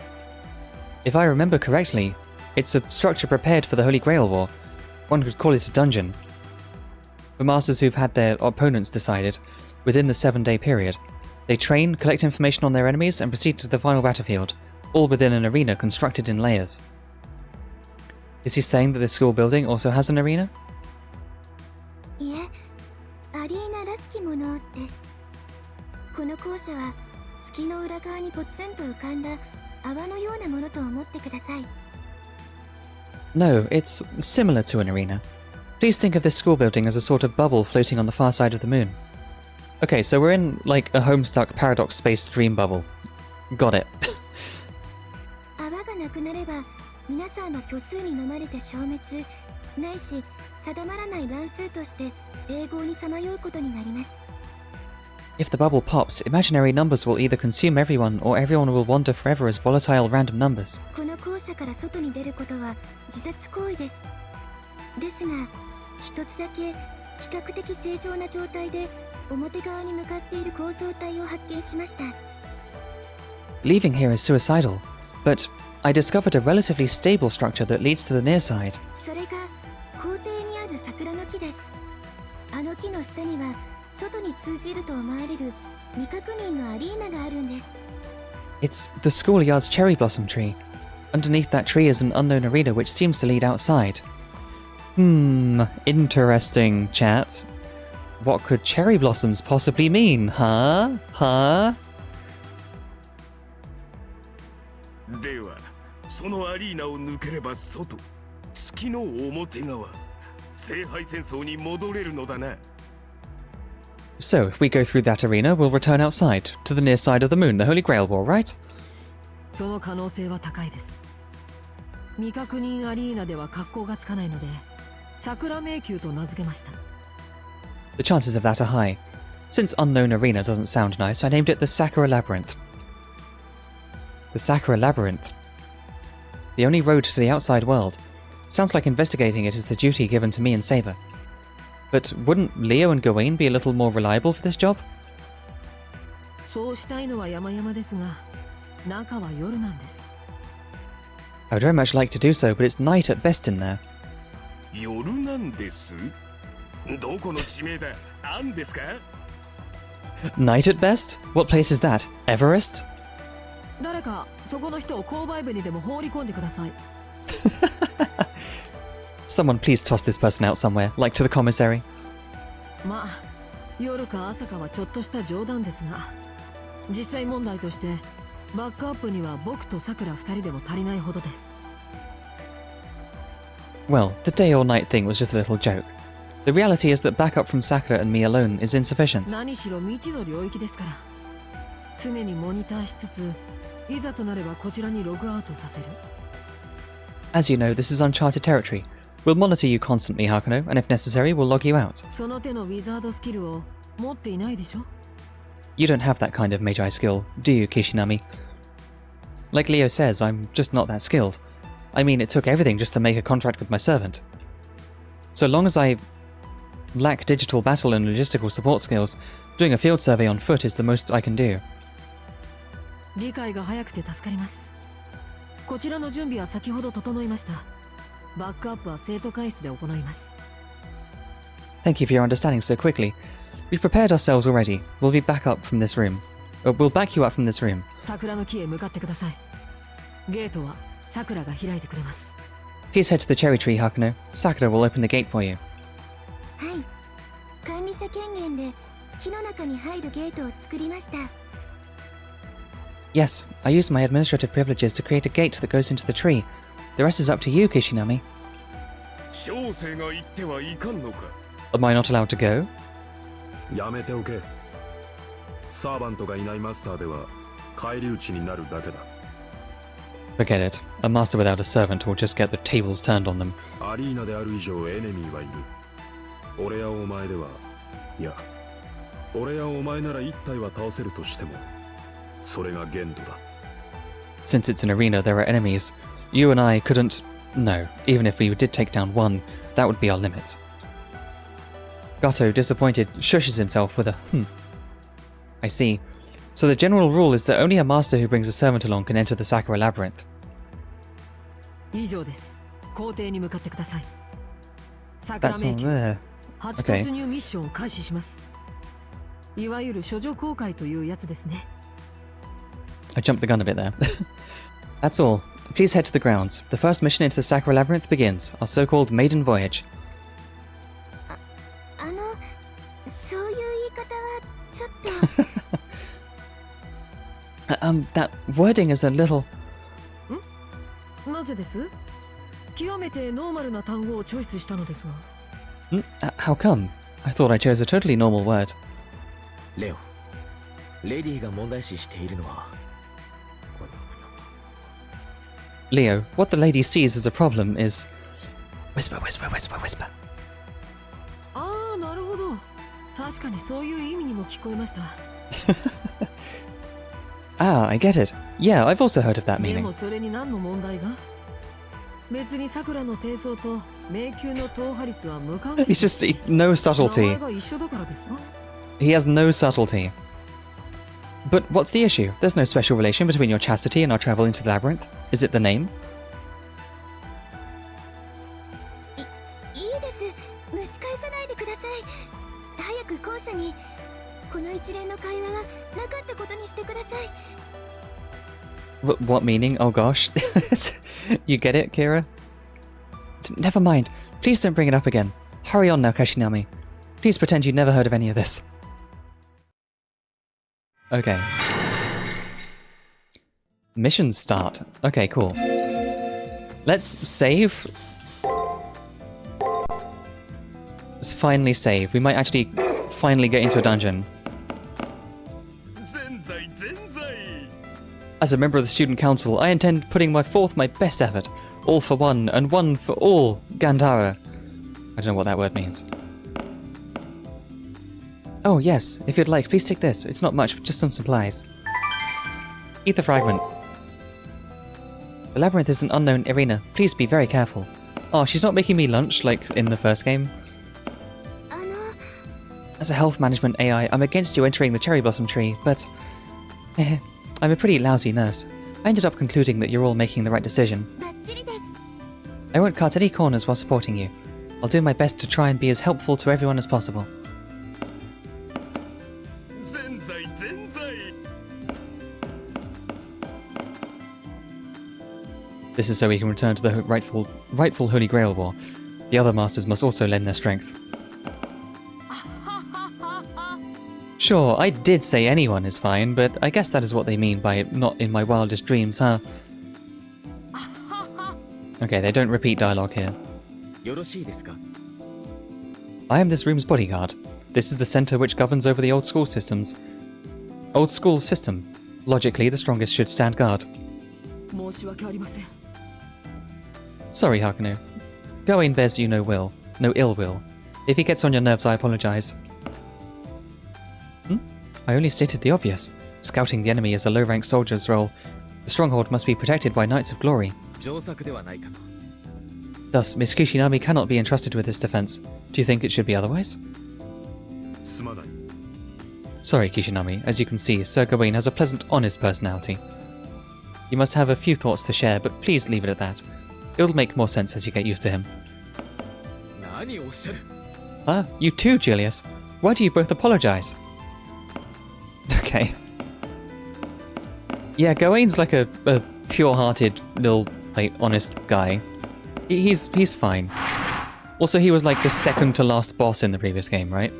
If I remember correctly, it's a structure prepared for the Holy Grail War. One could call it a dungeon. For masters who've had their opponents decided, within the 7-day period, they train, collect information on their enemies, and proceed to the final battlefield, all within an arena constructed in layers. Is he saying that this school building also has an arena? いえ、アリーナらしきものです。この校舎は月の裏側にポツンと浮かんだ泡のようなものと思ってください。 No, it's similar to an arena. Please think of this school building as a sort of bubble floating on the far side of the moon. Okay, so we're in, like, a homestuck paradox space dream bubble. Got it. 泡がなくなれば皆さんは虚数に飲まれて消滅ないし定まらない乱数として永劫にさまようことになります。 If the bubble pops, imaginary numbers will either consume everyone or everyone will wander forever as volatile random numbers. この校舎から外に出ることは自殺行為です。ですが一つだけ比較的正常な状態で表側に向かっている構造体を発見しました。 Leaving here is suicidal, but I discovered a relatively stable structure that leads to the near side. それが校庭にある桜の木です。あの木の下には外に通じると思われる未確認のアリーナがあるんです。 It's the schoolyard's cherry blossom tree. Underneath that tree is an unknown arena which seems to lead outside. Interesting, chat. What could cherry blossoms possibly mean, huh? では、そのアリーナを抜ければ外、月の表側、聖杯戦争に戻れるのだな。So, if we go through that arena, we'll return outside, to the near side of the moon, the Holy Grail War, right? その可能性は高いです。未確認アリーナでは格好がつかないので、桜迷宮と名付けました。 The chances of that are high. Since Unknown Arena doesn't sound nice, I named it the Sakura Labyrinth. The Sakura Labyrinth. The only road to the outside world. Sounds like investigating it is the duty given to me and Saber. But wouldn't Leo and Gawain be a little more reliable for this job? そうしたいのは山々ですが、中は夜なんです。I would very much like to do so, but it's night at best in there. 夜なんですどこの地名だあんですか Night at best? What place is that? Everest? 誰かそこの人を購買部にでも放り込んでください。Someone please toss this person out somewhere, like to the commissary. まあ、夜か朝かはちょっとした冗談ですが、実際問題としてバックアップには僕とさくら2人でも足りないほどです。Well, the day or night thing was just a little joke. The reality is that backup from Sakura and me alone is insufficient. 何しろ未知の領域ですから、常にモニターしつつ、いざとなればこちらにログアウトさせる。As you know, this is uncharted territory. We'll monitor you constantly, Hakuno, and if necessary, we'll log you out. その手のウィザードスキルを持っていないでしょ？ You don't have that kind of Magi skill, do you, Kishinami? Like Leo says, I'm just not that skilled. I mean, it took everything just to make a contract with my servant. So long as I lack digital battle and logistical support skills, doing a field survey on foot is the most I can do. 理解が早くて助かります。こちらの準備は先ほど整いました。バックアップは生徒会室で行います。Thank you for your understanding so quickly. We've prepared ourselves already. We'll be back up from this room. We'll back you up from this room. 桜の木へ向かってください。ゲートは桜が開いてくれます。Please head to the cherry tree, Hakuno. Sakura will open the gate for you. はい、管理者権限で木の中に入るゲートを作りました。Yes, I used my administrative privileges to create a gate that goes into the tree. The rest is up to you, Kishinami. 小生が言ってはいかんのか Am I not allowed to go? やめておけ。サーバントがいないマスターでは返り討ちになるだけだ。Forget it. A master without a servant will just get the tables turned on them. アリーナである以上エネミーはいる。俺やお前では、いや、俺やお前なら一体は倒せるとしても、それが限度だ。Since it's an arena, there are enemies. You and I couldn't... No, even if we did take down one, that would be our limit. Gato, disappointed, shushes himself with a I see. So the general rule is that only a master who brings a servant along can enter the Sakura Labyrinth. 以上です。校庭に向かってください。桜 That's 迷 all 宮 there. 初 Okay. 突入ミッションを開始します。いわゆる処女公開というやつですね。I jumped the gun a bit there. That's all. Please head to the grounds. The first mission into the Sakura Labyrinth begins, our so-called maiden voyage. そういう言い方はちょっと。That wording is a little... なぜです？極めてノーマルな単語をチョイスしたのですが。How come? I thought I chose a totally normal word. レオ、レディが問題視しているのは Leo, what the lady sees as a problem is... Whisper, whisper, whisper, whisper. ああ、なるほど。確かにそういう意味にも聞こえました。Ah, I get it. Yeah, I've also heard of that で meaning. もそれに何の問題が？別に桜の低層と迷宮の踏破率は無関係。 He's just... no 名 subtlety. 前が一緒だからですか？ He has no subtlety. But what's the issue? There's no special relation between your chastity and our travel into the labyrinth. Is it the name? いいです。蒸し返さないでください。早く校舎に。この一連の会話はなかったことにしてください。What meaning? Oh gosh. You get it, Kira? Never mind. Please don't bring it up again. Hurry on now, Kashinami. Please pretend you never heard of any of this. Okay. Missions start. Okay, cool. Let's save. Let's finally save. We might actually finally get into a dungeon. 全在全在 As a member of the student council, I intend putting forth my best effort. All for one, and one for all, Gandhara. I don't know what that word means. Oh, yes. If you'd like, please take this. It's not much, but just some supplies. Eat the fragment. The Labyrinth is an unknown arena. Please be very careful. Oh, she's not making me lunch like in the first game. As a health management AI, I'm against you entering the cherry blossom tree, but... I'm a pretty lousy nurse. I ended up concluding that you're all making the right decision. I won't cut any corners while supporting you. I'll do my best to try and be as helpful to everyone as possible. This is so we can return to the rightful Holy Grail War. The other masters must also lend their strength. Sure, I did say anyone is fine, but I guess that is what they mean by not in my wildest dreams, huh? Okay, they don't repeat dialogue here. I am this room's bodyguard. This is the center which governs over the old school systems. Old school system. Logically, the strongest should stand guard. Sorry, Hakuno. Gawain bears you no ill will. If he gets on your nerves, I apologize. I only stated the obvious. Scouting the enemy is a low-ranked soldier's role. The stronghold must be protected by Knights of Glory. Thus, Miss Kishinami cannot be entrusted with this defense. Do you think it should be otherwise? Sorry, Kishinami. As you can see, Sir Gawain has a pleasant, honest personality. You must have a few thoughts to share, but please leave it at that. It'll make more sense as you get used to him. Ah, you too, Julius. Why do you both apologize? Okay. Yeah, Gawain's like a pure-hearted, little, like, honest guy. He's fine. Also, he was like the second to last boss in the previous game, right?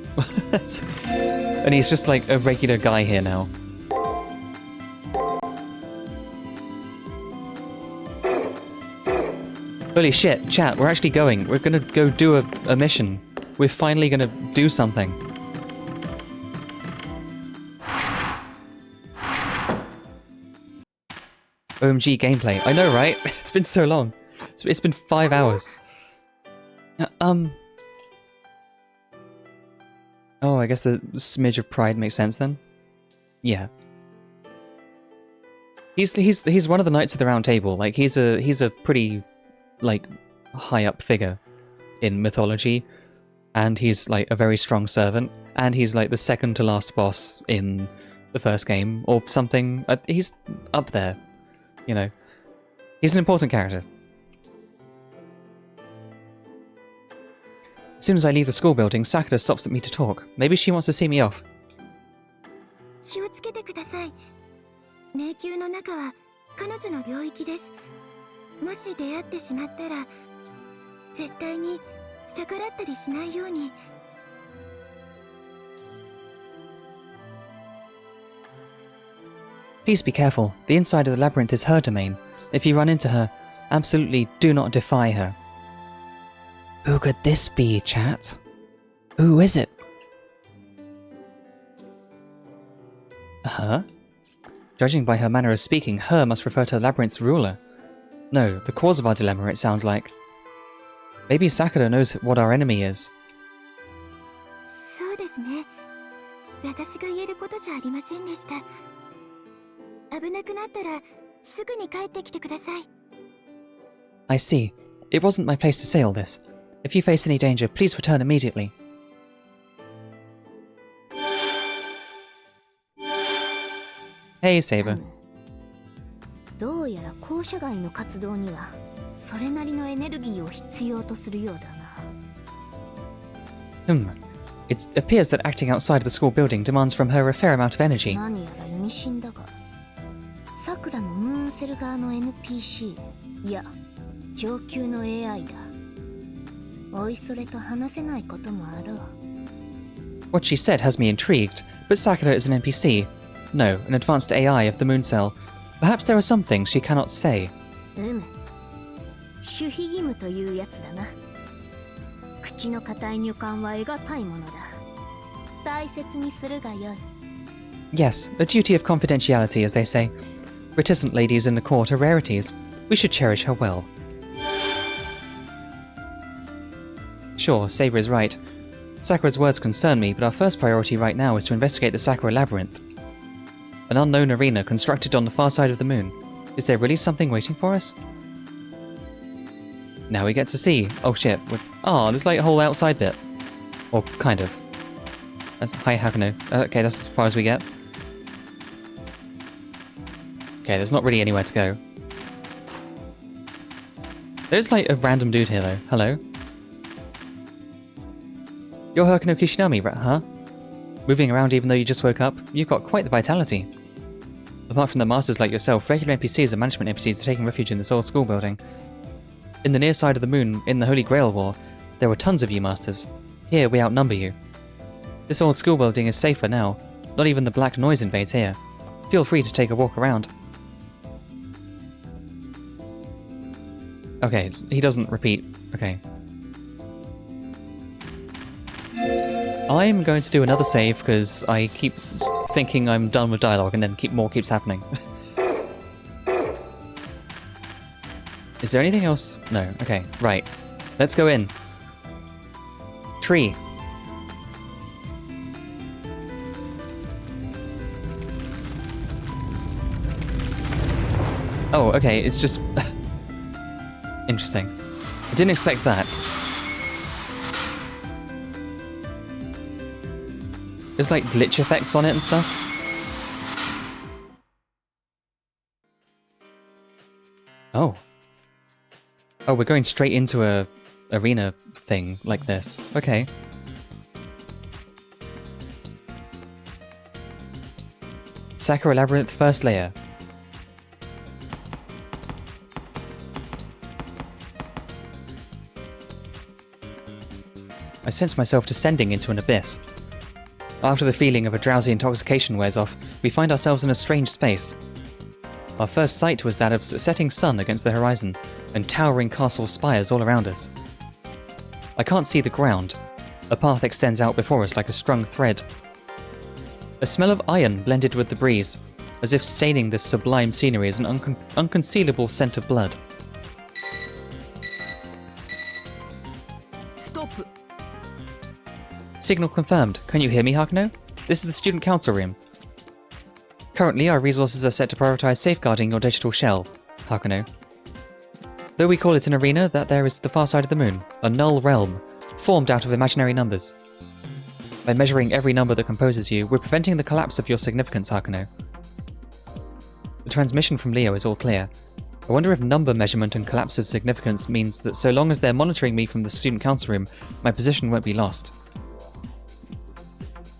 And he's just like a regular guy here now. Holy shit, chat, we're actually going. We're gonna go do a mission. We're finally gonna do something. OMG gameplay. I know, right? It's been so long. It's been 5 hours. Oh, I guess the smidge of pride makes sense then. Yeah. He's one of the Knights of the Round Table. Like he's a pretty like high up figure in mythology, and he's like a very strong servant, and he's like the second to last boss in the first game or something. He's up there. You know, he's an important character. As soon as I leave the school building, Sakura stops at me to talk. Maybe she wants to see me off. Please be careful. The inside of the labyrinth is her domain. If you run into her, absolutely do not defy her. Who could this be, chat? Who is it? Her? Judging by her manner of speaking, her must refer to the labyrinth's ruler. No, the cause of our dilemma, it sounds like. Maybe Sakura knows what our enemy is. I see. It wasn't my place to say all this. If you face any danger, please return immediately. Hey, Saber. It appears that acting outside of the school building demands from her a fair amount of energy. What she said has me intrigued, but Sakura is an NPC. No, an advanced AI of the moon cell. Perhaps there are some things she cannot say. Yes, a duty of confidentiality, as they say. Reticent ladies in the court are rarities. We should cherish her well. Sure, Saber is right. Sakura's words concern me, but our first priority right now is to investigate the Sakura Labyrinth. An unknown arena constructed on the far side of the moon. Is there really something waiting for us? Now we get to see. Oh shit. Oh, there's like a whole outside bit. Or kind of. Hi, Hakuno. Okay, that's as far as we get. Okay, there's not really anywhere to go. There's like a random dude here though. Hello. You're Hakuno Kishinami, huh? Moving around even though you just woke up? You've got quite the vitality. Apart from the masters like yourself, regular NPCs and management NPCs are taking refuge in this old school building. In the near side of the moon, in the Holy Grail War, there were tons of you masters. Here, we outnumber you. This old school building is safer now. Not even the black noise invades here. Feel free to take a walk around. Okay, he doesn't repeat. Okay. I'm going to do another save because I keep thinking I'm done with dialogue and then more keeps happening. Is there anything else? No. Okay, right. Let's go in. Tree. Oh, okay, it's just... Interesting. I didn't expect that. There's like glitch effects on it and stuff. Oh. Oh, we're going straight into a arena thing like this. Okay. Sakura Labyrinth first layer. I sense myself descending into an abyss. After the feeling of a drowsy intoxication wears off, we find ourselves in a strange space. Our first sight was that of a setting sun against the horizon, and towering castle spires all around us. I can't see the ground. A path extends out before us like a strung thread. A smell of iron blended with the breeze, as if staining this sublime scenery is an unconcealable scent of blood. Stop. Signal confirmed. Can you hear me, Hakuno? This is the student council room. Currently, our resources are set to prioritize safeguarding your digital shell, Hakuno. Though we call it an arena, that there is the far side of the moon, a null realm, formed out of imaginary numbers. By measuring every number that composes you, we're preventing the collapse of your significance, Hakuno. The transmission from Leo is all clear. I wonder if number measurement and collapse of significance means that so long as they're monitoring me from the student council room, my position won't be lost.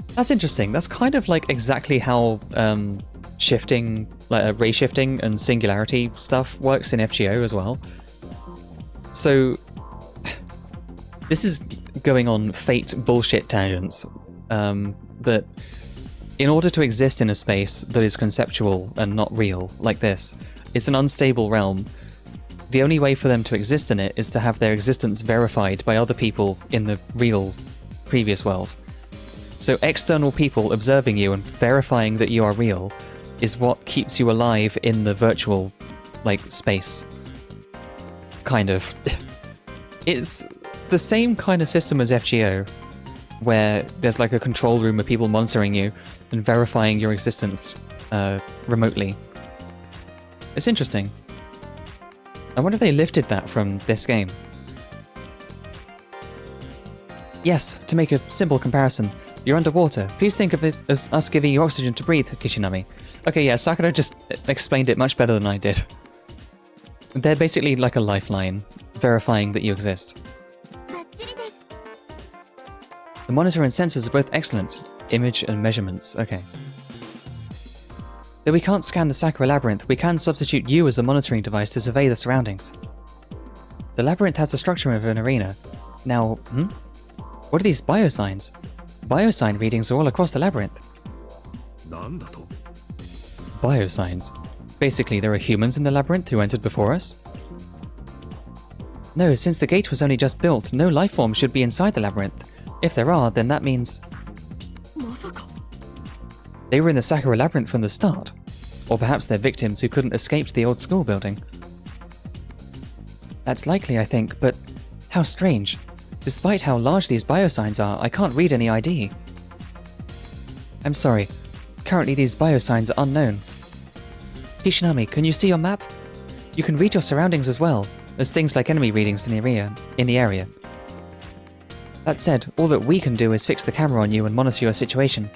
That's interesting. That's kind of like exactly how shifting, like ray shifting and singularity stuff works in FGO as well. So this is going on fate bullshit tangents, but in order to exist in a space that is conceptual and not real, like this, it's an unstable realm. The only way for them to exist in it is to have their existence verified by other people in the real previous world. So external people observing you and verifying that you are real is what keeps you alive in the virtual, like, space. Kind of. It's the same kind of system as FGO, where there's like a control room of people monitoring you and verifying your existence remotely. It's interesting. I wonder if they lifted that from this game. Yes, to make a simple comparison, you're underwater. Please think of it as us giving you oxygen to breathe, Kishinami. Okay, yeah, Sakura just explained it much better than I did. They're basically like a lifeline, verifying that you exist. The monitor and sensors are both excellent. Image and measurements, okay. Though we can't scan the Sakura Labyrinth, we can substitute you as a monitoring device to survey the surroundings. The Labyrinth has the structure of an arena. Now, what are these biosigns? Biosign readings are all across the Labyrinth. Biosigns? Basically, there are humans in the Labyrinth who entered before us? No, since the gate was only just built, no life form should be inside the Labyrinth. If there are, then that means... They were in the Sakura Labyrinth from the start. Or perhaps they're victims who couldn't escape to the old school building. That's likely, I think, but how strange. Despite how large these biosigns are, I can't read any ID. I'm sorry. Currently these biosigns are unknown. Kishinami, can you see your map? You can read your surroundings as well. There's things like enemy readings in the area. That said, all that we can do is fix the camera on you and monitor your situation.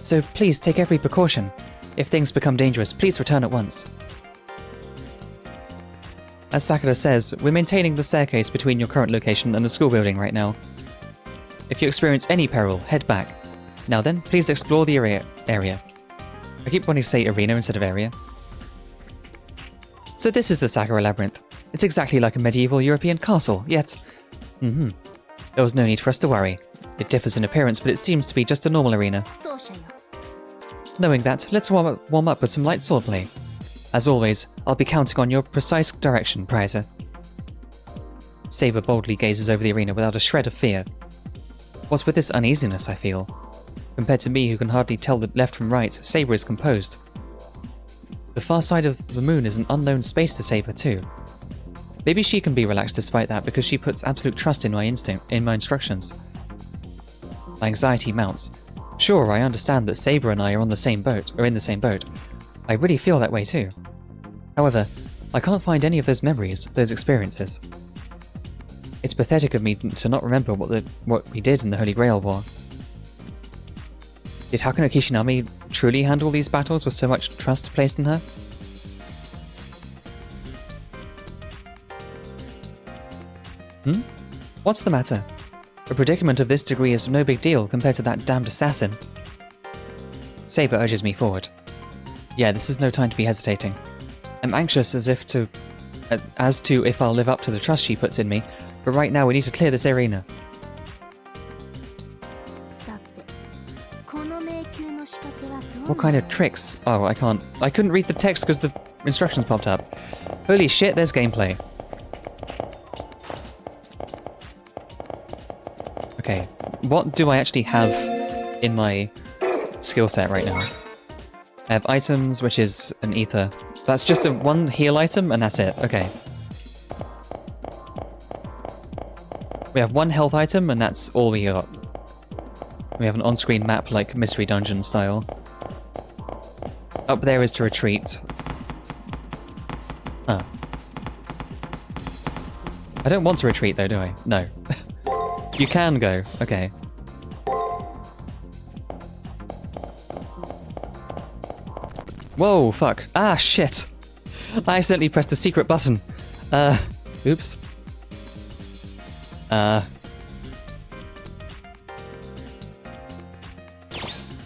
So please take every precaution. If things become dangerous, please return at once. As Sakura says, we're maintaining the staircase between your current location and the school building right now. If you experience any peril, head back. Now then, please explore the area. I keep wanting to say arena instead of area. So this is the Sakura Labyrinth. It's exactly like a medieval European castle, yet... There was no need for us to worry. It differs in appearance, but it seems to be just a normal arena. Knowing that, let's warm up with some light swordplay. As always, I'll be counting on your precise direction, Prizer. Saber boldly gazes over the arena without a shred of fear. What's with this uneasiness, I feel? Compared to me, who can hardly tell the left from right, Saber is composed. The far side of the moon is an unknown space to Saber too. Maybe she can be relaxed despite that because she puts absolute trust in my instructions. My anxiety mounts. Sure, I understand that Saber and I are in the same boat. I really feel that way too. However, I can't find any of those memories, those experiences. It's pathetic of me to not remember what we did in the Holy Grail War. Did Hakuno Kishinami truly handle these battles with so much trust placed in her? What's the matter? A predicament of this degree is no big deal compared to that damned assassin. Saber urges me forward. Yeah, this is no time to be hesitating. I'm anxious as to if I'll live up to the trust she puts in me, but right now we need to clear this arena. What kind of tricks? Oh, I couldn't read the text because the instructions popped up. Holy shit, there's gameplay. Okay, what do I actually have in my skill set right now? I have items, which is an ether. That's just one heal item, and that's it. Okay. We have one health item, and that's all we got. We have an on-screen map like Mystery Dungeon style. Up there is to retreat. Oh. I don't want to retreat though, do I? No. You can go. Okay. Whoa, fuck. Ah, shit. I accidentally pressed a secret button. Oops.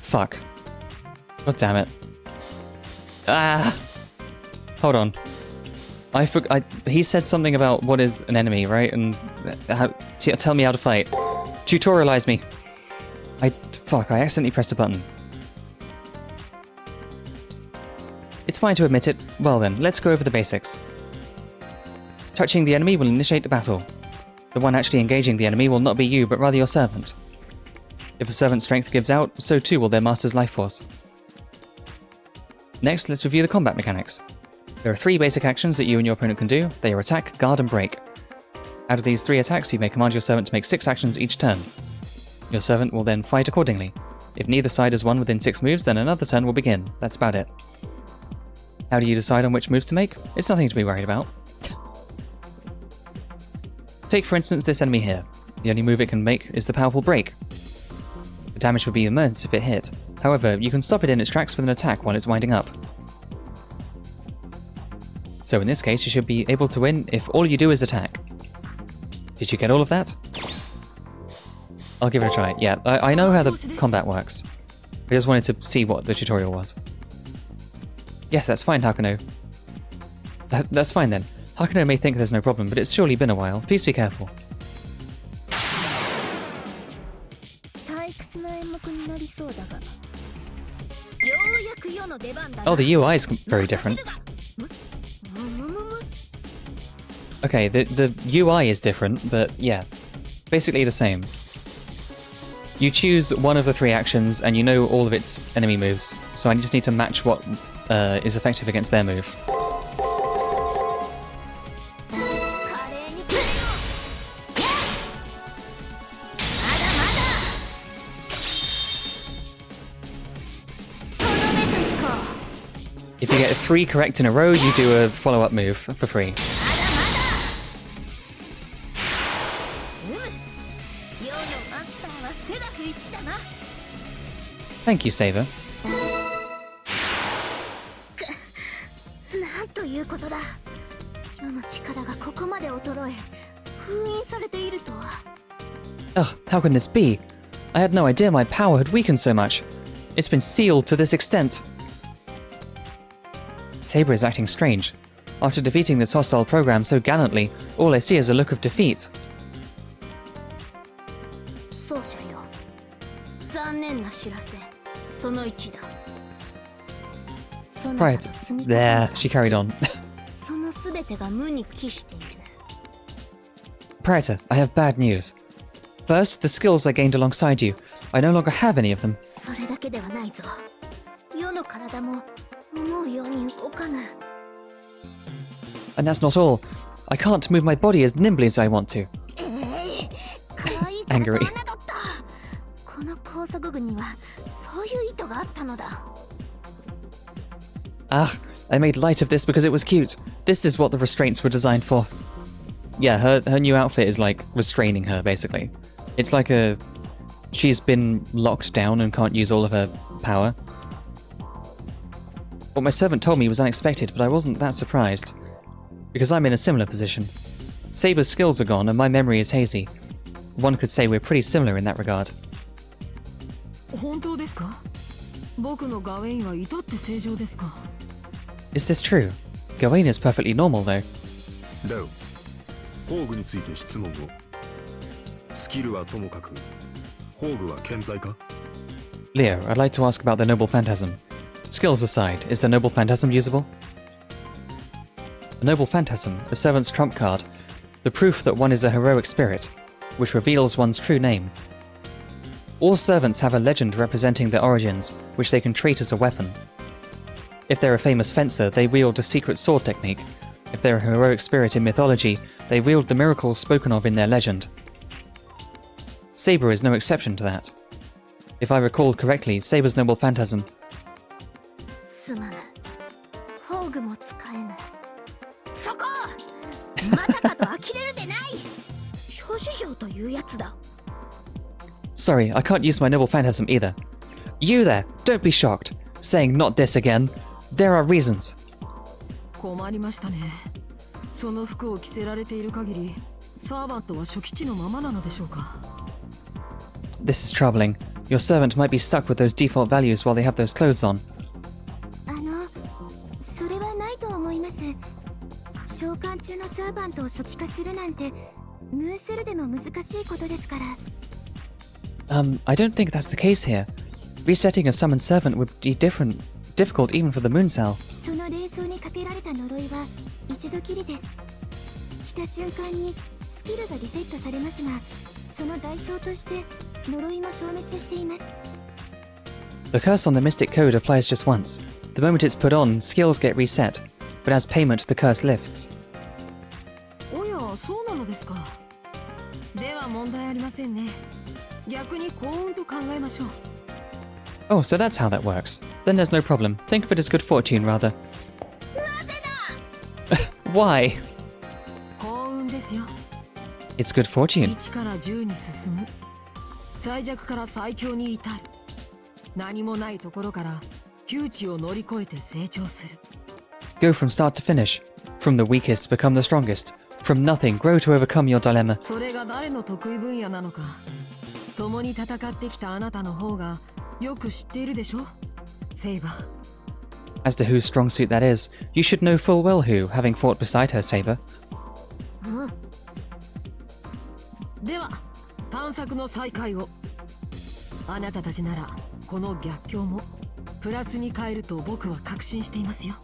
Fuck. God damn it. Ah! Hold on. He said something about what is an enemy, right? And tell me how to fight. Tutorialize me. Fuck, I accidentally pressed a button. It's fine to admit it. Well then, let's go over the basics. Touching the enemy will initiate the battle. The one actually engaging the enemy will not be you, but rather your servant. If a servant's strength gives out, so too will their master's life force. Next, let's review the combat mechanics. There are 3 basic actions that you and your opponent can do. They are attack, guard, and break. Out of these 3 attacks, you may command your servant to make 6 actions each turn. Your servant will then fight accordingly. If neither side has won within 6 moves, then another turn will begin. That's about it. How do you decide on which moves to make? It's nothing to be worried about. Take for instance this enemy here. The only move it can make is the powerful break. The damage would be immense if it hit. However, you can stop it in its tracks with an attack while it's winding up. So in this case, you should be able to win if all you do is attack. Did you get all of that? I'll give it a try. Yeah, I know how the combat works. I just wanted to see what the tutorial was. Yes, that's fine, Hakuno. That's fine then. Hakuno may think there's no problem, but it's surely been a while. Please be careful. Oh, the UI is very different. Okay, the UI is different, but yeah, basically the same. You choose one of the 3 actions, and you know all of its enemy moves, so I just need to match what is effective against their move. you get 3 correct in a row, you do a follow-up move for free. Thank you, Saber. なんということだ。世の力がここまで衰え、封印されているとは。Ugh, how can this be? I had no idea my power had weakened so much. It's been sealed to this extent. Saber is acting strange. After defeating this hostile program so gallantly, all I see is a look of defeat. 奏者よ。残念な知らせ。その1だ。 Right. There, she carried on. そのすべてが無に帰している。 Praetor, I have bad news. First, the skills I gained alongside you. I no longer have any of them. それだけではないぞ。世の体も思うように動かぬ。 And that's not all. I can't move my body as nimbly as I want to. 可愛い体を侮った。この拘束具にはそういう意図があったのだ。 Ah, I made light of this because it was cute. This is what the restraints were designed for. Yeah, her new outfit is like restraining her, basically. It's like she's been locked down and can't use all of her power. What my servant told me was unexpected, but I wasn't that surprised. Because I'm in a similar position. Saber's skills are gone and my memory is hazy. One could say we're pretty similar in that regard. 本当ですか？僕のガウェインは至って正常ですか？ Is this true? Gawain is perfectly normal, though. レオ、宝具について質問を。スキルはともかく、宝具は健在か？ Leo, I'd like to ask about the Noble Phantasm. Skills aside, is the Noble Phantasm usable? A Noble Phantasm, a servant's trump card, the proof that one is a heroic spirit, which reveals one's true name. All servants have a legend representing their origins, which they can trait as a weapon. If they're a famous fencer, they wield a secret sword technique. If they're a heroic spirit in mythology, they wield the miracles spoken of in their legend. Saber is no exception to that. If I recalled correctly, Saber's Noble Phantasm... すまぬ。宝具も使えぬ。そこ！まさかと呆れるでない。諸事情というやつだ。 Sorry, I can't use my Noble Phantasm either. You there! Don't be shocked. Saying not this again. There are reasons. 困りましたね。その服を着せられている限り、サーバントは初期値のままなのでしょうか。 This is troubling. Your servant might be stuck with those default values while they have those clothes on. それはないと思います。召喚中のサーバントを初期化するなんて、ムーセルでも難しいことですから。I don't think that's the case here. Resetting a summoned servant would be difficult even for the moon cell. その霊装にかけられた呪いは一度きりです。来た瞬間にスキルがリセットされますが、その代償として呪いも消滅しています。 The curse on the Mystic Code applies just once. The moment it's put on, skills get reset, but as payment, the curse lifts. おや、そうなのですか。では問題ありませんね。逆に幸運と考えましょう。 Oh, so that's how that works. Then there's no problem. Think of it as good fortune, rather. Why? 幸運ですよ。 It's good fortune. 1から10に進む。最弱から最強に至る。何もないところから窮地を乗り越えて成長する。 Go from start to finish. From the weakest, become the strongest. From nothing, grow to overcome your dilemma. それが誰の得意分野なのか、共に戦ってきたあなたの方がよく知っているでしょ、セイバー。 As to whose strong suit that is, you should know full well who, having fought beside her, Saber. では、探索の再開を。あなたたちならこの逆境もプラスに変えると僕は確信していますよ。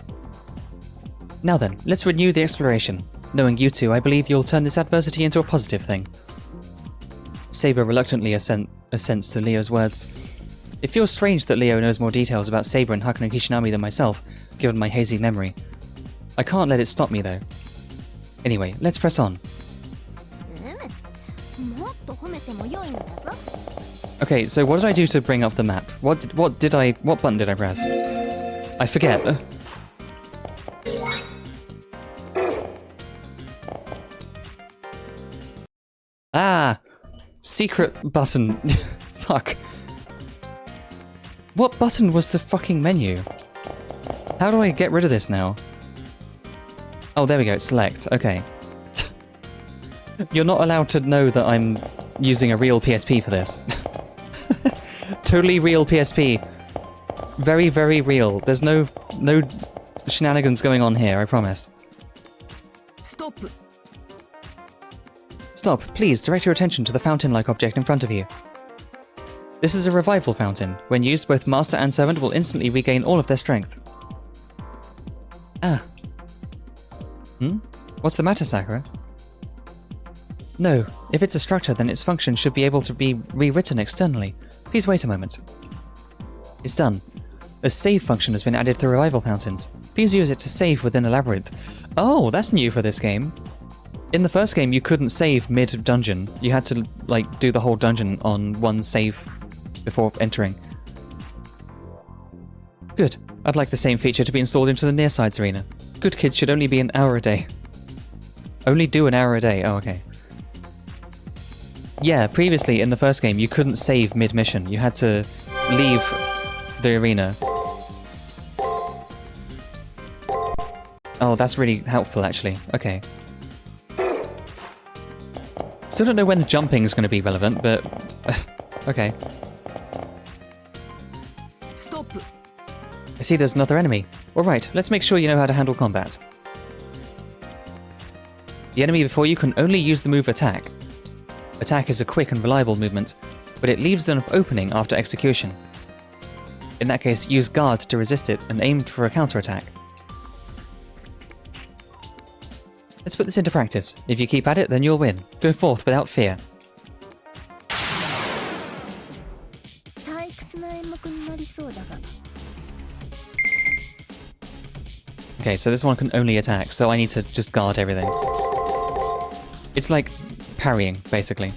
Now then, let's renew the exploration. Knowing you two, I believe you'll turn this adversity into a positive thing. Saber reluctantly assents to Leo's words. It feels strange that Leo knows more details about Saber and Hakuna Kishinami than myself, given my hazy memory. I can't let it stop me though. Anyway, let's press on. もっと褒めても良いのだぞ。 Okay, so what did I do to bring up the map? What button did I press? I forget. Ah! Secret button. Fuck. What button was the fucking menu? How do I get rid of this now? Oh, there we go. Select. Okay. You're not allowed to know that I'm using a real PSP for this. Totally real PSP. Very, very real. There's no shenanigans going on here, I promise. Stop. Stop. Please, direct your attention to the fountain-like object in front of you. This is a revival fountain. When used, both master and servant will instantly regain all of their strength. Ah. What's the matter, Sakura? No. If it's a structure, then its function should be able to be rewritten externally. Please wait a moment. It's done. A save function has been added to revival fountains. Please use it to save within a labyrinth. Oh, that's new for this game. In the first game, you couldn't save mid-dungeon. You had to, like, do the whole dungeon on one save before entering. Good. I'd like the same feature to be installed into the near sides arena. Good kids should only be an hour a day. Only do an hour a day. Oh, okay. Yeah, previously in the first game, you couldn't save mid-mission. You had to leave the arena. Oh, that's really helpful, actually. Okay. Still don't know when jumping is going to be relevant, but... okay. Stop. I see there's another enemy. Alright, let's make sure you know how to handle combat. The enemy before you can only use the move attack. Attack is a quick and reliable movement, but it leaves an opening after execution. In that case, use guard to resist it and aim for a counterattack. Let's put this into practice. If you keep at it, then you'll win. Go forth without fear. Okay, so this one can only attack, so I need to just guard everything. It's like parrying, basically.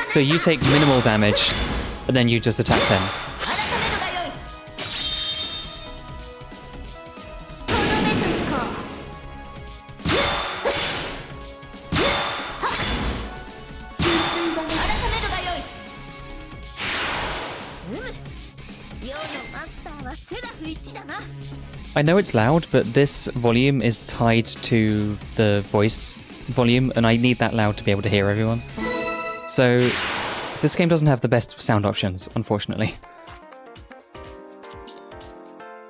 So you take minimal damage, and then you just attack them. I know it's loud, but this volume is tied to the voice volume, and I need that loud to be able to hear everyone. So, this game doesn't have the best sound options, unfortunately.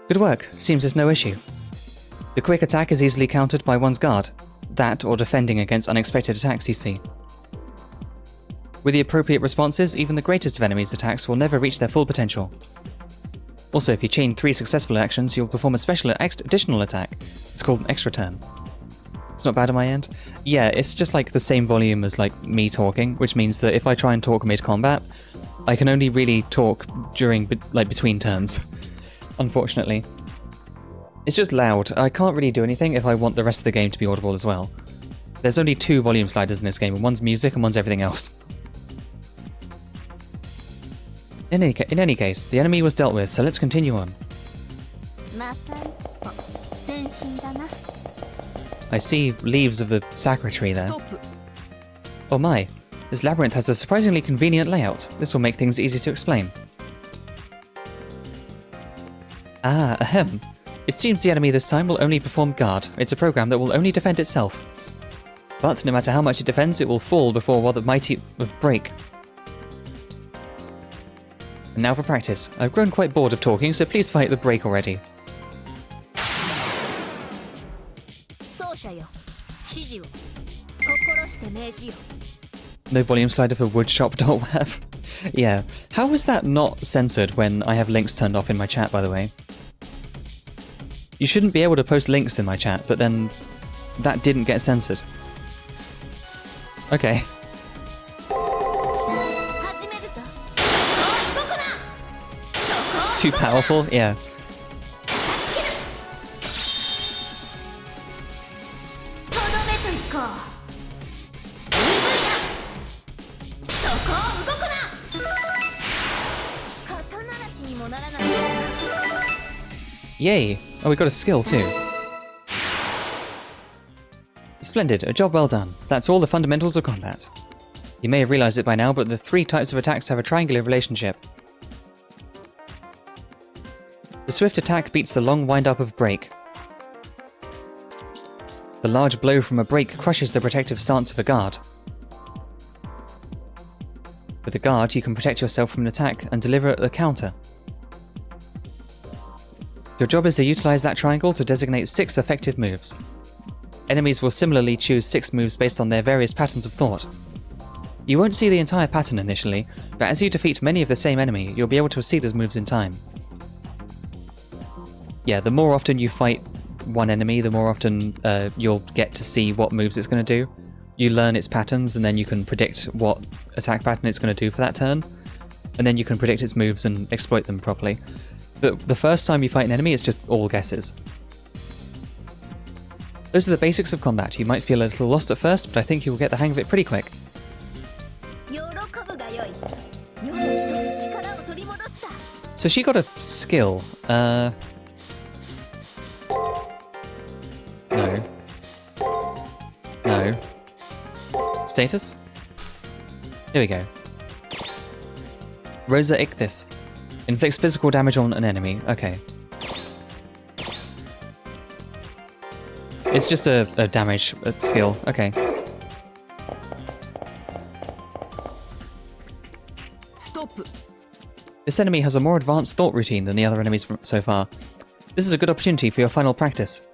Good work. Seems there's no issue. The quick attack is easily countered by one's guard. That, or defending against unexpected attacks you see. With the appropriate responses, even the greatest of enemies' attacks will never reach their full potential. Also, if you chain 3 successful actions, you'll perform a special additional attack. It's called an extra turn. It's not bad on my end. Yeah, it's just like the same volume as like me talking, which means that if I try and talk mid-combat, I can only really talk during between turns, unfortunately. It's just loud. I can't really do anything if I want the rest of the game to be audible as well. There's only 2 volume sliders in this game, and one's music and one's everything else. In any case, the enemy was dealt with, so let's continue on. I see leaves of the Sakura tree there. Stop. Oh my, this labyrinth has a surprisingly convenient layout. This will make things easy to explain. Ah, ahem. It seems the enemy this time will only perform guard. It's a program that will only defend itself. But no matter how much it defends, it will fall before the mighty break. And now for practice. I've grown quite bored of talking, so please fight the break already. No volume slider for woodshop.web. Yeah. How was that not censored when I have links turned off in my chat, by the way? You shouldn't be able to post links in my chat, but then that didn't get censored. Okay. Too powerful? Yeah. Yay! Oh, we got a skill too. Splendid, a job well done. That's all the fundamentals of combat. You may have realized it by now, but the 3 types of attacks have a triangular relationship. The swift attack beats the long wind-up of break. The large blow from a break crushes the protective stance of a guard. With a guard, you can protect yourself from an attack and deliver a counter. Your job is to utilize that triangle to designate 6 effective moves. Enemies will similarly choose 6 moves based on their various patterns of thought. You won't see the entire pattern initially, but as you defeat many of the same enemy, you'll be able to see those moves in time. Yeah, the more often you fight one enemy, the more often you'll get to see what moves it's going to do. You learn its patterns, and then you can predict what attack pattern it's going to do for that turn, and then you can predict its moves and exploit them properly. But the first time you fight an enemy, it's just all guesses. Those are the basics of combat. You might feel a little lost at first, but I think you'll get the hang of it pretty quick. So she got a skill. No. No. Status? Here we go. Rosa Ichthys. Inflicts physical damage on an enemy. Okay. It's just a damage skill. Okay. Stop. This enemy has a more advanced thought routine than the other enemies so far. This is a good opportunity for your final practice.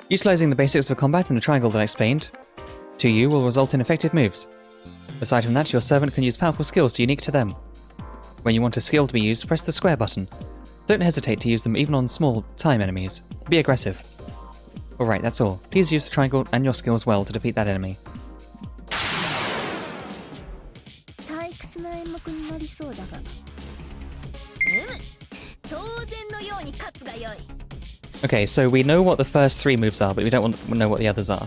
Utilizing the basics of combat in the triangle that I explained to you will result in effective moves. Aside from that, your servant can use powerful skills unique to them. When you want a skill to be used, press the square button. Don't hesitate to use them even on small time enemies. Be aggressive. Alright, that's all. Please use the triangle and your skills well to defeat that enemy. Okay, so we know what the first 3 moves are, but we don't know what the others are.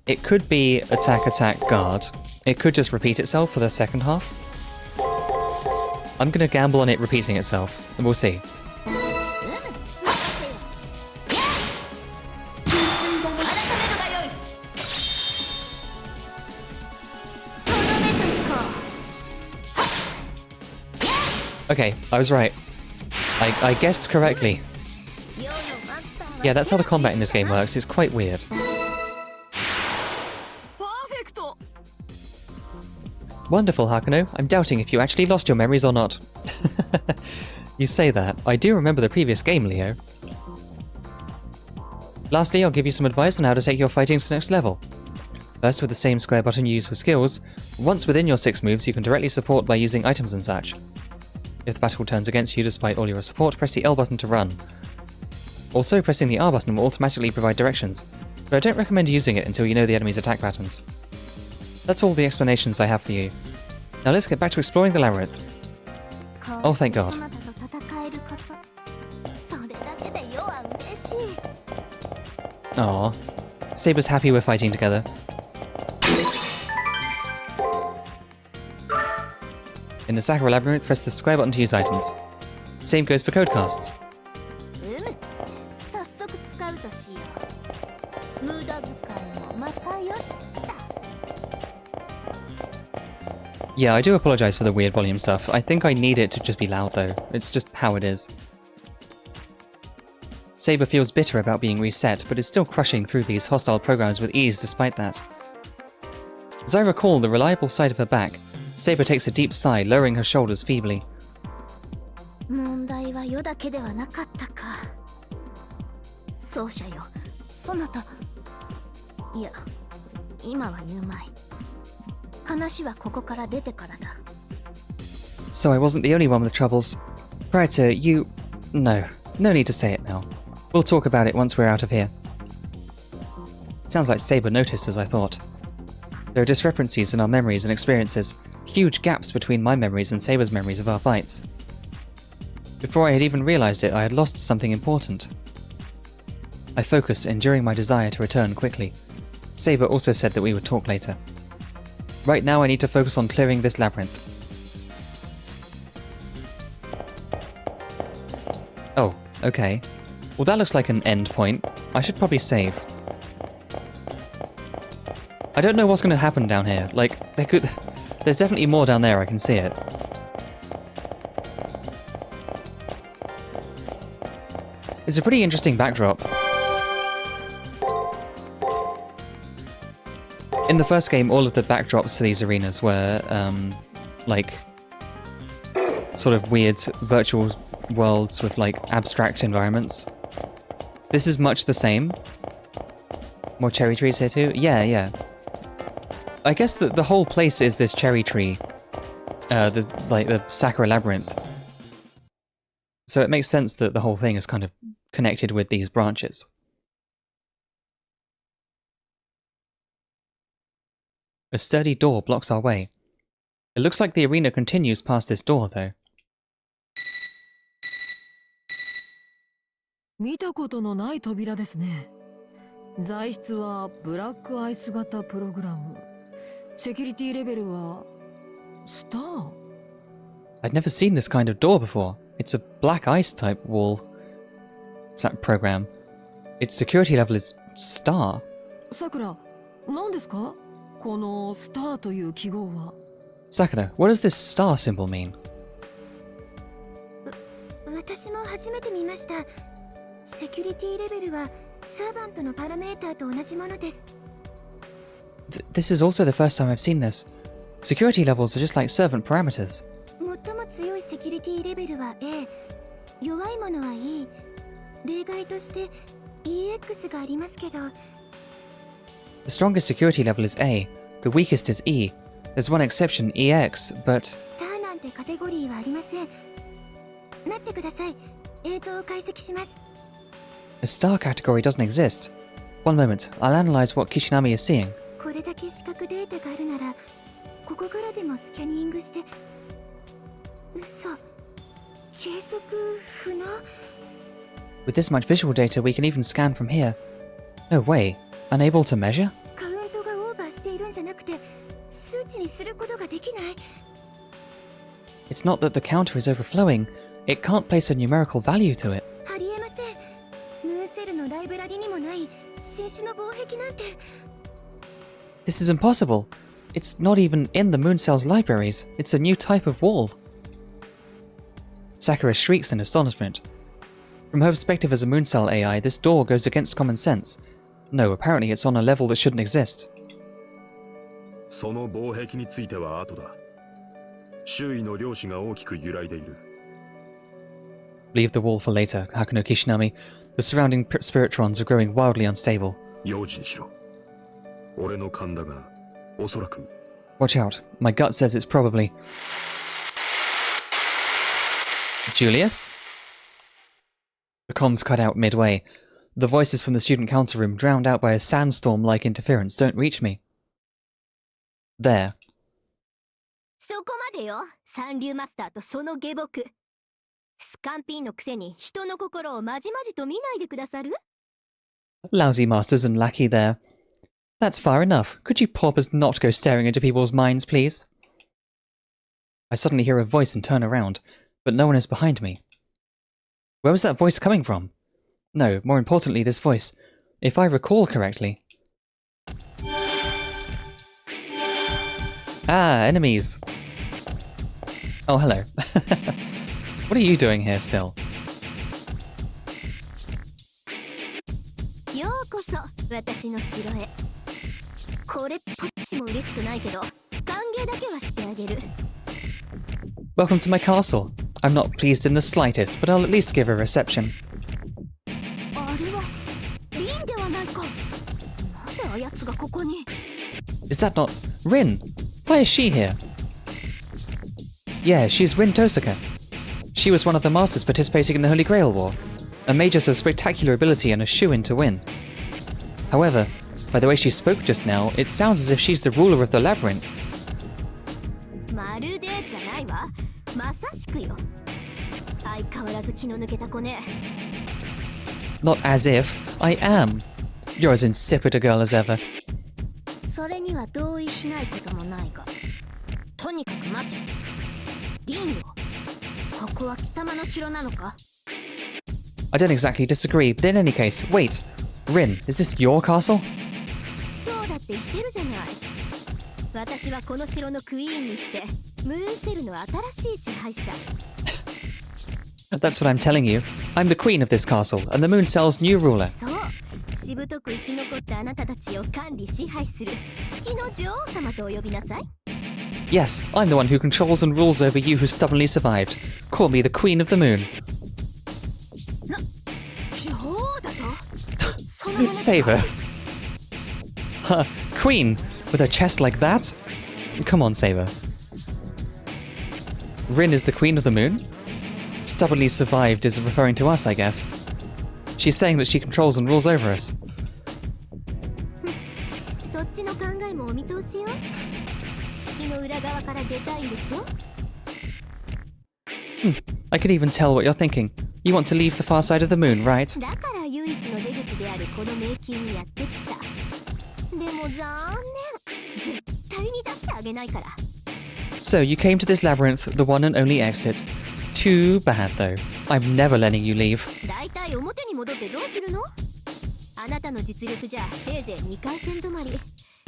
It could be attack, attack, guard. It could just repeat itself for the second half. I'm gonna gamble on it repeating itself, and we'll see. Okay, I was right. I guessed correctly. Yeah, that's how the combat in this game works. It's quite weird. Wonderful, Hakuno. I'm doubting if you actually lost your memories or not. You say that. I do remember the previous game, Leo. Lastly, I'll give you some advice on how to take your fighting to the next level. First, with the same square button you use for skills, once within your 6 moves you can directly support by using items and such. If the battle turns against you despite all your support, press the L button to run. Also, pressing the R button will automatically provide directions, but I don't recommend using it until you know the enemy's attack patterns. That's all the explanations I have for you. Now let's get back to exploring the labyrinth. Oh, thank God. Aww. Saber's happy we're fighting together. In the Sakura Labyrinth, press the square button to use items. Same goes for codecasts. Yeah, I do apologise for the weird volume stuff. I think I need it to just be loud though. It's just how it is. Saber feels bitter about being reset, but is still crushing through these hostile programs with ease despite that. As I recall the reliable side of her back, Saber takes a deep sigh, lowering her shoulders feebly. So I wasn't the only one with troubles. Prior to you... No need to say it now. We'll talk about it once we're out of here. It sounds like Saber noticed as I thought. There are discrepancies in our memories and experiences, huge gaps between my memories and Saber's memories of our fights. Before I had even realized it, I had lost something important. I focus, enduring my desire to return quickly. Saber also said that we would talk later. Right now I need to focus on clearing this labyrinth. Oh, okay. Well, that looks like an end point. I should probably save. I don't know what's going to happen down here. Like, there's definitely more down there, I can see it. It's a pretty interesting backdrop. In the first game, all of the backdrops to these arenas were, like, sort of weird virtual worlds with, like, abstract environments. This is much the same. More cherry trees here too? Yeah. I guess that the whole place is this cherry tree. The Sakura Labyrinth. So it makes sense that the whole thing is kind of connected with these branches. A sturdy door blocks our way. It looks like the arena continues past this door, though. 見たことのない扉ですね。材質はブラックアイス型プログラム。セキュリティレベルはスター。I'd never seen this kind of door before. It's a black ice type wall program. Its security level is star. さくら、何ですか？このスターという記号は。Sakura, what does this star symbol mean? 私も初めて見ました。セキュリティレベルはサーバントのパラメーターと同じものです。This is also the first time I've seen this. Security levels are just like servant parameters. 最も強いセキュリティレベルは A、弱いものは E。例外として EX がありますけど。The strongest security level is A. The weakest is E. There's one exception, EX, but... スターなんてカテゴリーはありません。待ってください。映像を解析します。A star category doesn't exist. One moment, I'll analyze what Kishinami is seeing. これだけ視覚データがあるなら、ここからでもスキャニングして。嘘。計測不能。 With this much visual data, we can even scan from here. No way. Unable to measure? カウントがオーバーしているんじゃなくて、数値にすることができない。It's not that the counter is overflowing. It can't place a numerical value to it. ありえません。ムーンセルのライブラリにもない新種の防壁なんて。This is impossible. It's not even in the Moon Cell's libraries. It's a new type of wall. Sakura shrieks in astonishment. From her perspective as a Moon Cell AI, this door goes against common sense. No, apparently it's on a level that shouldn't exist. その防壁については後だ。周囲の量子が大きく揺らいでいる。Leave the wall for later, Hakuno Kishinami. The surrounding spiritrons are growing wildly unstable. 用心しろ。俺の勘だが、おそらく。Watch out. My gut says it's probably... Julius? The comms cut out midway. The voices from the student council room, drowned out by a sandstorm-like interference, don't reach me. There. そこまでよ、三流マスターとその下僕。スカンピンのくせに人の心をまじまじと見ないでくださる？ Lousy masters and lackey there. That's far enough. Could you paupers not go staring into people's minds, please? I suddenly hear a voice and turn around, but no one is behind me. Where was that voice coming from? No, more importantly, this voice. If I recall correctly... Ah, enemies! Oh, hello. What are you doing here still? ようこそ私の城へ。これっぽっちも嬉しくないけど、歓迎だけはしてあげる。Welcome to my castle. I'm not pleased in the slightest, but I'll at least give a reception. あれはリンではないか。なぜあやつがここに？ Is that not Rin? Why is she here? Yeah, she's Rin Tosaka. She was one of the masters participating in the Holy Grail War, a magus of spectacular ability and a shoo-in to win. However, by the way she spoke just now, it sounds as if she's the ruler of the Labyrinth. まるでじゃないわ。まさしくよ。相変わらず気の抜けた子ね。Not as if, I am. You're as insipid a girl as ever. それには同意しないこともないが。とにかく待て。リンよ。ここは貴様の城なのか？ I don't exactly disagree, but in any case, wait. Rin, is this your castle? そうそうだって言ってるじゃない。私はこの城のクイーンにしてムーンセルの新しい支配者。 That's what I'm telling you. I'm the queen of this castle, and the Moon Cell's new ruler. そう、しぶとく生き残ったあなたたちを管理支配する月の女王様とお呼びなさい。 Yes, I'm the one who controls and rules over you who stubbornly survived. Call me the Queen of the Moon. 女王だと？そのままで Saber. Huh, Queen? With a chest like that? Come on, Saber. Rin is the Queen of the Moon? Stubbornly survived is referring to us, I guess. She's saying that she controls and rules over us. そっちの考えもお見通しよ。月の裏側から出たいんでしょ？ I could even tell what you're thinking. You want to leave the far side of the moon, right? だから唯一の出口であるこの迷宮にやってきた。でも残念。絶対に出してあげないから。 So you came to this labyrinth, the one and only exit. Too bad, though. I'm never letting you leave. だいたい表に戻ってどうするの？あなたの実力じゃせいぜい2回戦止まり。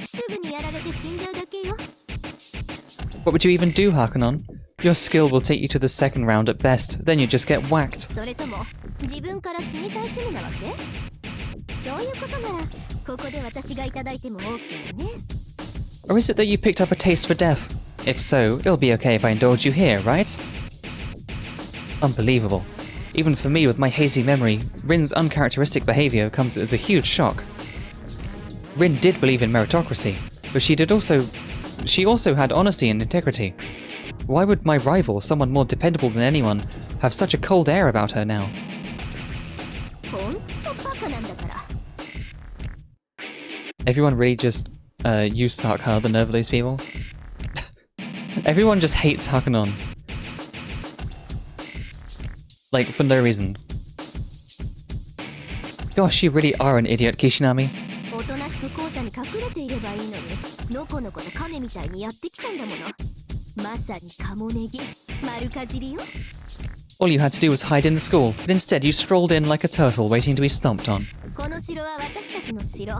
すぐにやられて死んじゃうだけよ。 What would you even do, Harkonnen? Your skill will take you to the second round at best, then you just get whacked. それとも自分から死にたい趣味なわけ？そういうことならここで私がいただいても OK ね。 Or is it that you picked up a taste for death? If so, it'll be okay if I indulge you here, right? Unbelievable. Even for me with my hazy memory, Rin's uncharacteristic behavior comes as a huge shock. Rin did believe in meritocracy, but she also had honesty and integrity. Why would my rival, someone more dependable than anyone, have such a cold air about her now? ほんとバカなんだから。 Everyone really just used Sarkar, the nerve of these people. Everyone just hates Harkonnen. Like, for no reason. Gosh, you really are an idiot, Kishinami. おとなしく校舎に隠れていればいいのに、のこのこと亀みたいにやってきたんだもの。まさにカモネギ、丸かじりよ。 All you had to do was hide in the school, but instead you strolled in like a turtle waiting to be stomped on. この城は私たちの城。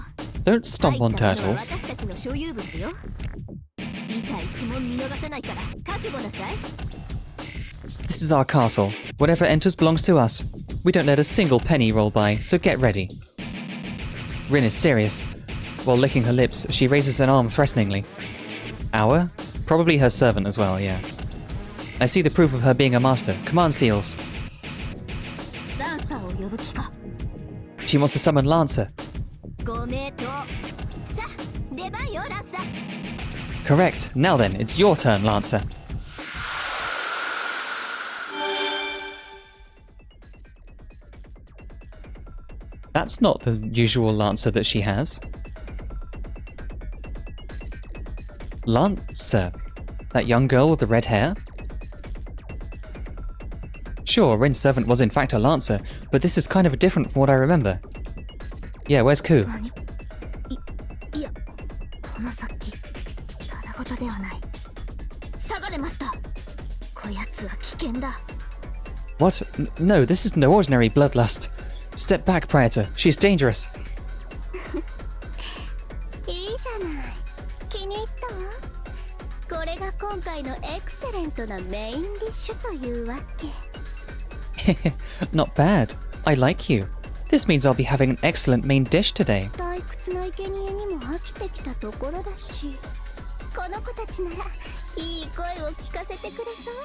Don't stomp on 入ったものは turtles. 私たちの所有物よ。痛い一問見逃さないから覚悟なさい。 This is our castle. Whatever enters belongs to us. We don't let a single penny roll by, so get ready. Rin is serious. While licking her lips, she raises an arm threateningly. Our? Probably her servant as well, yeah. I see the proof of her being a master. Command seals. ランサーを呼ぶ気か。 She wants to summon Lancer. ご名答。さあ、出番よランサー。 Correct. Now then, it's your turn, Lancer. That's not the usual Lancer that she has. Lancer? That young girl with the red hair? Sure, Rin's servant was in fact a Lancer, but this is kind of different from what I remember. Yeah, where's Ku? 何？いや、このさっき、ただごとではない。下がれマスター。こやつは危険だ。 What? No, this is no ordinary bloodlust. Step back, Praetor. She's dangerous. いいじゃない。気に入ったわ。これが今回のエクセレントなメインディッシュというわけ。 Not bad. I like you. This means I'll be having an excellent main dish today. 退屈な生贄にも飽きてきたところだし、この子たちならいい声を聞かせてくれそう。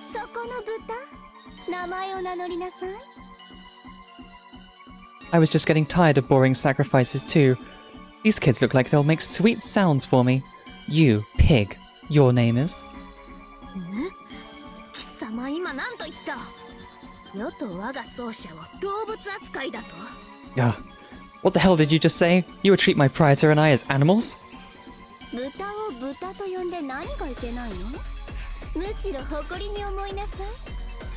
そこの豚、名前を名乗りなさい。 I was just getting tired of boring sacrifices too. These kids look like they'll make sweet sounds for me. You, pig. Your name is? 貴様今何と言った？世と我が奏者を動物扱いだと？ What the hell did you just say? You would treat my Praetor and I as animals? 豚を豚と呼んで何がいけないの？むしろ誇りに思いなさい。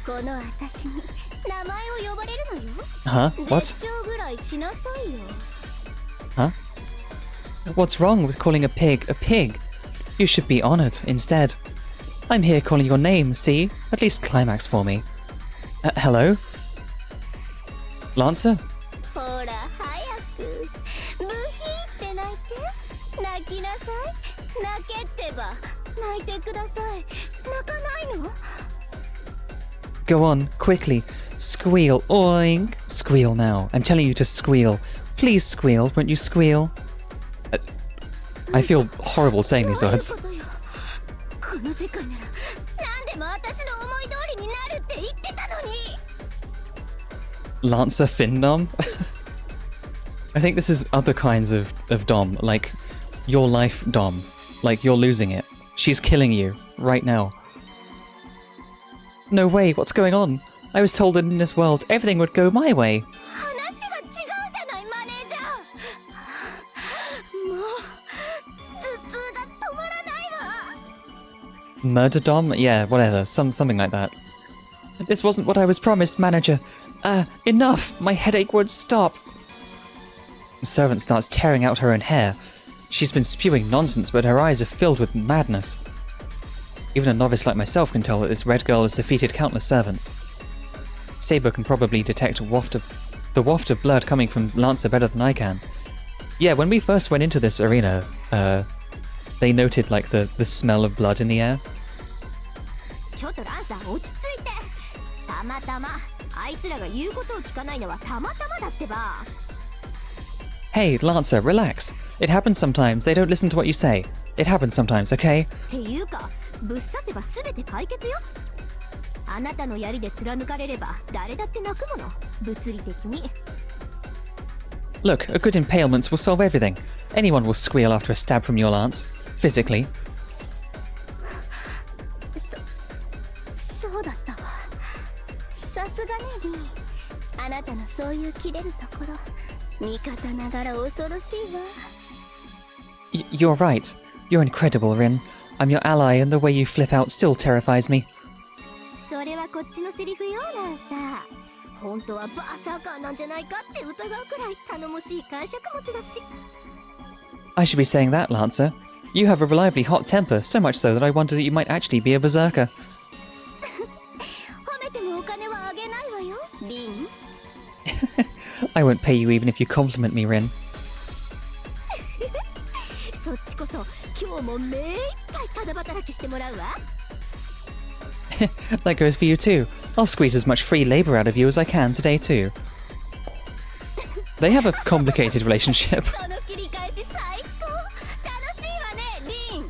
この私に名前を呼ばれるのよ。 Huh? What? 絶頂ぐらいしなさいよ。 Huh? What's wrong with calling a pig? You should be honored instead. I'm here calling your name, see? At least climax for me. Hello? Lancer? ほら早く。ブヒーってて泣きなさい。泣けってば。泣いてください。泣かないの？ Go on, quickly. Squeal. Oink. Squeal now. I'm telling you to squeal. Please squeal. Won't you squeal? I feel horrible saying these words. この世界なら何でも私の思い通りになるって言ってたのに。 Lancer Fin Dom? I think this is other kinds of Dom, like your life Dom. Like you're losing it. She's killing you right now. No way, what's going on? I was told that in this world everything would go my way. 話が違うじゃない、マネージャー。もう頭痛が止まらないわ。 Murder Dom? Yeah, whatever. Something like that. This wasn't what I was promised, manager. Enough! My headache won't stop. The servant starts tearing out her own hair. She's been spewing nonsense, but her eyes are filled with madness. Even a novice like myself can tell that this red girl has defeated countless servants. Saber can probably detect the waft of blood coming from Lancer better than I can. Yeah, when we first went into this arena, they noted like the smell of blood in the air. ちょっとランサー落ち着いて。たまたまあいつらが言うことを聞かないのはたまたまだってば。 Hey, Lancer, relax. It happens sometimes. They don't listen to what you say. It happens sometimes, okay? っていうか、ぶっ刺せば全て解決よ。あなたの槍で貫かれれば誰だって泣くもの。物理的に。 Look, a good impalement will solve everything. Anyone will squeal after a stab from your lance. Physically. そうだったわ。さすがねリン。あなたのそういう切れるところ、味方ながら恐ろしいわ。 You're right. You're incredible, Rin. I'm your ally, and the way you flip out still terrifies me. それはこっちのセリフよ、ランサー。本当はバーサーカーなんじゃないかって疑うくらい頼もしい感触持ちだし。 I should be saying that, Lancer. You have a reliably hot temper, so much so that I wonder that you might actually be a berserker. 褒めてもお金はあげないわよ、リン。 I won't pay you even if you compliment me, Rin. そっちこそ今日も目いっぱいただ働きしてもらうわ。 That goes for you too. I'll squeeze as much free labor out of you as I can today too. They have a complicated relationship. その切り返し最高。楽しいわね、リン。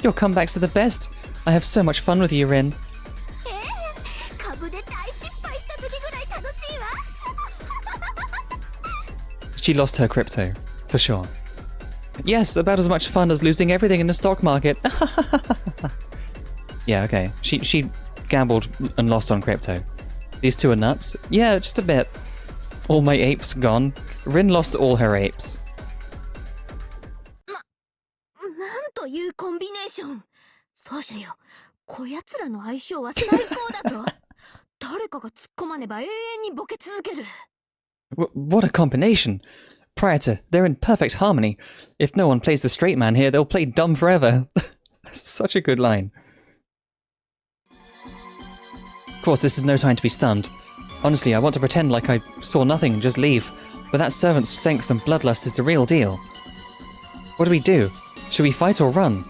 Your comebacks are the best. I have so much fun with you, Rin. 株で大失敗した時ぐらい楽しいわ。 She lost her crypto, for sure. Yes, about as much fun as losing everything in the stock market. Yeah, okay. She gambled and lost on crypto. These two are nuts. Yeah, just a bit. All my apes gone. Rin lost all her apes. なんというコンビネーション。そうじゃよ。こやつらの相性は最高だぞ。誰かが突っ込まねば永遠にボケ続ける。 What a combination! Praetor, they're in perfect harmony. If no one plays the straight man here, they'll play dumb forever. Such a good line. Of course, this is no time to be stunned. Honestly, I want to pretend like I saw nothing and just leave, but that servant's strength and bloodlust is the real deal. What do we do? Should we fight or run?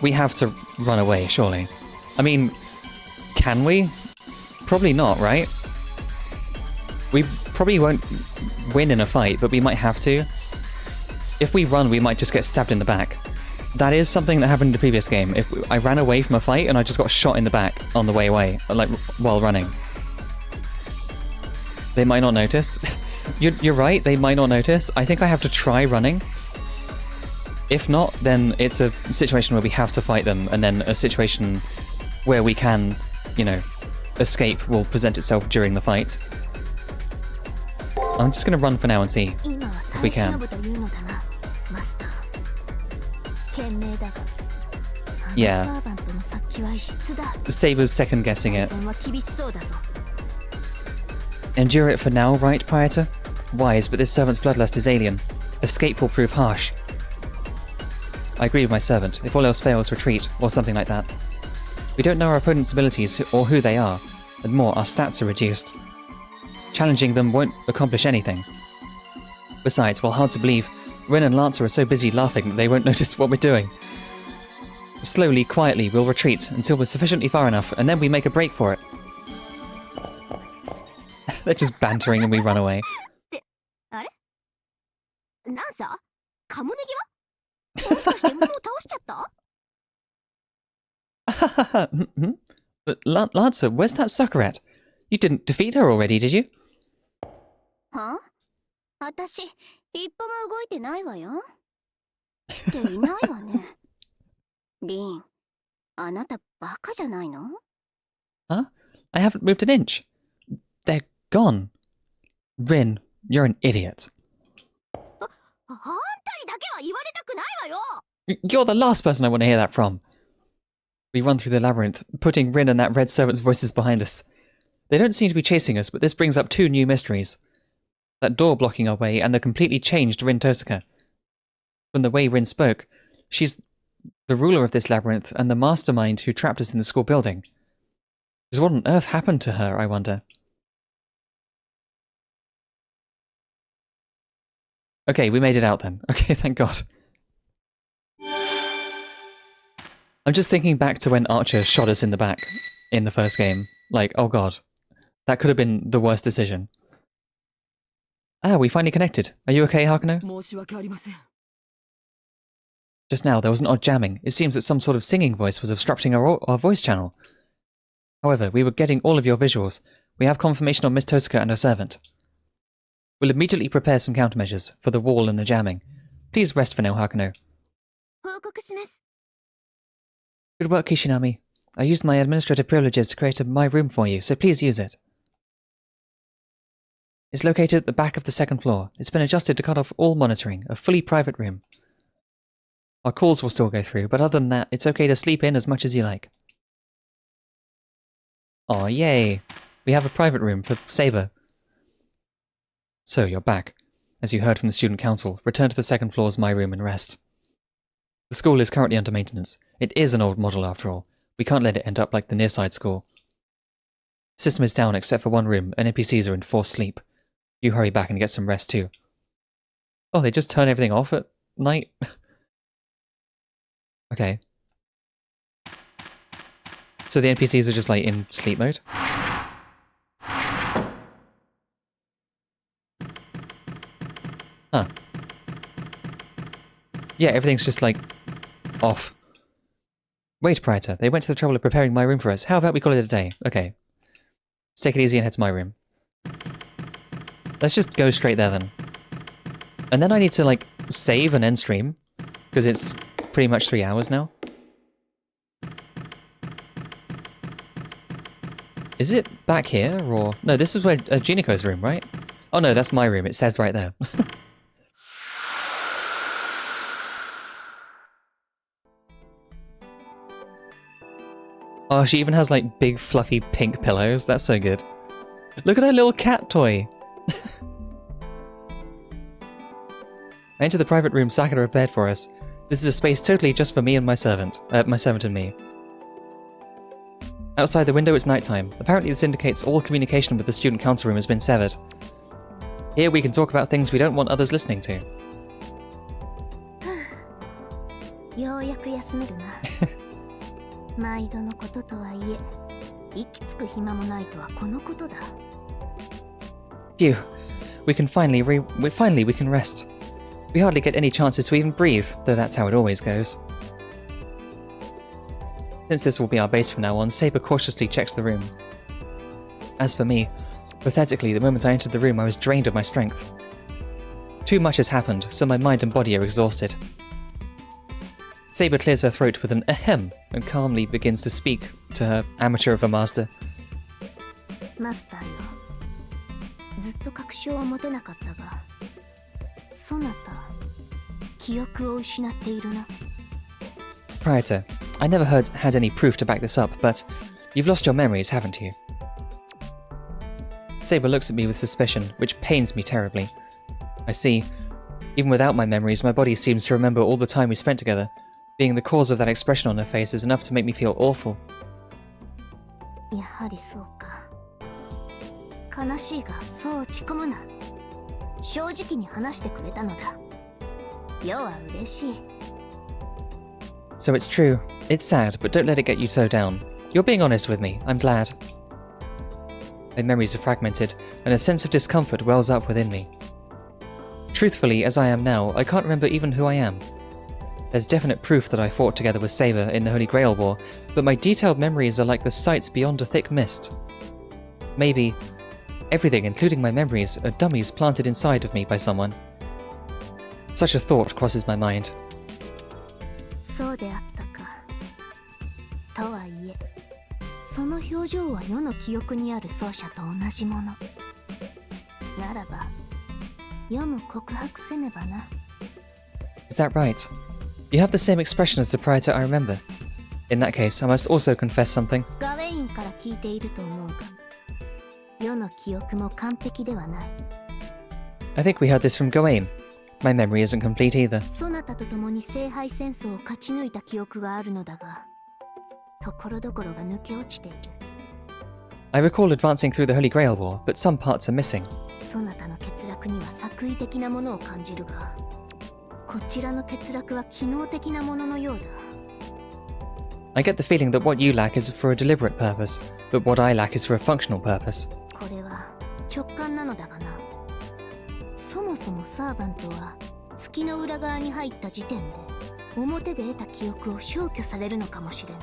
We have to run away, surely. I mean, can we? Probably not, right? We probably won't win in a fight, but we might have to. If we run, we might just get stabbed in the back. That is something that happened in the previous game. If I ran away from a fight and I just got shot in the back on the way away, like while running. They might not notice. You're right, they might not notice. I think I have to try running. If not, then it's a situation where we have to fight them, and then a situation where we can, you know, escape will present itself during the fight. I'm just gonna run for now and see if we can. Yeah. Saber's second guessing it. Endure it for now, right, Praetor? Wise, but this servant's bloodlust is alien. Escape will prove harsh. I agree with my servant. If all else fails, retreat, or something like that. We don't know our opponent's abilities or who they are, and more, our stats are reduced. Challenging them won't accomplish anything. Besides, while hard to believe, Rin and Lancer are so busy laughing that they won't notice what we're doing. Slowly, quietly, we'll retreat until we're sufficiently far enough, and then we make a break for it. They're just bantering and we run away. なんさカモネギはもしかしてもう倒しちゃった But Lancer, where's that Sakura at? You didn't defeat her already, did you? は私一歩も動いてないわよっていないわねリンあなたバカじゃないの Huh? I haven't moved an inch. They're gone. Rin, you're an idiot. あんたにだけは言われたくないわよ You're the last person I want to hear that from. We run through the labyrinth, putting Rin and that red servant's voices behind us. They don't seem to be chasing us, but this brings up two new mysteries. That door blocking our way and the completely changed Rin Tosaka. From the way Rin spoke, she's the ruler of this labyrinth and the mastermind who trapped us in the school building. Just what on earth happened to her, I wonder? Okay, we made it out then. Okay, thank God. I'm just thinking back to when Archer shot us in the back in the first game. Like, oh God. That could have been the worst decision. Ah, we finally connected. Are you okay, Hakuno? 申し訳ありません Just now, there was an odd jamming. It seems that some sort of singing voice was obstructing our voice channel. However, we were getting all of your visuals. We have confirmation on Miss Tosaka and her servant. We'll immediately prepare some countermeasures for the wall and the jamming. Please rest for now, Hakuno. 報告します Good work, Kishinami. I used my administrative privileges to create my room for you, so please use it. It's located at the back of the second floor. It's been adjusted to cut off all monitoring, a fully private room. Our calls will still go through, but other than that, it's okay to sleep in as much as you like. Aw, yay! We have a private room for Saber. So, you're back. As you heard from the student council, return to the second floor's my room and rest. The school is currently under maintenance. It is an old model after all. We can't let it end up like the nearside school. The system is down except for one room, and NPCs are in forced sleep. You hurry back and get some rest too. Oh, they just turn everything off at night? Okay. So the NPCs are just like in sleep mode? Huh. Yeah, everything's just like off. Wait, Praetor, they went to the trouble of preparing my room for us. How about we call it a day? Okay. Let's take it easy and head to my room. Let's just go straight there then. And then I need to like save and end stream, because it's pretty much 3 hours now. Is it back here, or... No, this is where Juniko's room, right? Oh no, that's my room. It says right there. Oh, she even has like big fluffy pink pillows. That's so good. Look at her little cat toy. I enter the private room Sakura prepared for us. This is a space totally just for me and my servant and me. Outside the window it's nighttime. Apparently this indicates all communication with the student council room has been severed. Here we can talk about things we don't want others listening to. ようやく休めるな毎度のこととはいえ息つく暇もないとはこのことだ Phew. We can finally we can rest. We hardly get any chances to even breathe, though that's how it always goes. Since this will be our base from now on, Saber cautiously checks the room. As for me, pathetically, the moment I entered the room I was drained of my strength. Too much has happened, so my mind and body are exhausted. Saber clears her throat with an ahem and calmly begins to speak to her amateur of a master. マスターよずっと確証を持てなかったがそなた記憶を失っているな Praetor, I never had any proof to back this up, but you've lost your memories, haven't you? Saber looks at me with suspicion, which pains me terribly. I see, even without my memories, my body seems to remember all the time we spent together. Being the cause of that expression on her face is enough to make me feel awful. やはりそうか悲しいがそう落ち込むな正直に話してくれたのだ。世は嬉しい。 So it's true. It's sad, but don't let it get you so down. You're being honest with me. I'm glad. My memories are fragmented, and a sense of discomfort wells up within me. Truthfully, as I am now, I can't remember even who I am. There's definite proof that I fought together with Saber in the Holy Grail War, but my detailed memories are like the sights beyond a thick mist. Maybe everything, including my memories, are dummies planted inside of me by someone. Such a thought crosses my mind. そうであったか。とはいえ、その表情は世の記憶にある奏者と同じもの。ならば、世も告白せねばな。Is that right? You have the same expression as the Praetor I remember. In that case, I must also confess something. ガウェインから聞いていると思うが、世の記憶も完璧ではない。I think we heard this from Gawain. My memory isn't complete either. そなたと共に聖杯戦争を勝ち抜いた記憶があるのだが、ところどころが抜け落ちている。I recall advancing through the Holy Grail War, but some parts are missing. そなたの欠落には作為的なものを感じるが、こちらの欠落は機能的なもののようだ。I get the feeling that what you lack is for a deliberate purpose, but what I lack is for a functional purpose. これは直感なのだがな。そもそもサーバントは月の裏側に入った時点で表で得た記憶を消去されるのかもしれない。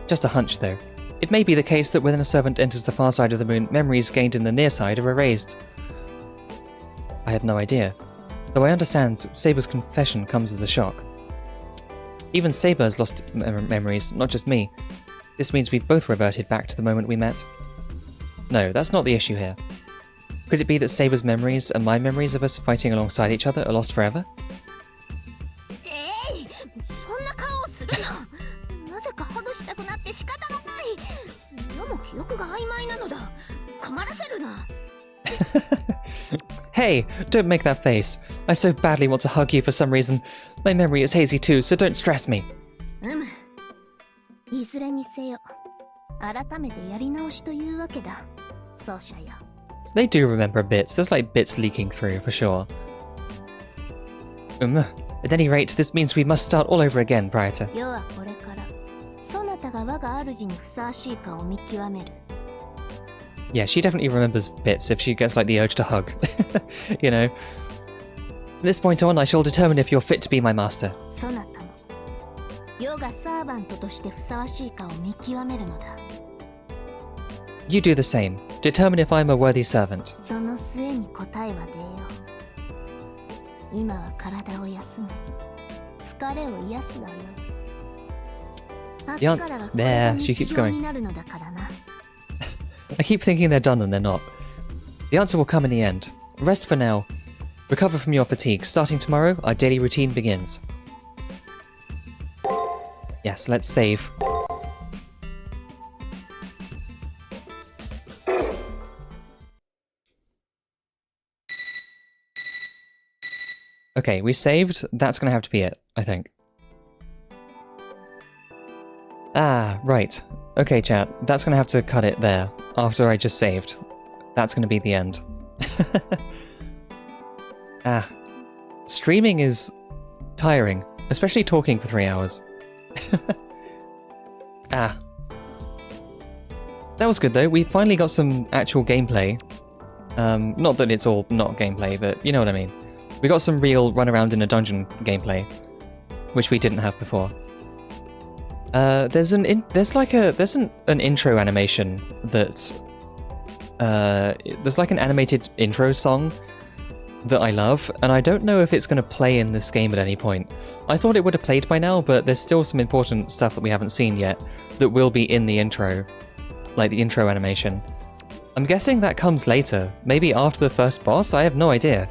Just a hunch, though. It may be the case that when a servant enters the far side of the moon, memories gained in the near side are erased. I had no idea. Though I understand Saber's confession comes as a shock. Even Saber has lost memories, not just me. This means we've both reverted back to the moment we met. No, that's not the issue here. Could it be that Saber's memories and my memories of us fighting alongside each other are lost forever? そんな顔をするな。なぜかハグしたくなって仕方がない。世も記憶が曖昧なのだ。困らせるな。Hey, don't make that face. I so badly want to hug you for some reason. My memory is hazy too, so don't stress me. いずれにせよ、改めてやり直しというわけだ、奏者よ。They do remember bits. There's like bits leaking through, for sure. At any rate, this means we must start all over again, Praetor. 世はこれから、そなたが我が主にふさわしいかを見極める。Yeah, she definitely remembers bits if she gets like the urge to hug. You know. From this point on, I shall determine if you're fit to be my master. そなたも、世がサーバントとしてふさわしいかを見極めるのだ。You do the same. Determine if I'm a worthy servant. その末に答えは出よう。今は体を休め、疲れを癒すがよい。明日からはこれが日常になるのだからな。I keep thinking they're done and they're not. The answer will come in the end. Rest for now. Recover from your fatigue. Starting tomorrow, our daily routine begins. Yes, let's save. Okay, we saved. That's gonna have to be it, I think. Ah, right. Okay, chat. That's gonna have to cut it there, after I just saved. That's gonna be the end. Streaming is tiring, especially talking for 3 hours. That was good though. We finally got some actual gameplay. Not that it's all not gameplay, but you know what I mean. We got some real run around in a dungeon gameplay, which we didn't have before. There's an intro animation that's there's like an animated intro song that I love, and I don't know if it's going to play in this game at any point. I thought it would have played by now, but there's still some important stuff that we haven't seen yet that will be in the intro, like the intro animation. I'm guessing that comes later, maybe after the first boss. I have no idea.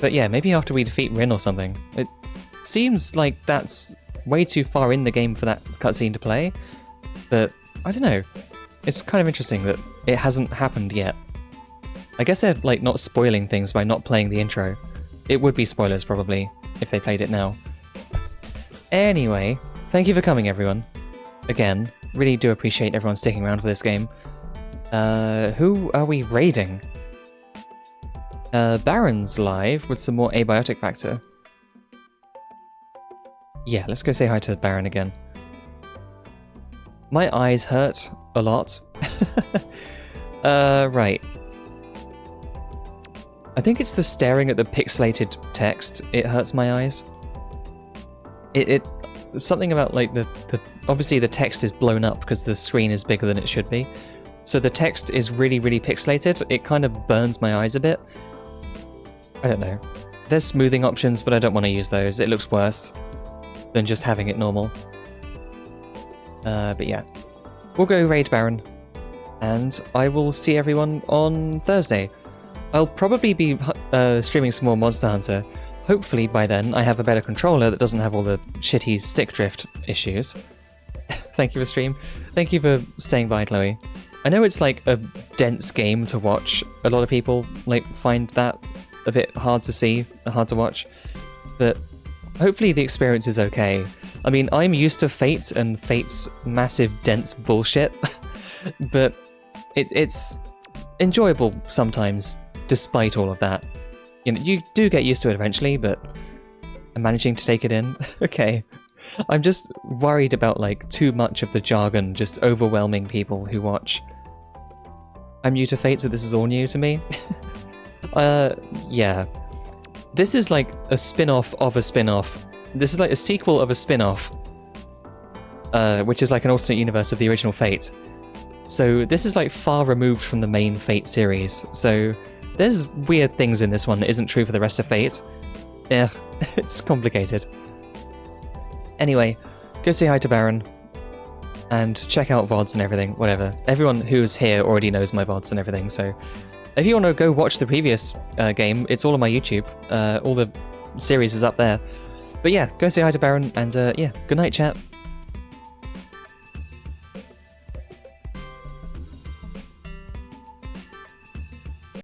But yeah, maybe after we defeat Rin or something. It seems like that's way too far in the game for that cutscene to play, but I don't know. It's kind of interesting that it hasn't happened yet. I guess they're like not spoiling things by not playing the intro. It would be spoilers probably if they played it now. Anyway, thank you for coming everyone. Again, really do appreciate everyone sticking around for this game. Who are we raiding? Baron's live with some more abiotic factor. Yeah, let's go say hi to Baron again. My eyes hurt a lot. Right. I think it's the staring at the pixelated text. It hurts my eyes. It something about like the obviously the text is blown up because the screen is bigger than it should be. So the text is really, really pixelated. It kind of burns my eyes a bit. I don't know. There's smoothing options, but I don't want to use those. It looks worse than just having it normal. But yeah. We'll go raid Baron. And I will see everyone on Thursday. I'll probably be streaming some more Monster Hunter. Hopefully by then I have a better controller that doesn't have all the shitty stick drift issues. Thank you for stream. Thank you for staying by, Chloe. I know it's like a dense game to watch. A lot of people like find that a bit hard to see, hard to watch. But hopefully the experience is okay. I mean, I'm used to Fate and Fate's massive dense bullshit. But it's enjoyable sometimes, despite all of that. You know, you do get used to it eventually, but I'm managing to take it in. Okay. I'm just worried about, like, too much of the jargon just overwhelming people who watch. I'm new to Fate, so this is all new to me. Yeah. This is like a spin-off of a spin-off. This is like a sequel of a spin-off. Which is like an alternate universe of the original Fate. So this is like far removed from the main Fate series. So there's weird things in this one that isn't true for the rest of Fate. Yeah, it's complicated. Anyway, go say hi to Baron. And check out VODs and everything, whatever. Everyone who's here already knows my VODs and everything, so... If you want to go watch the previous game, it's all on my YouTube. All the series is up there. But yeah, go say hi to Baron, and yeah, good night, chat.